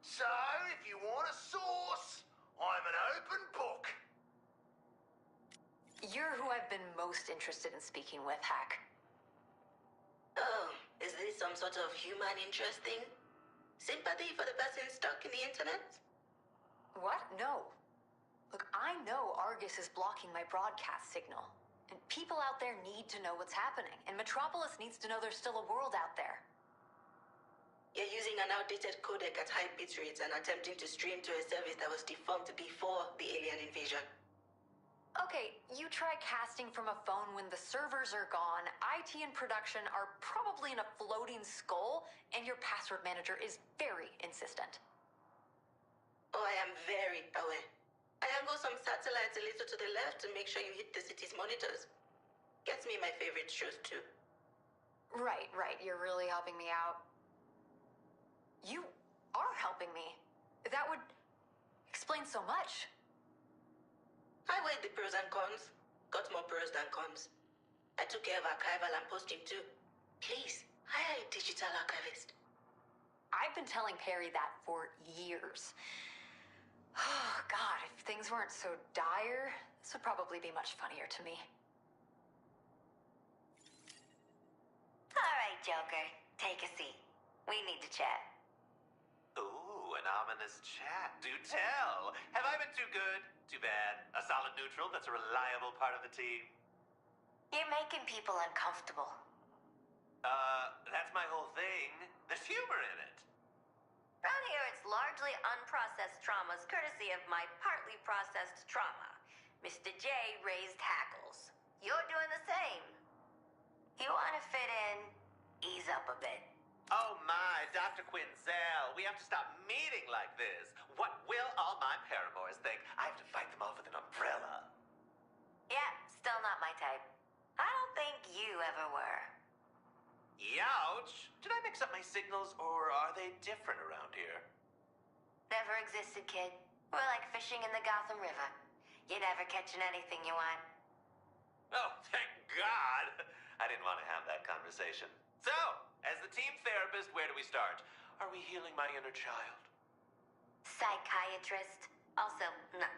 So, if you want a source, I'm an open book. You're who I've been most interested in speaking with, Hack. Oh, is this some sort of human interest thing? Sympathy for the person stuck in the internet? What? No. Look, I know Argus is blocking my broadcast signal. And people out there need to know what's happening. And Metropolis needs to know there's still a world out there. You're using an outdated codec at high bit rates and attempting to stream to a service that was defunct before the alien invasion. Okay, you try casting from a phone when the servers are gone, IT and production are probably in a floating skull, and your password manager is very insistent. Oh, I am very aware. I angle some satellites a little to the left to make sure you hit the city's monitors. Gets me my favorite shows too. Right. You're really helping me out. You are helping me. That would explain so much. I weighed the pros and cons. Got more pros than cons. I took care of archival and posting too. Please, hire a digital archivist. I've been telling Perry that for years. Oh, God, if things weren't so dire, this would probably be much funnier to me. All right, Joker. Take a seat. We need to chat. Ooh, an ominous chat. Do tell. Have I been too good? Too bad. A solid neutral that's a reliable part of the team. You're making people uncomfortable. That's my whole thing. There's humor in it. Around here, it's largely unprocessed traumas, courtesy of my partly processed trauma. Mr. J raised hackles. You're doing the same. You want to fit in? Ease up a bit. Oh my, Dr. Quinzel, we have to stop meeting like this. What will all my paramours think? I have to fight them off with an umbrella. Yeah, still not my type. I don't think you ever were. Youch! Did I mix up my signals, or are they different around here? Never existed, kid. We're like fishing in the Gotham River. You're never catching anything you want. Oh, thank God! I didn't want to have that conversation. So, as the team therapist, where do we start? Are we healing my inner child? Psychiatrist. Also, no.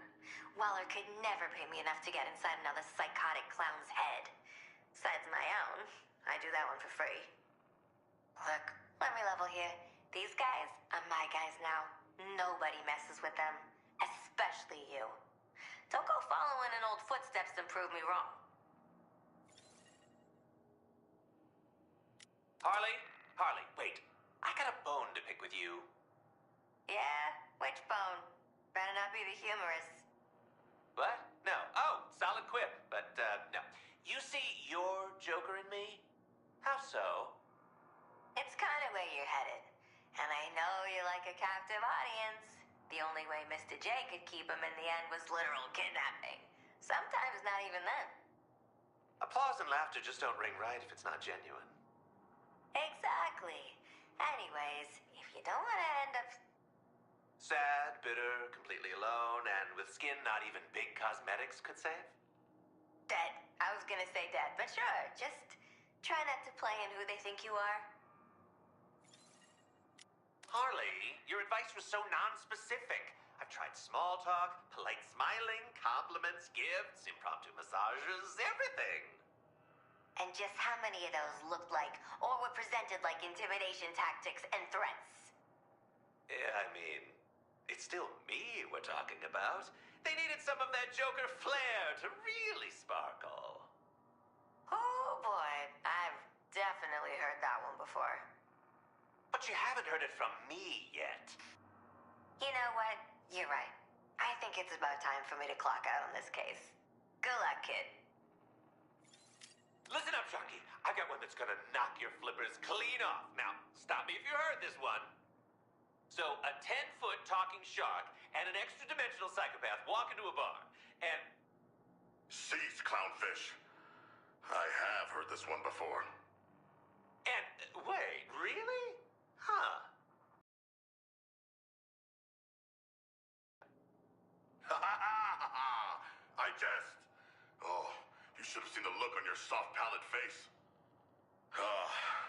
Waller could never pay me enough to get inside another psychotic clown's head. Besides my own, I do that one for free. Look, let me level here. These guys are my guys now. Nobody messes with them. Especially you. Don't go following in old footsteps and prove me wrong. Harley, wait. I got a bone to pick with you. Yeah? Which bone? Better not be the humorous. What? No. Oh, solid quip. But, no. You see your Joker in me? How so? It's kind of where you're headed. And I know you like a captive audience. The only way Mr. J could keep him in the end was literal kidnapping. Sometimes not even then. Applause and laughter just don't ring right if it's not genuine. Exactly. Anyways, if you don't want to end up... Sad, bitter, completely alone, and with skin not even big cosmetics could save? Dead. I was gonna say dead, but sure. Just try not to play in who they think you are. Harley, your advice was so non-specific. I've tried small talk, polite smiling, compliments, gifts, impromptu massages, everything. And just how many of those looked like, or were presented like intimidation tactics and threats? Yeah, I mean, it's still me we're talking about. They needed some of that Joker flair to really sparkle. Oh boy, I've definitely heard that one before. But you haven't heard it from me yet. You know what? You're right. I think it's about time for me to clock out on this case. Good luck, kid. Listen up, Sharky. I've got one that's gonna knock your flippers clean off. Now, stop me if you heard this one. So, a 10-foot talking shark and an extra-dimensional psychopath walk into a bar, and... Cease, clownfish. I have heard this one before. And, wait, really? Huh. I jest. Oh, you should have seen the look on your soft, pallid face.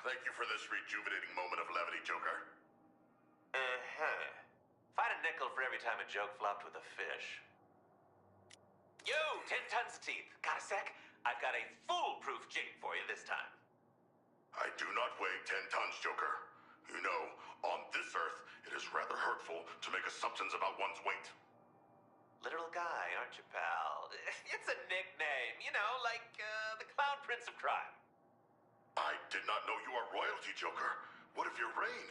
Thank you for this rejuvenating moment of levity, Joker. Uh-huh. Find a nickel for every time a joke flopped with a fish. Yo, 10 tons of teeth. Got a sec? I've got a foolproof jig for you this time. I do not weigh 10 tons, Joker. You know, on this earth, it is rather hurtful to make assumptions about one's weight. Literal guy, aren't you, pal? It's a nickname, you know, like, the Clown Prince of Crime. I did not know you are royalty, Joker. What of your reign?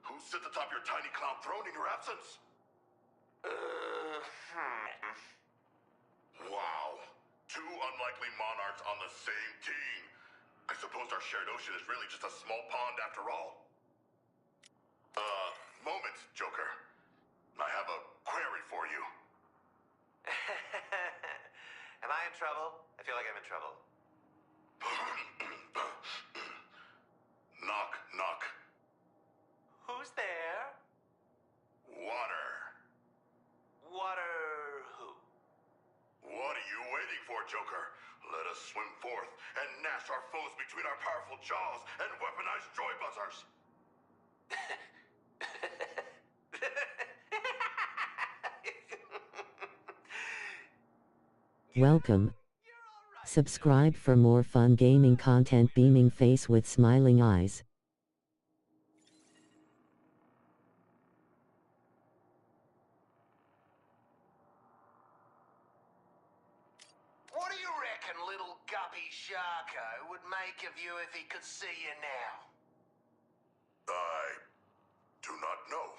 Who sits atop your tiny clown throne in your absence? Wow. Two unlikely monarchs on the same team. I suppose our shared ocean is really just a small pond after all. Moment, Joker. I have a query for you. Am I in trouble? I feel like I'm in trouble. Knock, knock. Who's there? Water. Water who? What are you waiting for, Joker? Let us swim forth and gnash our foes between our powerful jaws and weaponized joy buzzers. Welcome. Subscribe for more fun gaming content. Beaming face with smiling eyes. What do you reckon little guppy Sharko would make of you if he could see you now? I do not know.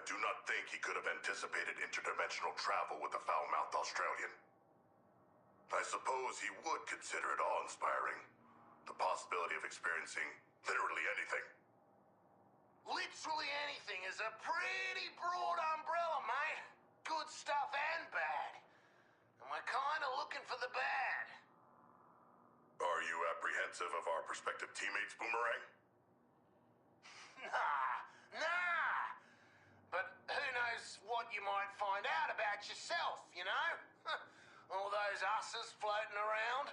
do not think he could have anticipated interdimensional travel with the foul-mouthed Australian. I suppose he would consider it awe-inspiring. The possibility of experiencing literally anything. Literally anything is a pretty broad umbrella, mate. Good stuff and bad. And we're kind of looking for the bad. Are you apprehensive of our prospective teammates, Boomerang? Nah. But who knows what you might find out about yourself, you know? All those usses floating around.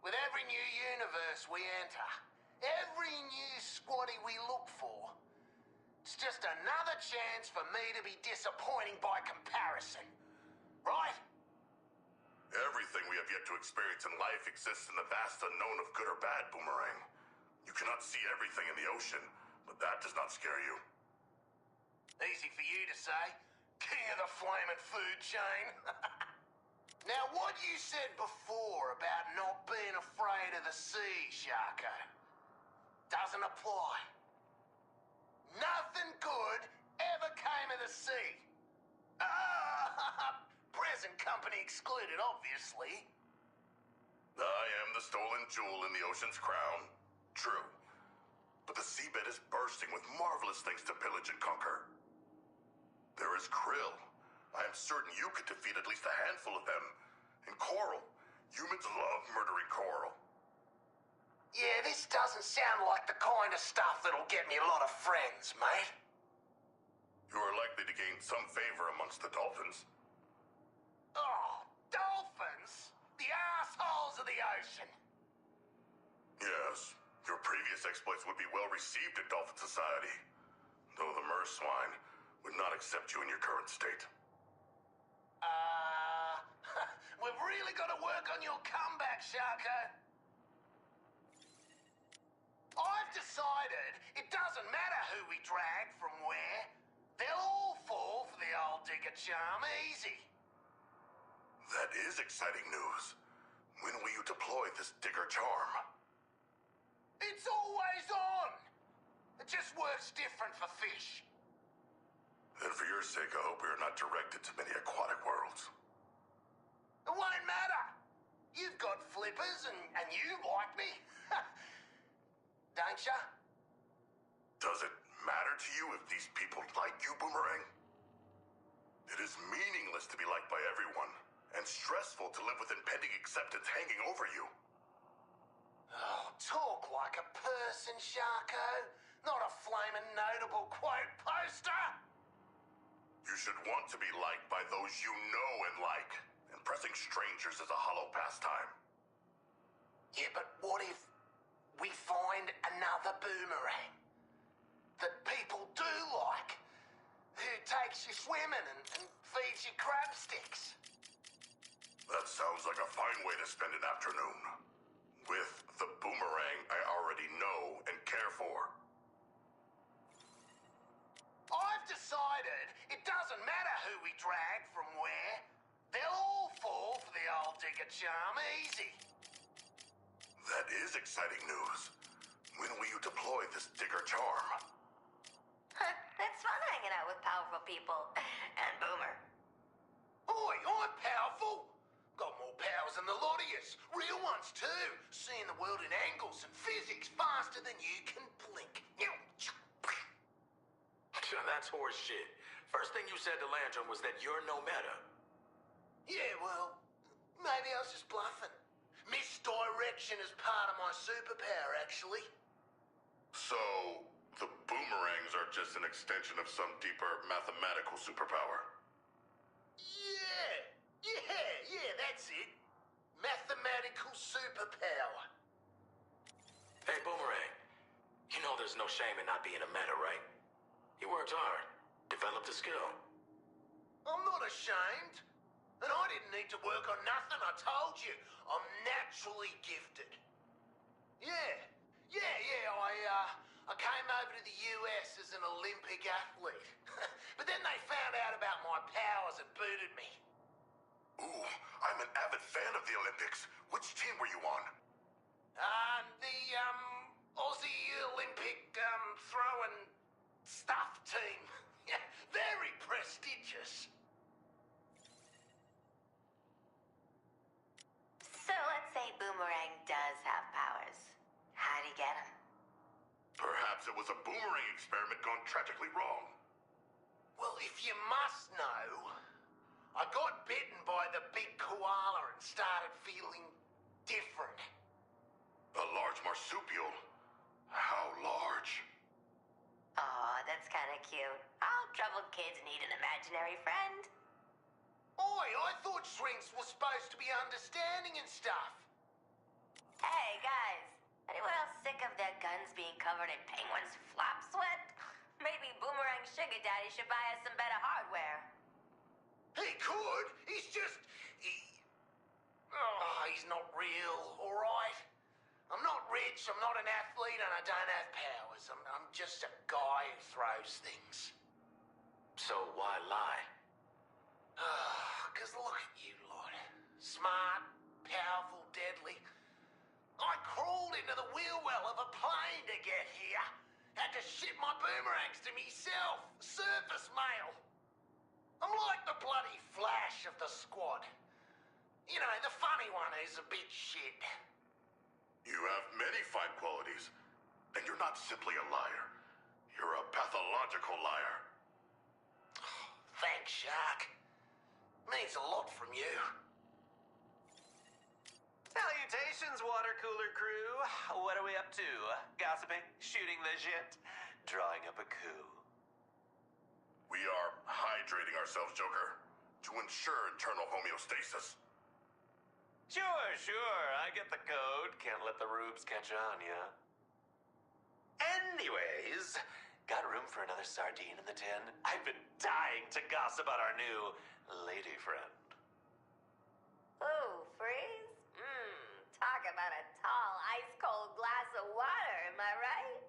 With every new universe we enter, every new squaddy we look for, it's just another chance for me to be disappointing by comparison. Right? Everything we have yet to experience in life exists in the vast unknown of good or bad, Boomerang. You cannot see everything in the ocean, but that does not scare you. Easy for you to say. King of the flaming food chain. Now, what you said before about not being afraid of the sea, Sharko, doesn't apply. Nothing good ever came of the sea. Present company excluded, obviously. I am the stolen jewel in the ocean's crown. True. But the seabed is bursting with marvelous things to pillage and conquer. There is krill. I am certain you could defeat at least a handful of them. And coral. Humans love murdering coral. Yeah, this doesn't sound like the kind of stuff that'll get me a lot of friends, mate. You are likely to gain some favor amongst the dolphins. Oh, dolphins? The assholes of the ocean. Yes, your previous exploits would be well received in dolphin society. Though the mer swine would not accept you in your current state. We've really got to work on your comeback, Sharko. I've decided it doesn't matter who we drag from where. They'll all fall for the old digger charm easy. That is exciting news. When will you deploy this digger charm? It's always on. It just works different for fish. Then for your sake, I hope we are not directed to many aquatic worlds. It won't matter. You've got flippers and you like me. Don't ya? Does it matter to you if these people like you, Boomerang? It is meaningless to be liked by everyone, and stressful to live with impending acceptance hanging over you. Oh, talk like a person, Sharko. Not a flaming notable quote poster. You should want to be liked by those you know and like. Impressing strangers is a hollow pastime. Yeah, but what if we find another Boomerang that people do like? Who takes you swimming and feeds you crab sticks? That sounds like a fine way to spend an afternoon. With the Boomerang I already know and care for. I've decided it doesn't matter who we drag from where. They'll all fall for the old digger charm easy. That is exciting news. When will you deploy this digger charm? It's fun hanging out with powerful people. And Boomer. Oi, I'm powerful. Got more powers than the lot of yous. Real ones too. Seeing the world in angles and physics faster than you can blink. That's horse shit. First thing you said to Landrum was that you're no meta. Yeah, well, maybe I was just bluffing. Misdirection is part of my superpower, actually. So, the Boomerangs are just an extension of some deeper mathematical superpower? Yeah, that's it. Mathematical superpower. Hey, Boomerang. You know there's no shame in not being a meta, right? You worked hard. Developed a skill. I'm not ashamed. And I didn't need to work on nothing, I told you. I'm naturally gifted. I came over to the US as an Olympic athlete. But then they found out about my powers and booted me. Ooh, I'm an avid fan of the Olympics. Which team were you on? The Aussie Olympic throwing stuff team. Yeah, very prestigious. So let's say Boomerang does have powers. How'd he get them? Perhaps it was a boomerang experiment gone tragically wrong. Well, if you must know, I got bitten by the big koala and started feeling different. A large marsupial? How large? Aw, that's kind of cute. All troubled kids need an imaginary friend. Oi, I thought shrinks were supposed to be understanding and stuff. Hey, guys. Anyone else sick of their guns being covered in penguins' flop sweat? Maybe Boomerang Sugar Daddy should buy us some better hardware. He could. He's just... he's not real, all right? I'm not rich, I'm not an athlete, and I don't have powers. I'm just a guy who throws things. So why lie? Because look at you lot. Smart, powerful, deadly. I crawled into the wheel well of a plane to get here. Had to ship my boomerangs to myself. Surface mail. I'm like the bloody Flash of the squad. You know, the funny one who's a bit shit. You have many fine qualities, and you're not simply a liar. You're a pathological liar. Thanks, Shark. Means a lot from you. Salutations, water cooler crew. What are we up to? Gossiping? Shooting the shit? Drawing up a coup? We are hydrating ourselves, Joker, to ensure internal homeostasis. Sure. I get the code. Can't let the rubes catch on, ya. Anyways, got room for another sardine in the tin? I've been dying to gossip about our new lady friend. Ooh, freeze? Talk about a tall, ice-cold glass of water, am I right?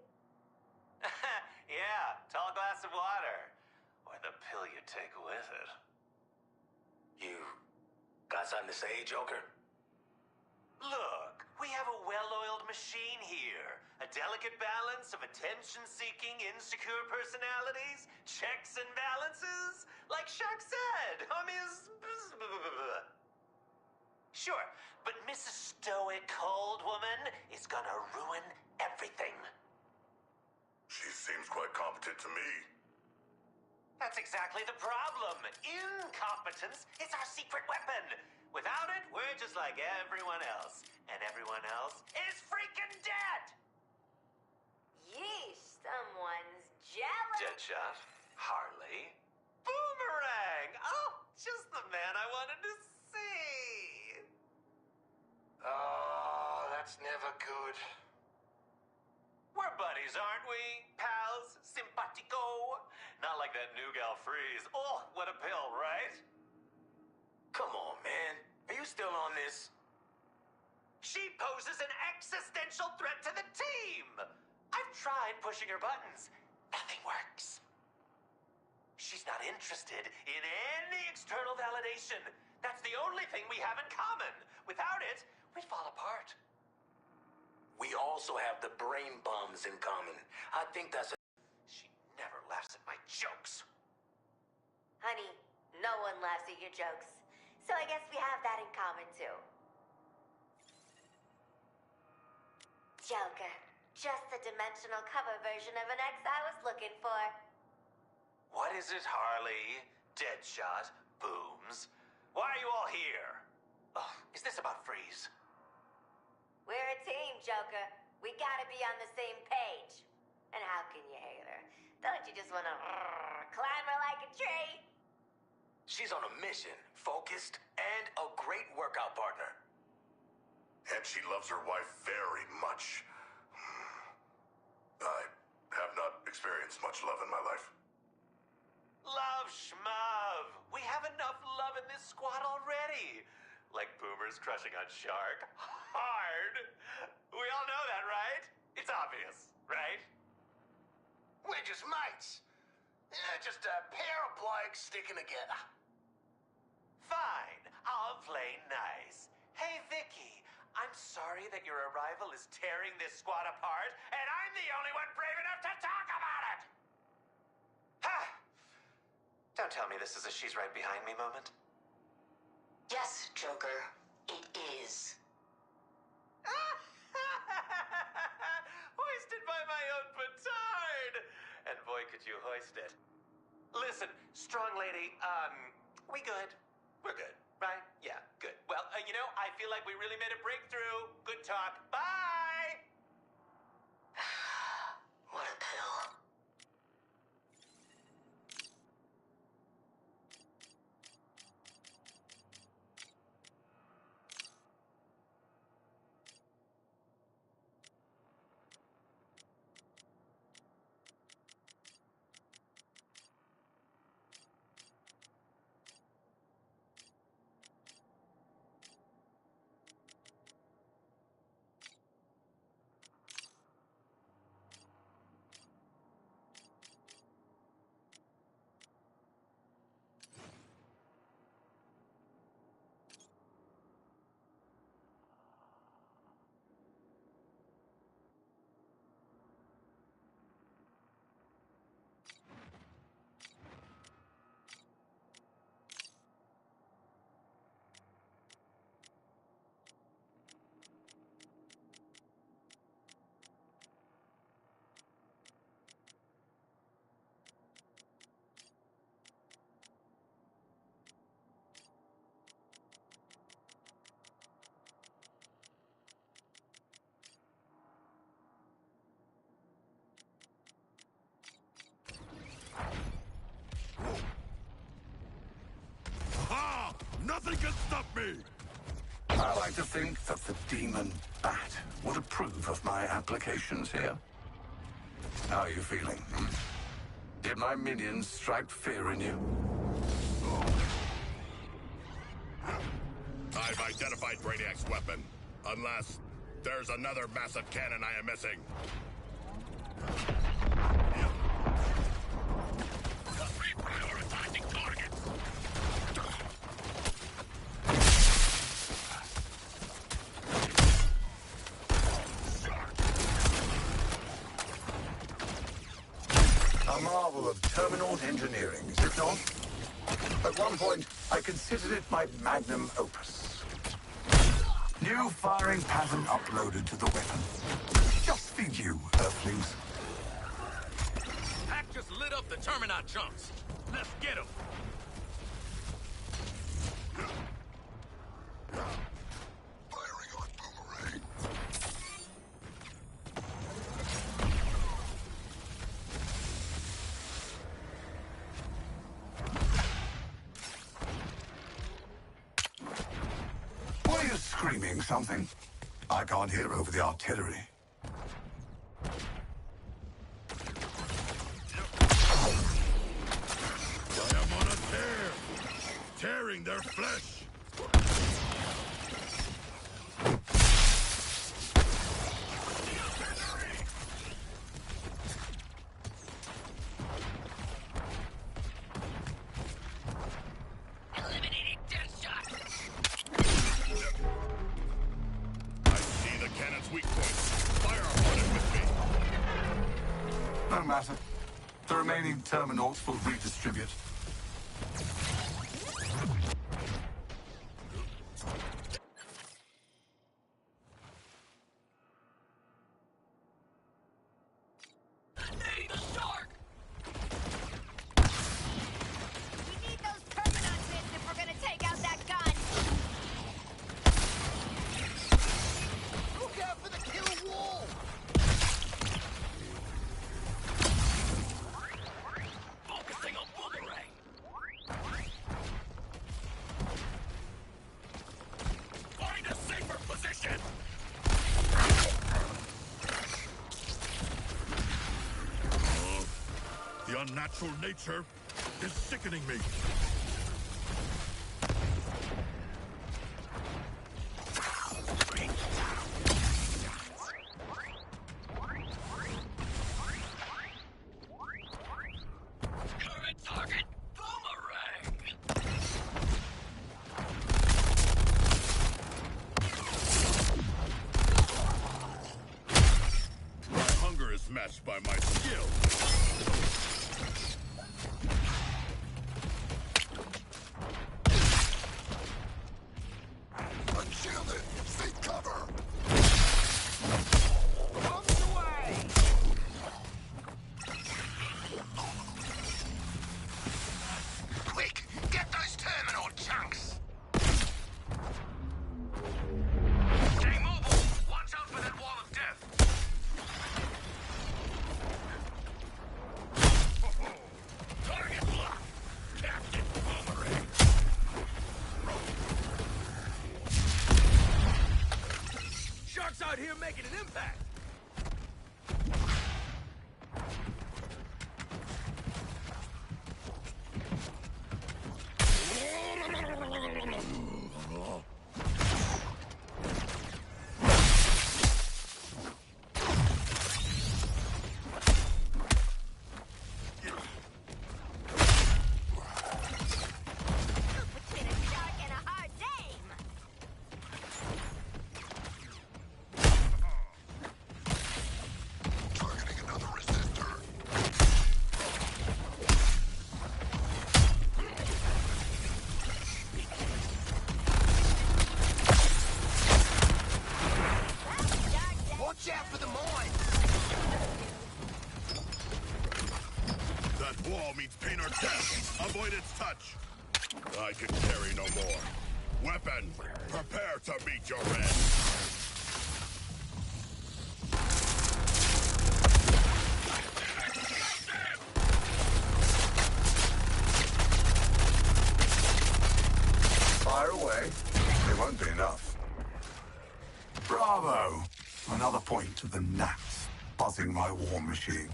Yeah, tall glass of water. Or the pill you take with it. You got something to say, Joker? Look, we have a well-oiled machine here. A delicate balance of attention-seeking, insecure personalities, checks and balances. Like Shark said, homies. Sure, but Mrs. Stoic Cold Woman is gonna ruin everything. She seems quite competent to me. That's exactly the problem. Incompetence is our secret weapon. Without it, we're just like everyone else. And everyone else is freaking dead! Yeesh, someone's jealous. Deadshot, Harley, Boomerang! Oh, just the man I wanted to see! Oh, that's never good. We're buddies, aren't we? Pals? Simpatico? Not like that new gal Freeze. Oh, what a pill, right? Come on, man. Are you still on this? She poses an existential threat to the team! I've tried pushing her buttons. Nothing works. She's not interested in any external validation. That's the only thing we have in common. Without it, we'd fall apart. We also have the brain bombs in common. I think that's a... She never laughs at my jokes. Honey, no one laughs at your jokes. So I guess we have that in common, too. Joker. Just the dimensional cover version of an ex I was looking for. What is it, Harley? Deadshot? Booms? Why are you all here? Oh, is this about Freeze? We're a team, Joker. We gotta be on the same page. And how can you hate her? Don't you just wanna climb her like a tree? She's on a mission, focused, and a great workout partner. And she loves her wife very much. I have not experienced much love in my life. Love schmov. We have enough love in this squad already. Like Boomer's crushing on Shark. Hard. We all know that, right? It's obvious, right? We're just mates. Yeah, just a pair of blokes sticking together. Fine. I'll play nice. Hey, Vicky. I'm sorry that your arrival is tearing this squad apart, and I'm the only one brave enough to talk about it! Ha! Don't tell me this is a she's right behind me moment. Yes, Joker, it is. Hoisted by my own petard! And boy, could you hoist it. Listen, strong lady, we good? We're good, right? Yeah, good. Well, you know, I feel like we really made a breakthrough. Good talk. Bye! What a pill. Nothing can stop me! I like to think that the demon bat would approve of my applications here. How are you feeling? Did my minions strike fear in you? I've identified Brainiac's weapon. Unless there's another massive cannon I am missing. Reprioritizing targets! A marvel of terminal engineering, is it not? At one point, I considered it my magnum opus. New firing pattern uploaded to the weapon. Just for you, Earthlings. Hack just lit up the Terminaut chunks. Let's get him. Firing on Boomerang. Why are you screaming something? I can't hear over the artillery. I am on a tear! Tearing their flesh! Eliminating Deathshot! I see the cannon's weak point. Fire upon it with me! No matter. The remaining terminals will redistribute. Need the shark! We need those Terminaut bits if we're gonna take out that gun! Look out for the killer wall! Focusing on Boomerang! Find a safer position! The unnatural nature is sickening me. Current target, Boomerang! My hunger is matched by my skill. out here making an impact. Watch out for the mines! That wall means pain or death. Avoid its touch. I can carry no more. Weapon, prepare to meet your end. Fire away. It won't be enough. Bravo! Another point to the gnats buzzing my war machine.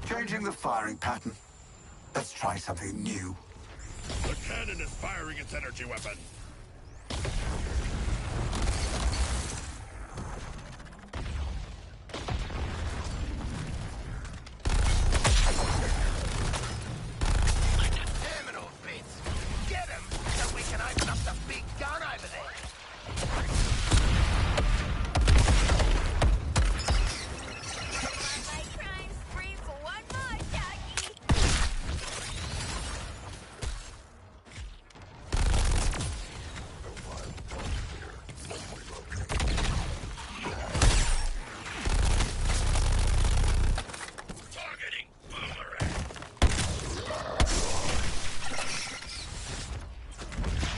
Changing the firing pattern. Let's try something new. The cannon is firing its energy weapon. Terminal bits! Get him so we can open up the big gun over there! My crime spree for one more, doggy. Targeting boomerang.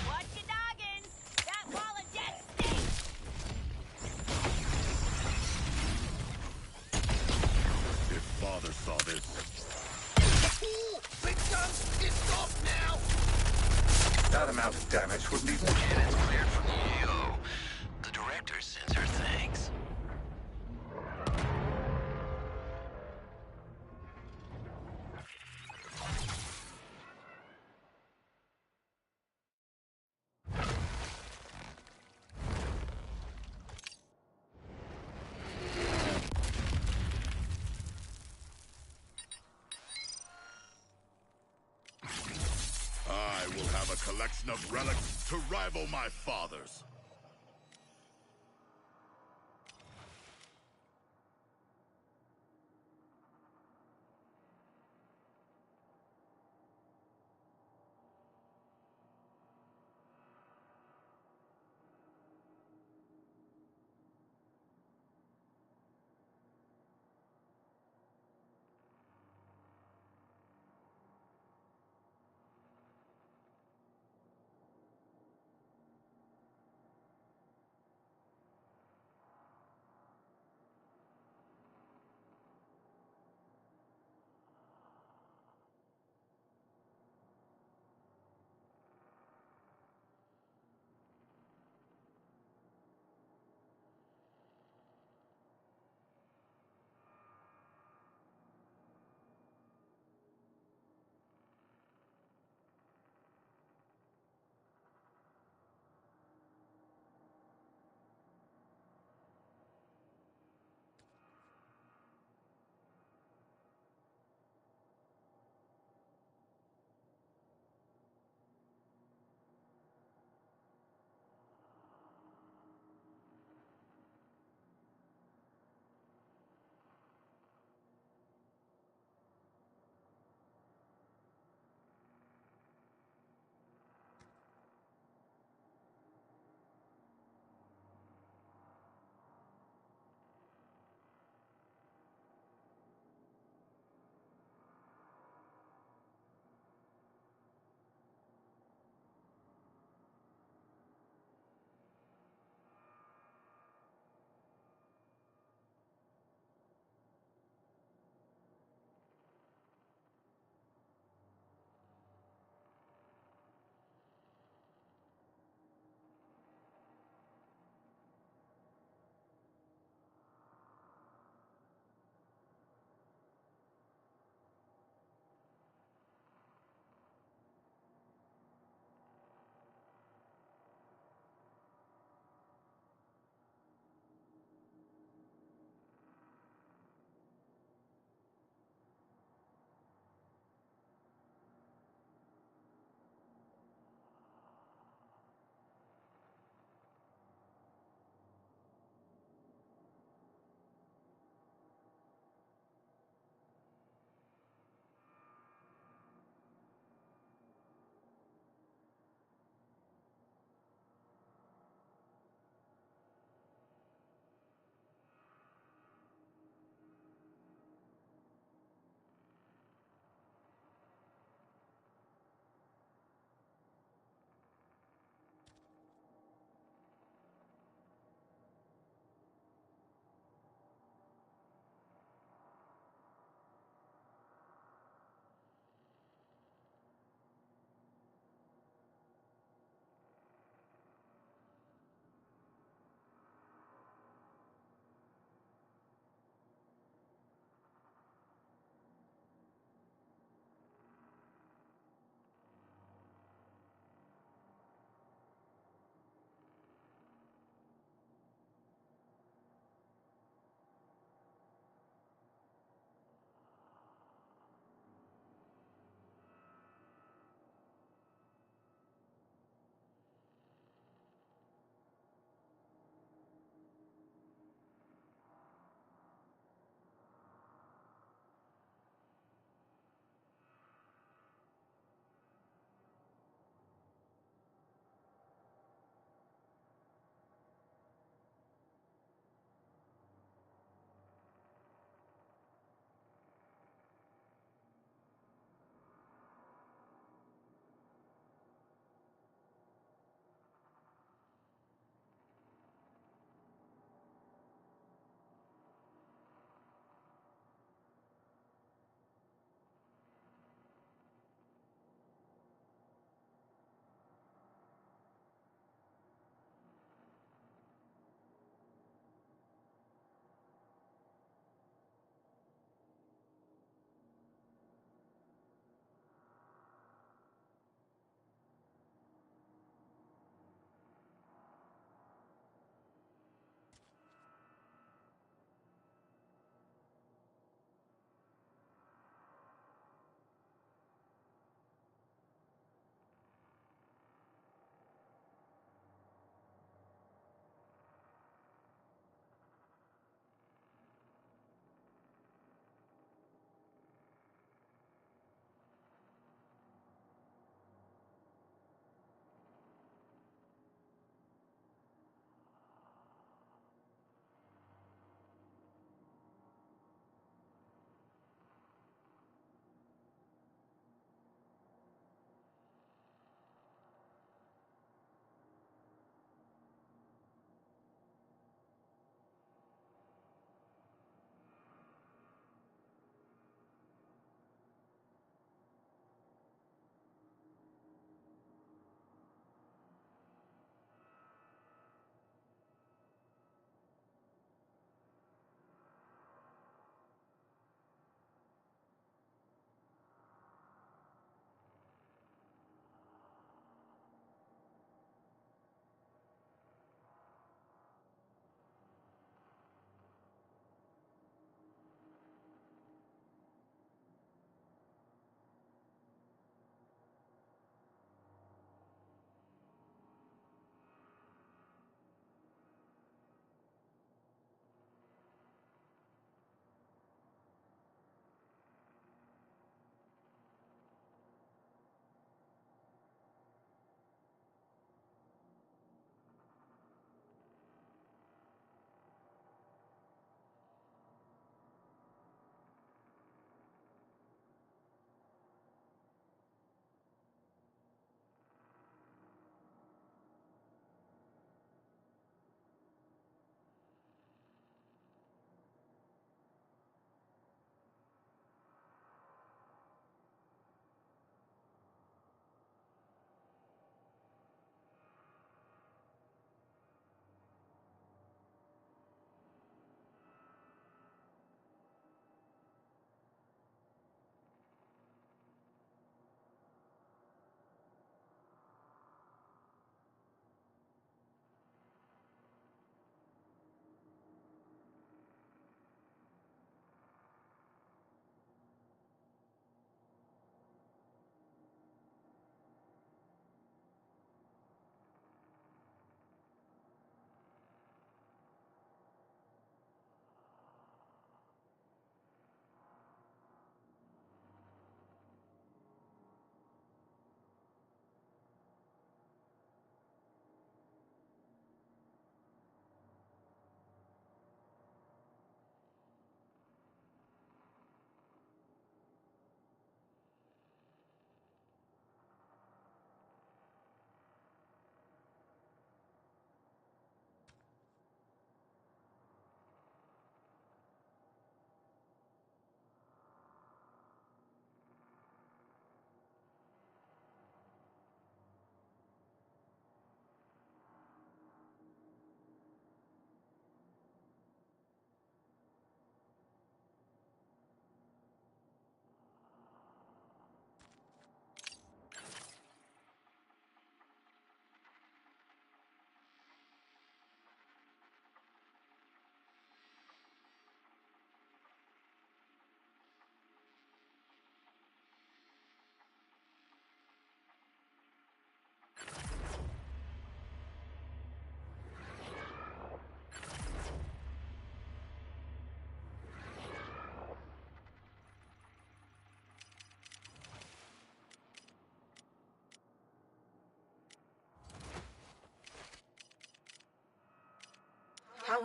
Watch your noggin. That wall of death stinks. If father saw this, Ooh, big gun's pissed off now! That amount of damage wouldn't even... Cannon's cleared from the EO. The director sends her thanks. I will have a collection of relics to rival my father's.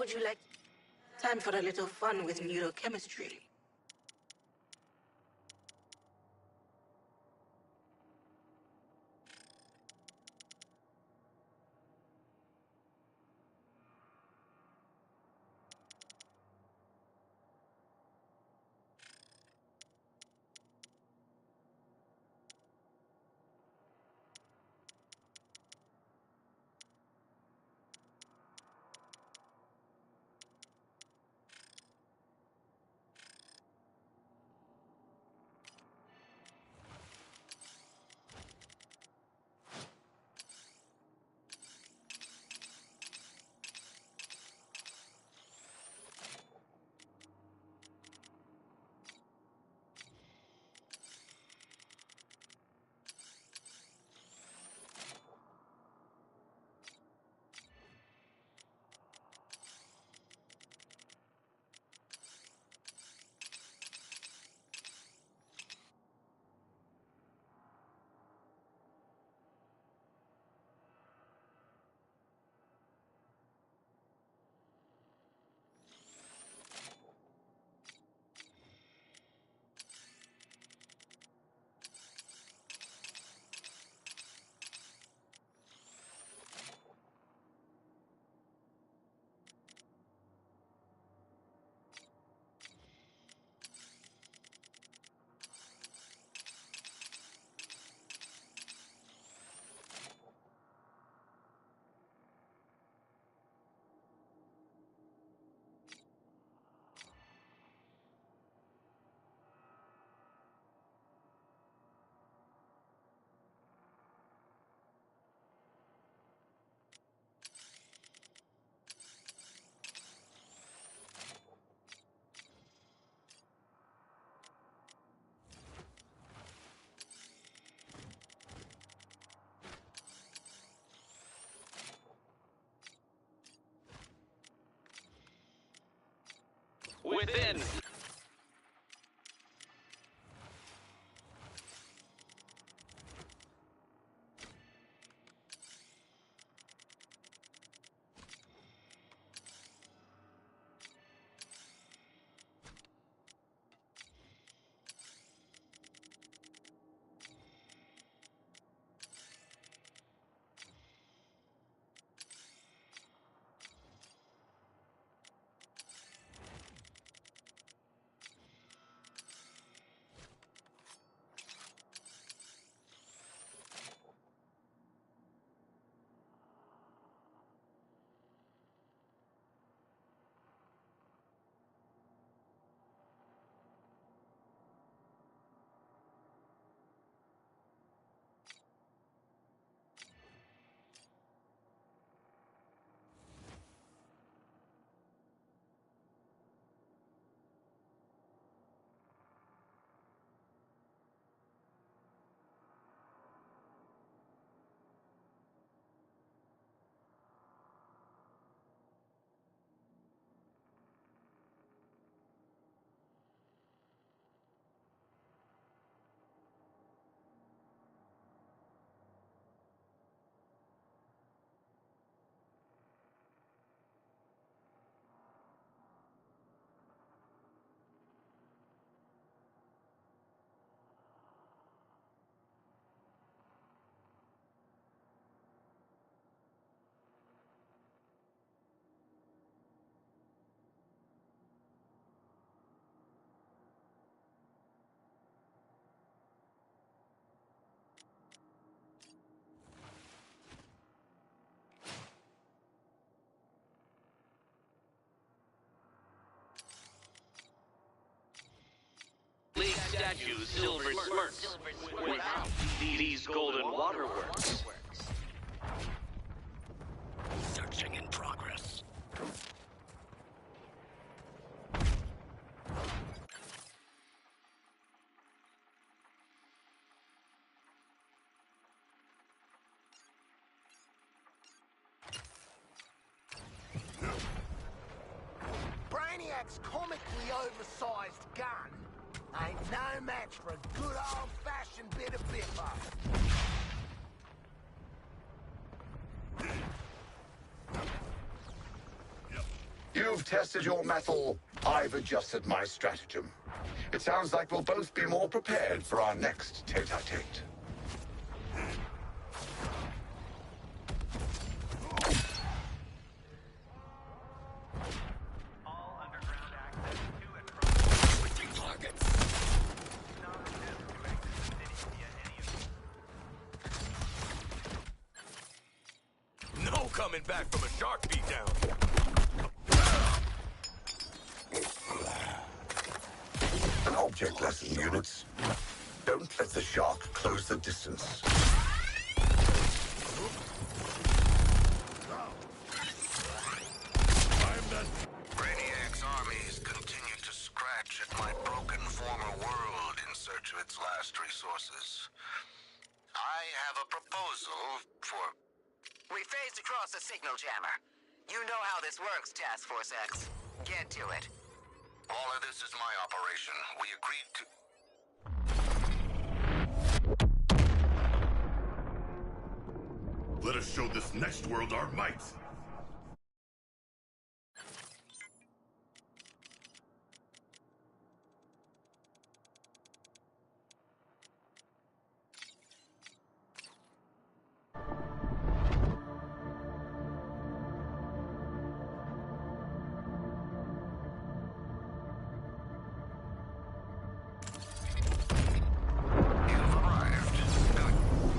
would you like? Time for a little fun with neurochemistry. Within. League statues, silver smirks. Without these golden waterworks. Searching in progress. Brainiac's comically oversized gun ain't no match for a good old-fashioned bit of biffer. You've tested your mettle. I've adjusted my stratagem. It sounds like we'll both be more prepared for our next tete-a-tete. No coming back from a shark beatdown. An object lesson, units. Don't let the shark close the distance. Brainiac's armies continue to scratch at my broken former world in search of its last resources. I have a proposal for... We phased across a signal jammer. You know how this works, Task Force X. Get to it. All of this is my operation. We agreed to... Let us show this next world our might.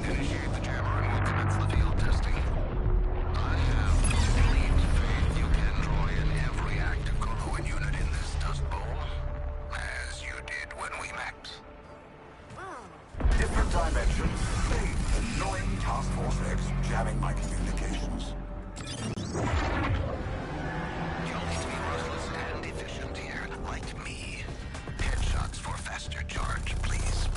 Initiate the jammer and we'll commence the field testing. I have complete faith you can draw in every active Koloan unit in this dust bowl, as you did when we met. Different dimensions. Plain, annoying Task Force X jamming my communications. You'll need to be ruthless and efficient here, like me. Headshots for faster charge, please.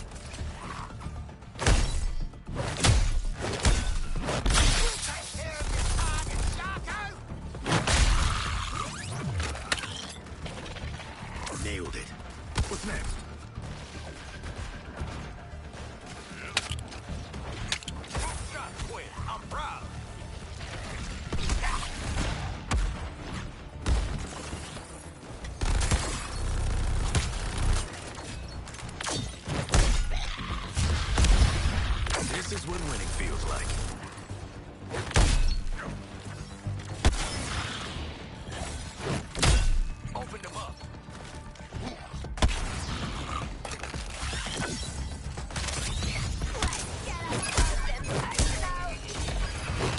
Nailed it. What's next? Shot quit. I'm proud. This is what winning feels like. Open them up.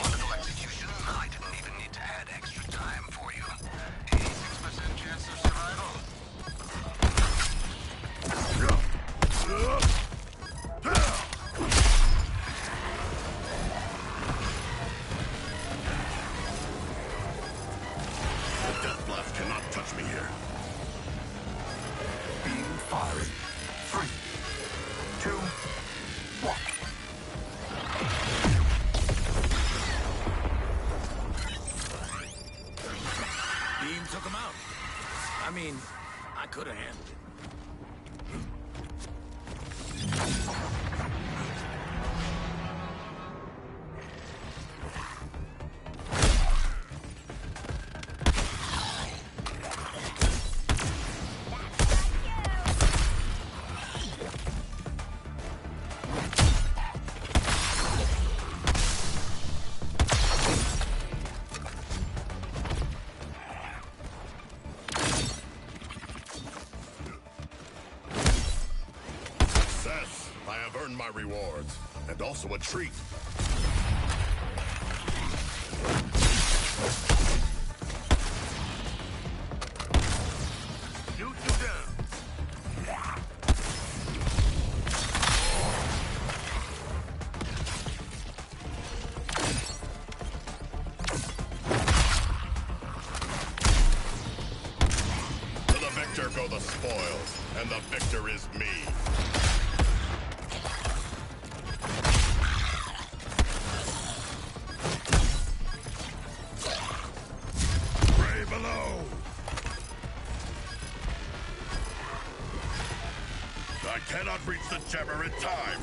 Wonderful execution. I didn't even need to add extra time for you. 86% chance of survival. The death blast cannot touch me here. Beam firing. 3, 2, 1. Beam took him out. I mean, I could have handled it. Success! I have earned my rewards, and also a treat. Shoot you down. To the victor go the spoils, and the victor is me. Ray below! I cannot reach the jammer in time!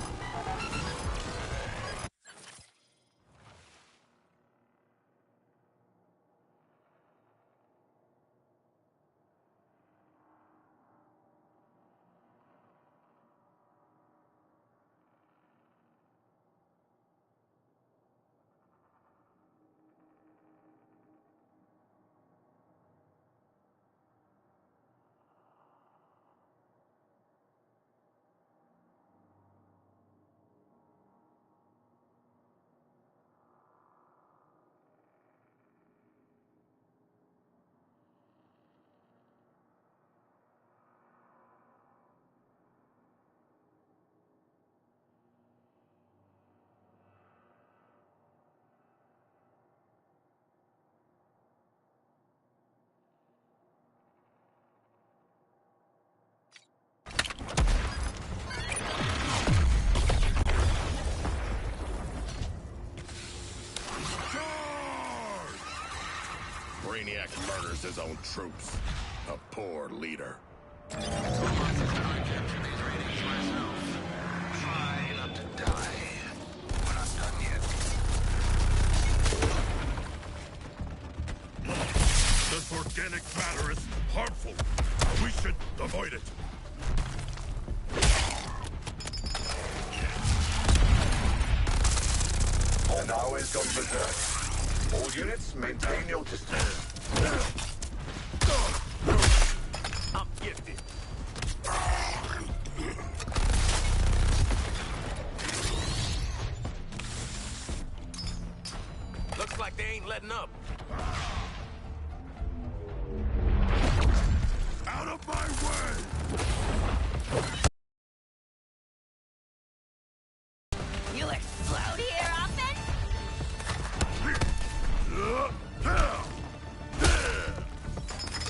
orders his own troops. A poor leader. I captured these ratings myself. Try not to die. We're not done yet. This organic matter is harmful. We should avoid it. And now is gone berserk. All units, maintain your distance. I'm gifted. Looks like they ain't letting up. Out of my way! You explode here often?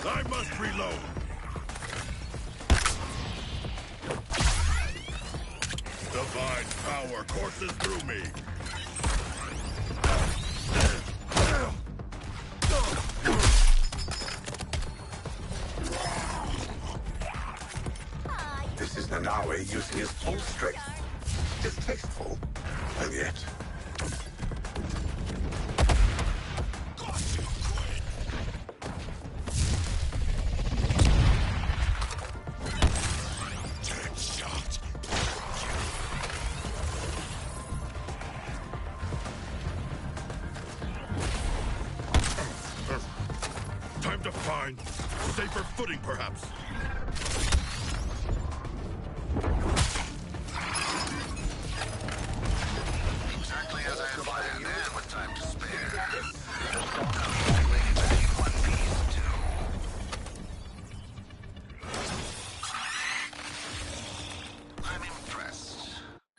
I must reload. Divine power courses through me. This is Nanawe using his full strength. Distasteful, and yet... Time to find safer footing, perhaps. Exactly as I had planned, and with time to spare. I'm impressed.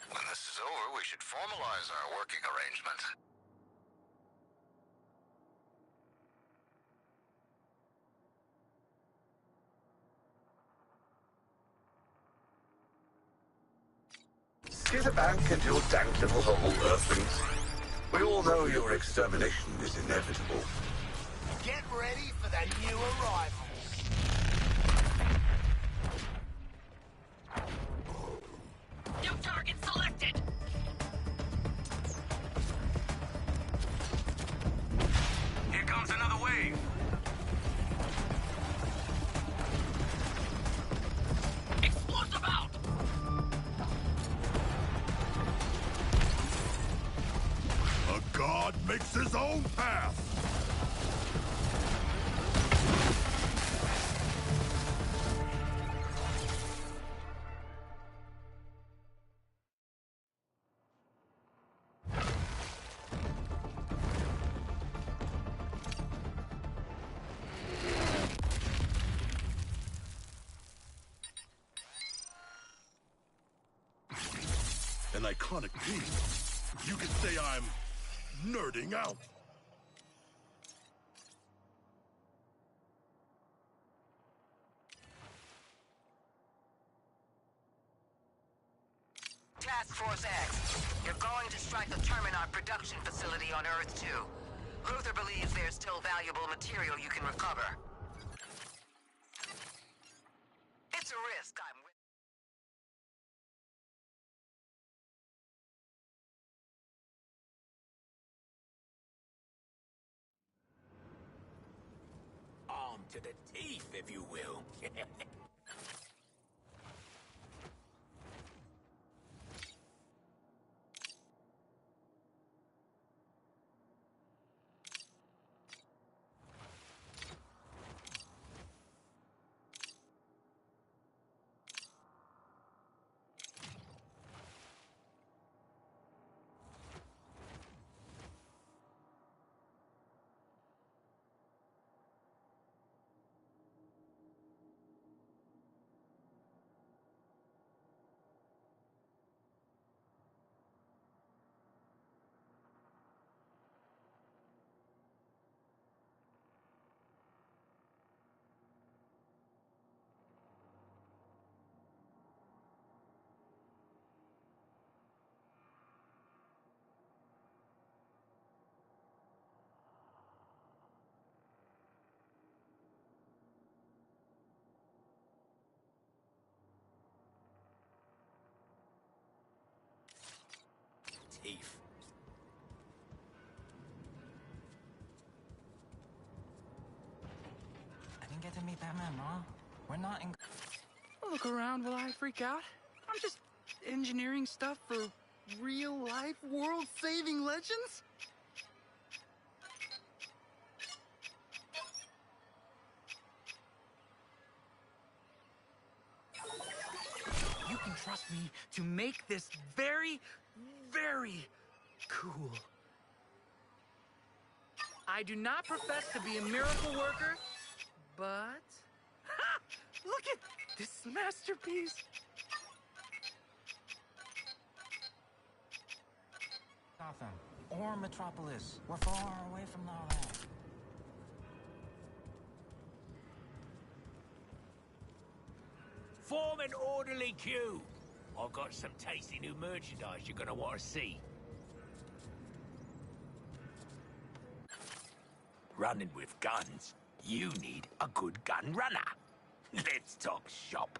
When this is over, we should formalize our working arrangement. Skid back into your dank little hole, Earthlings. We all know your extermination is inevitable. Get ready for the new arrivals. New target selected! Here comes another wave. Explosive out! A god makes his own path. An iconic piece. You could say I'm nerding out. Task Force X, you're going to strike the Terminot production facility on Earth 2. Luther believes there's still valuable material you can recover. It's a risk I'm willing. Armed to the teeth, if you will. Ma. We're not in... Look around while I freak out. I'm just engineering stuff for real-life, world-saving legends? You can trust me to make this very, very cool. I do not profess to be a miracle worker, but... Ha! Look at this masterpiece! Gotham, or Metropolis. We're far away from all that. Form an orderly queue. I've got some tasty new merchandise you're gonna want to see. Running with guns, you need a good gun runner. Let's talk shop.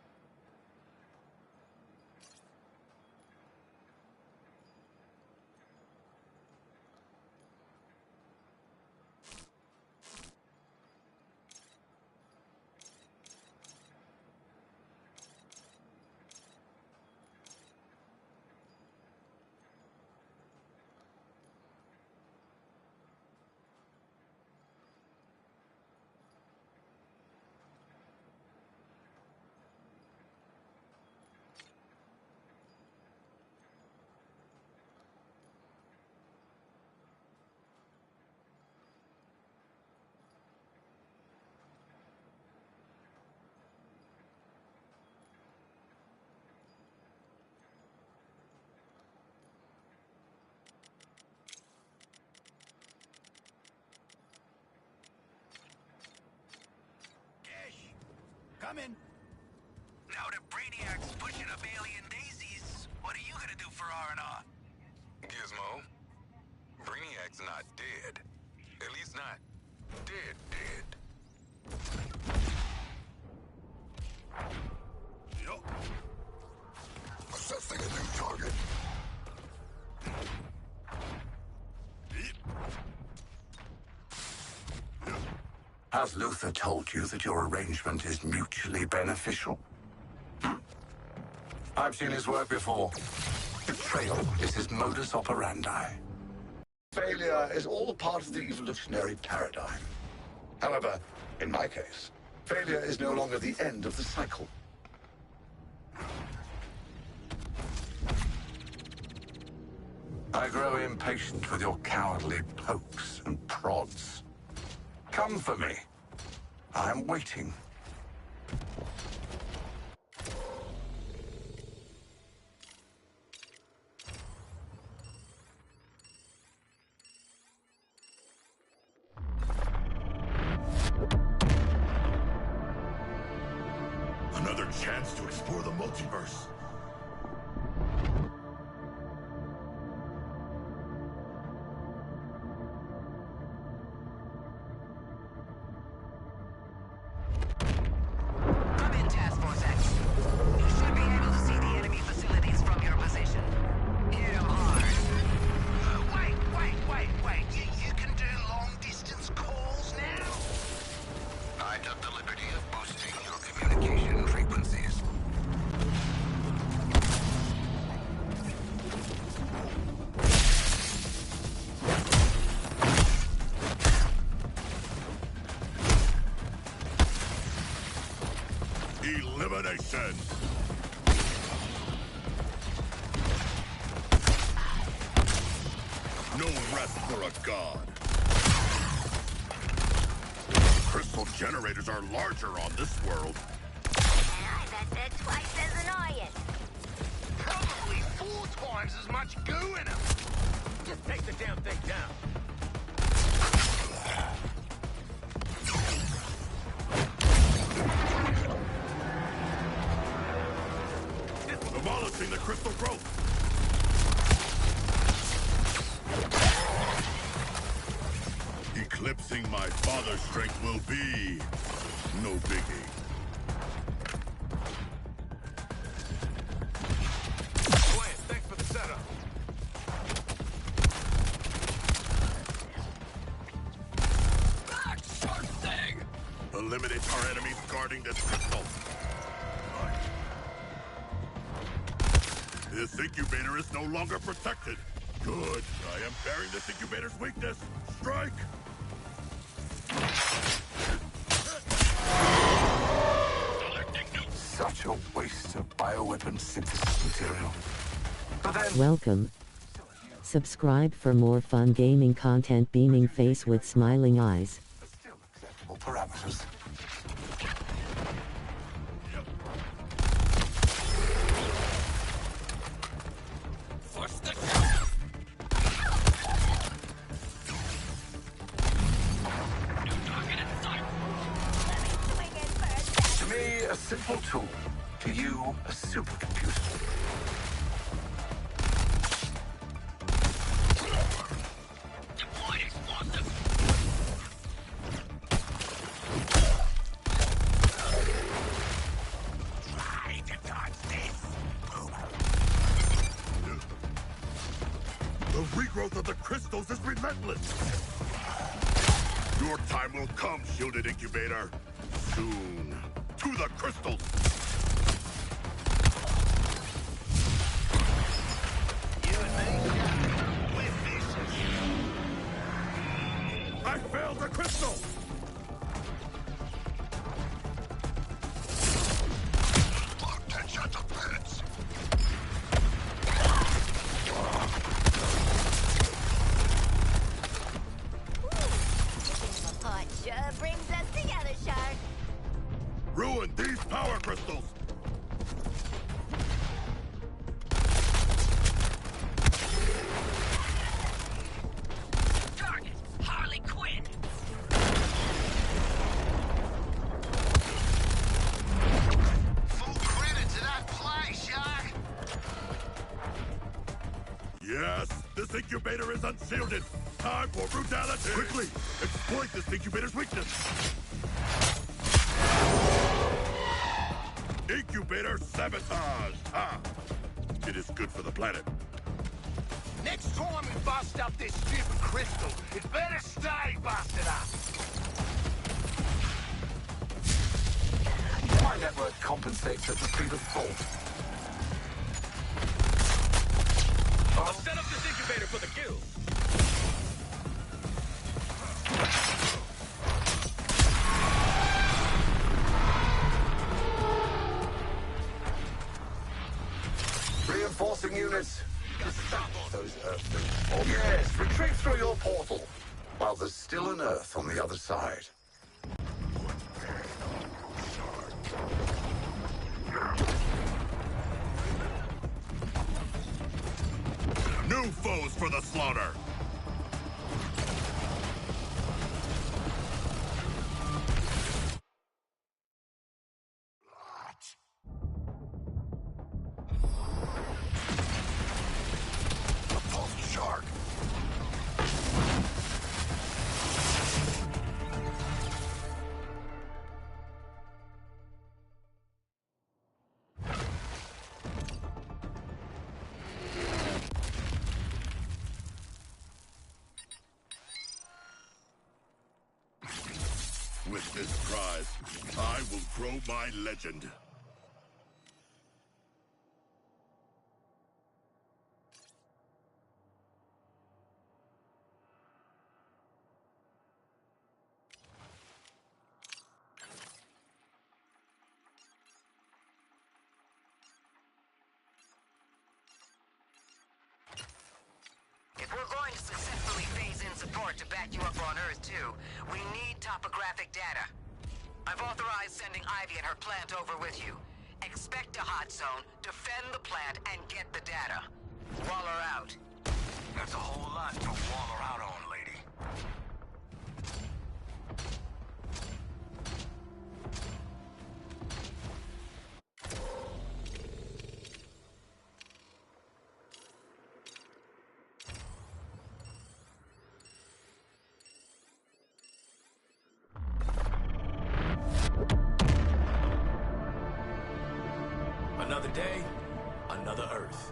Come in. Now that Brainiac's pushing up alien daisies, what are you gonna do for R&R? Gizmo, Brainiac's not dead. At least not dead. Yup. Assessing a new target. Has Luther told you that your arrangement is mutually beneficial? I've seen his work before. Betrayal is his modus operandi. Failure is all part of the evolutionary paradigm. However, in my case, failure is no longer the end of the cycle. I grow impatient with your cowardly pokes and prods. Come for me. I'm waiting. Another chance to explore the multiverse. Elimination! No rest for a god. Crystal generators are larger on this world. I bet they're twice as annoying. Probably 4 times as much goo in them. Just take the damn thing down. Demolishing the crystal growth. Eclipsing my father's strength will be no biggie. Lance, thanks for the setup. That sharp thing! Eliminate our enemy's guard guarding this crystal. This incubator is no longer protected. Good. I am bearing this incubator's weakness. Strike! Such a waste of bioweapon synthesis material. But then... Welcome. Subscribe for more fun gaming content. Beaming face with smiling eyes. Still acceptable parameters. To me, a simple tool. To you, a supercomputer. The regrowth of the crystals is relentless. Your time will come, shielded incubator. Soon. To the crystals! You and me, we're vicious. I failed the crystal! Attention to pets. What sure brings us together, Shark? Ruin these power crystals! Target, Harley Quinn. Full credit to that play, Shark. Yes, this incubator is unshielded. Time for brutality! Quickly, exploit this incubator's weakness! Incubator sabotage! Ah! It is good for the planet. Next time we bust up this stupid crystal, it better stay busted up. My network compensates at the speed of thought. Let's set up this incubator for the kill. Reinforcing units. Stop those Earthlings. Oh yes, retreat through your portal. While there's still an Earth on the other side. New foes for the slaughter! Shark. With this prize, I will grow my legend. If we're going to successfully phase in support to back you up on Earth, too, we need topographic data. I've authorized sending Ivy and her plant over with you. Expect a hot zone, defend the plant, and get the data. Waller out. That's a whole lot to waller out on, lady. Another day, another Earth.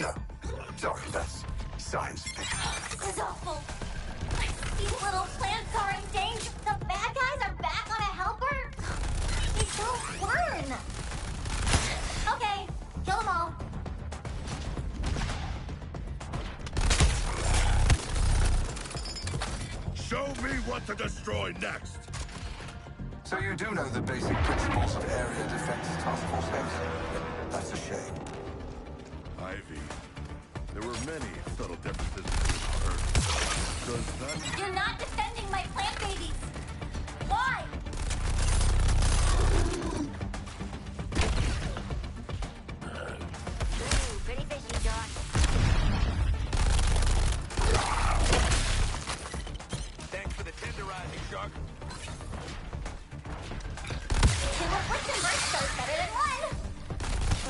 No. Sorry, that's science fiction. This is awful. These little plants are in danger. The bad guys are back on a helper? They don't burn. Okay, kill them all. Show me what to destroy next! So you do know the basic principles of Area Defense Task Force heads? That's a shame. Ivy, there were many subtle differences between Earth. Does that... You're not defending my plant babies. Why? Ooh, pretty fishy, Doc. Thanks for the tenderizing, Shark. Two of which and burst goes better than one.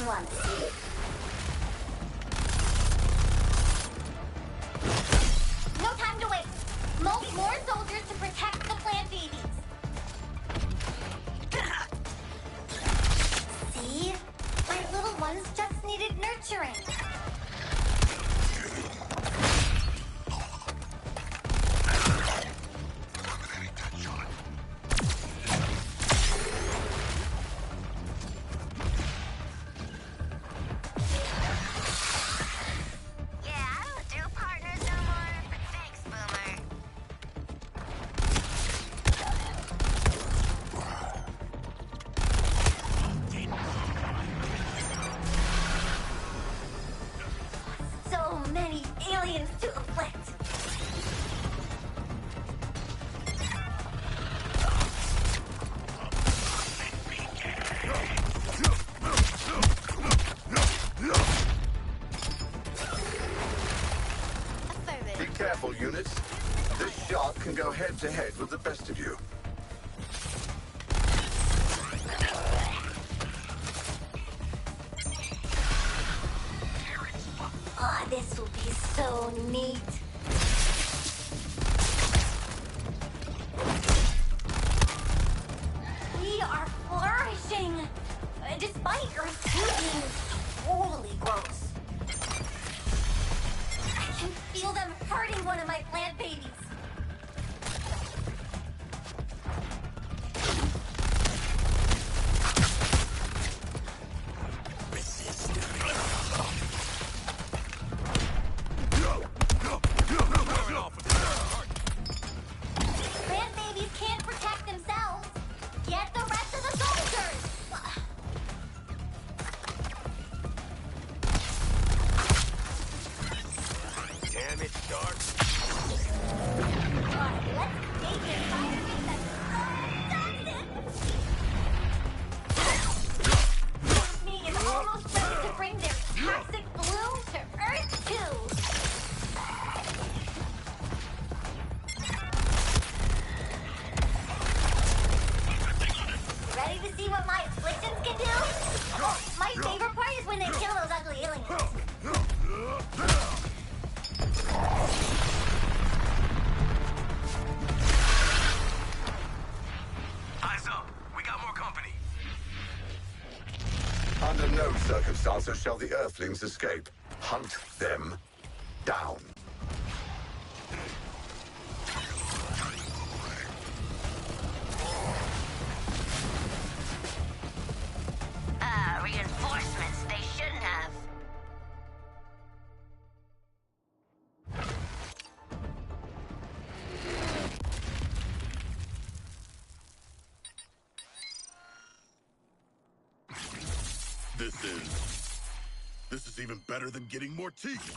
Wanna see? No time to waste. Mold more soldiers to protect the plant babies. See? My little ones just needed nurturing. Yeah, I don't do partners no more, but thanks, Boomer. So many aliens to afflict. Be careful, units. This shark can go head-to-head with the best of you. Ah, this will be so neat. We are flourishing, despite Earth 2 being totally gross. I can feel them hurting one of my plant babies. Plant babies can't protect themselves. Get the rest of the soldiers! Damn it, Shark. Let's make an environment that's so toxic! Me is almost ready to bring their toxic bloom to Earth 2! Ready to see what my afflictions can do? Oh, my favorite part is when they kill those ugly aliens. Eyes up. We got more company. Under no circumstances shall the Earthlings escape. Hunt them down. Reinforcements they shouldn't have. This is even better than getting more teeth.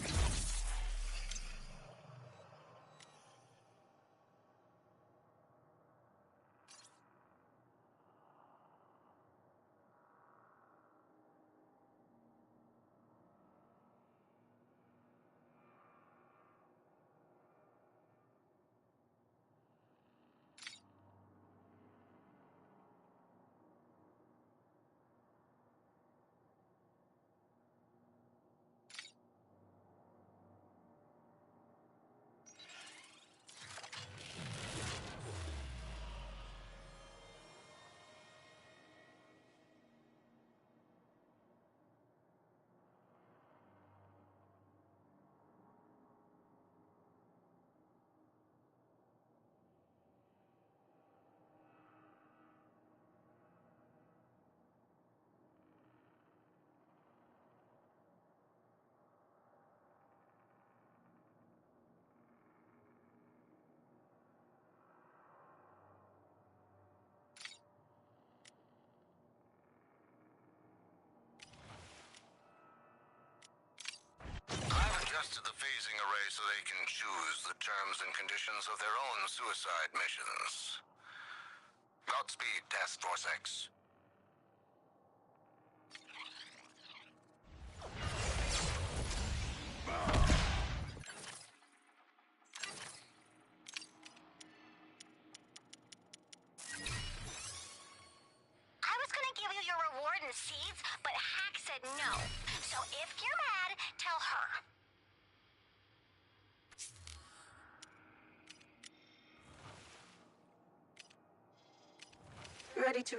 so they can choose the terms and conditions of their own suicide missions. Godspeed, Task Force X. I was gonna give you your reward and seeds, but Hack said no. So if you're mad, tell her. Ready to